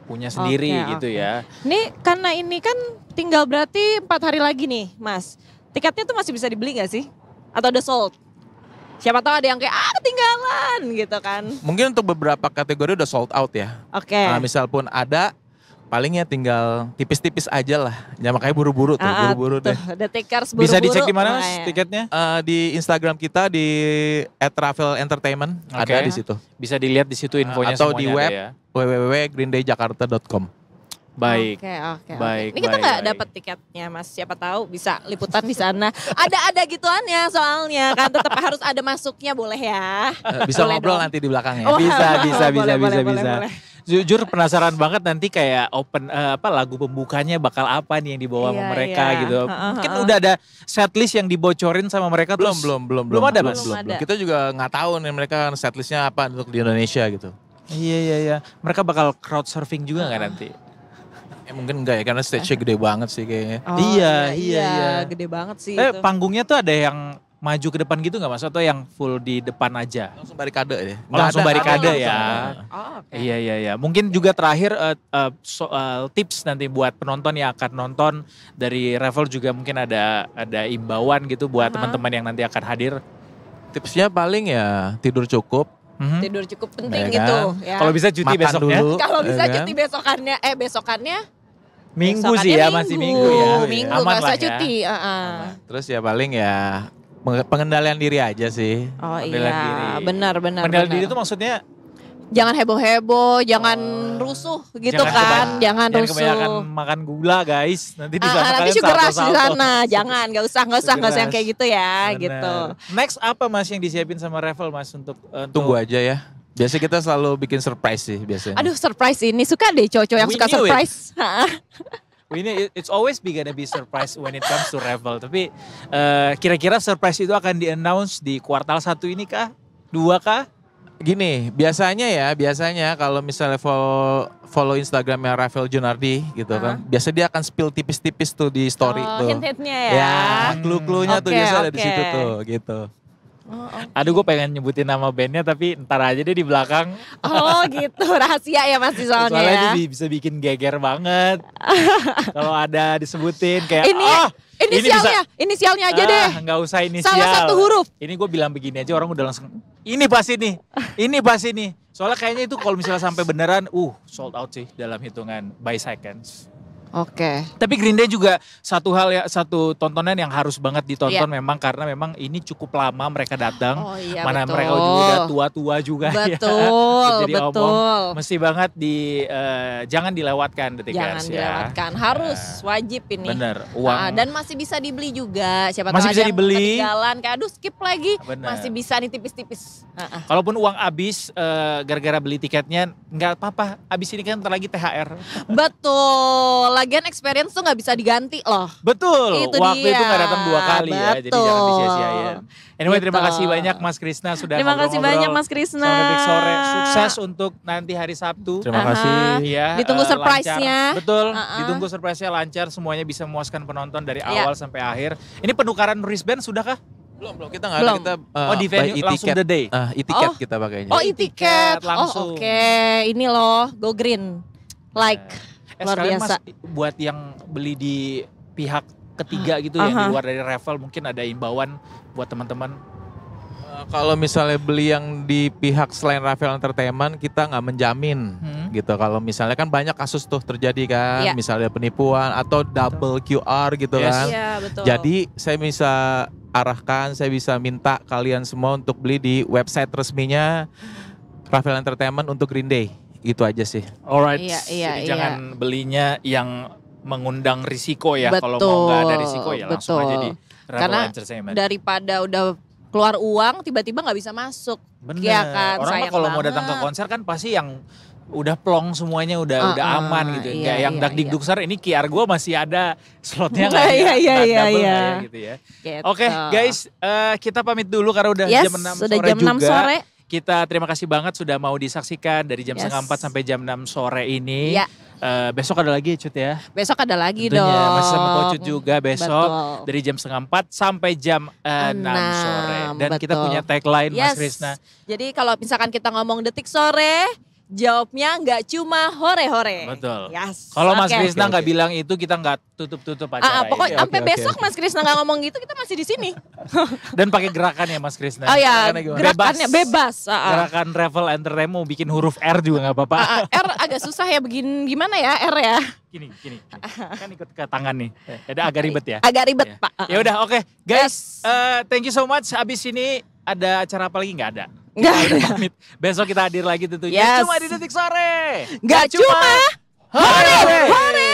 punya sendiri gitu ya. Ini karena ini kan tinggal berarti 4 hari lagi nih Mas. Tiketnya tuh masih bisa dibeli gak sih? Atau udah sold? Siapa tahu ada yang kayak ketinggalan gitu kan. Mungkin untuk beberapa kategori udah sold out ya. Oke. Misal pun ada, palingnya tinggal tipis-tipis aja lah. Ya makanya buru-buru tuh, buru-buru deh. The Tickers buru-buru. Bisa dicek di mana Mas tiketnya? Di Instagram kita di @travelentertainment ada di situ. Bisa dilihat di situ infonya atau di web ya. www.greendayjakarta.com. Baik. Oke. Baik. Ini kita nggak dapat tiketnya Mas. Siapa tahu bisa liputan di sana. Ada gituannya soalnya kan tetap harus ada masuknya boleh ya. Bisa boleh ngobrol dong. nanti di belakangnya. Bisa. Boleh. Jujur penasaran banget nanti kayak open lagu pembukanya bakal apa nih yang dibawa sama mereka gitu. Mungkin udah ada setlist yang dibocorin sama mereka belum ada Mas. Belum ada. Kita juga nggak tahu nih mereka setlistnya apa untuk di Indonesia gitu. Iya. Mereka bakal crowd surfing juga nggak nanti? Mungkin enggak ya karena stage-nya gede banget sih kayaknya. Iya. Gede banget sih itu. Panggungnya tuh ada yang maju ke depan gitu nggak Mas? Atau yang full di depan aja? Langsung barikade ya? Langsung barikade ya? Iya. Mungkin juga terakhir soal tips nanti buat penonton yang akan nonton dari Ravel juga mungkin ada imbauan gitu buat teman-teman yang nanti akan hadir. Tipsnya paling ya tidur cukup. Tidur cukup penting Ya gitu kan? ya. Kalau bisa cuti Makan besoknya. dulu. Kalau bisa Ya kan? cuti besokannya Minggu sih ya, masih minggu ya. Minggu Aman nggak lah usah ya. cuti. Terus ya paling ya pengendalian diri aja sih. Oh Pengendalian iya, diri. benar. Pengendalian diri itu maksudnya jangan heboh-heboh, jangan rusuh gitu kan, jangan rusuh. kebanyakan makan gula guys. Nanti di sana Nanti kalian sugar rush di salto-salto. sana, jangan, nggak usah yang kayak gitu ya, Benar. gitu. Next apa Mas yang disiapin sama Ravel Mas untuk Tunggu aja ya. Biasanya kita selalu bikin surprise sih biasanya. Aduh surprise ini suka deh cowok-cowok yang We suka knew it. surprise. Ini it's always gonna be surprise when it comes to Ravel. Tapi kira-kira surprise itu akan di-announce di kuartal 1 ini kah? 2 kah? Gini, biasanya kalau misalnya follow Instagramnya Ravel Junardi gitu kan, biasa dia akan spill tipis-tipis tuh di story tuh. Hint-hintnya ya. Ya, clue-cluenya tuh Oke, biasa ada di oke. situ tuh gitu. Aduh gue pengen nyebutin nama bandnya tapi ntar aja deh di belakang. Oh gitu, rahasia ya Mas soalnya Soalnya ya. ini bisa bikin geger banget. Kalau ada disebutin kayak Inisialnya aja deh. Nggak usah inisial. Salah satu huruf. Ini gue bilang begini aja orang udah langsung ini pasti nih. Soalnya kayaknya itu kalau misalnya sampai beneran sold out sih dalam hitungan by seconds. Oke. Tapi Green Day juga satu tontonan yang harus banget ditonton memang karena memang ini cukup lama mereka datang. Oh iya, Mana betul. mereka juga udah tua-tua juga Betul, ya. Jadi betul. mesti banget jangan dilewatkan The Tickers Jangan dilewatkan, harus wajib ini. Bener, uang. Dan masih bisa dibeli juga. Siapa Masih tahu bisa ada yang dibeli. ketinggalan kayak aduh skip lagi. Bener. Masih bisa nih tipis-tipis. Kalaupun uang habis gara-gara beli tiketnya nggak apa-apa. Habis ini kan ntar lagi THR. Betul. Lagian experience tuh nggak bisa diganti loh. Betul. Itu Waktu dia. itu nggak datang 2 kali ya. Jadi jangan disia-siain. Anyway, Gitu. terima kasih banyak Mas Krisna sudah Terima kasih ngobrol-ngobrol banyak Mas Krisna. sama Detik Sore. Sukses untuk nanti hari Sabtu. Terima kasih. Iya, Ditunggu lancar. surprise-nya. Betul, ditunggu surprise-nya lancar, semuanya bisa memuaskan penonton dari awal sampai akhir. Ini penukaran wristband sudahkah? Belum kita nggak ada, kita di venue by langsung the day. e-ticket kita pakainya. Oh e-ticket. langsung. Oh oke. Ini loh, go green. Luar Sekalian biasa. Mas, buat yang beli di pihak ketiga gitu yang di luar dari Ravel, mungkin ada imbauan buat teman-teman. Kalau misalnya beli yang di pihak selain Ravel Entertainment, kita nggak menjamin gitu. Kalau misalnya kan banyak kasus tuh terjadi kan, misalnya penipuan atau double QR gitu kan. Iya, betul. Jadi saya bisa arahkan, saya bisa minta kalian semua untuk beli di website resminya Ravel Entertainment untuk Green Day. Itu aja sih. Alright, Iya, jadi jangan belinya yang mengundang risiko ya. Kalau mau nggak ada risiko ya langsung aja di Ravel Karena Entertainment. daripada udah keluar uang tiba-tiba nggak bisa masuk. Bener. Iya kan, Orang mah sayang kalau mau datang ke banget. konser kan pasti yang udah plong semuanya, udah aman gitu. Nggak yang dak dikdukser, ini QR gue masih ada slotnya nggak ya? Double nggak ya gitu ya. Gitu. Oke guys, kita pamit dulu karena udah jam 6 sudah sore jam 6 juga. sore. Kita terima kasih banget sudah mau disaksikan dari jam setengah 4 sampai jam 6 sore ini. Ya. Besok ada lagi Cut ya. Besok ada lagi Tentunya, dong. masih sama Coach juga besok. Betul. Dari jam setengah 4 sampai jam 6 sore. Dan kita betul. punya tagline Mas Yes. Krisna. Jadi kalau misalkan kita ngomong detik sore, jawabnya nggak cuma hore-hore. Betul. Yes. Kalau Mas Oke. Krisna nggak bilang itu, kita nggak tutup-tutup acara Pokoknya ini. sampai besok Mas Krisna nggak ngomong gitu, kita masih di sini. Dan pakai gerakan ya Mas Krisna. Oh ya, Gerakannya gimana? gerakannya bebas. Gerakan Travel Entertainment mau bikin huruf R juga nggak apa-apa. R agak susah ya, gimana ya R ya? Gini. Kan ikut ke tangan nih. Ada agak ribet ya. Agak ribet Ya. Pak. Ya udah, oke guys. Thank you so much. Abis ini ada acara apa lagi? Nggak ada. Kita udah pamit. Besok kita hadir lagi tentunya. Yes. Cuma di Detik Sore. Nggak cuma hore. hore.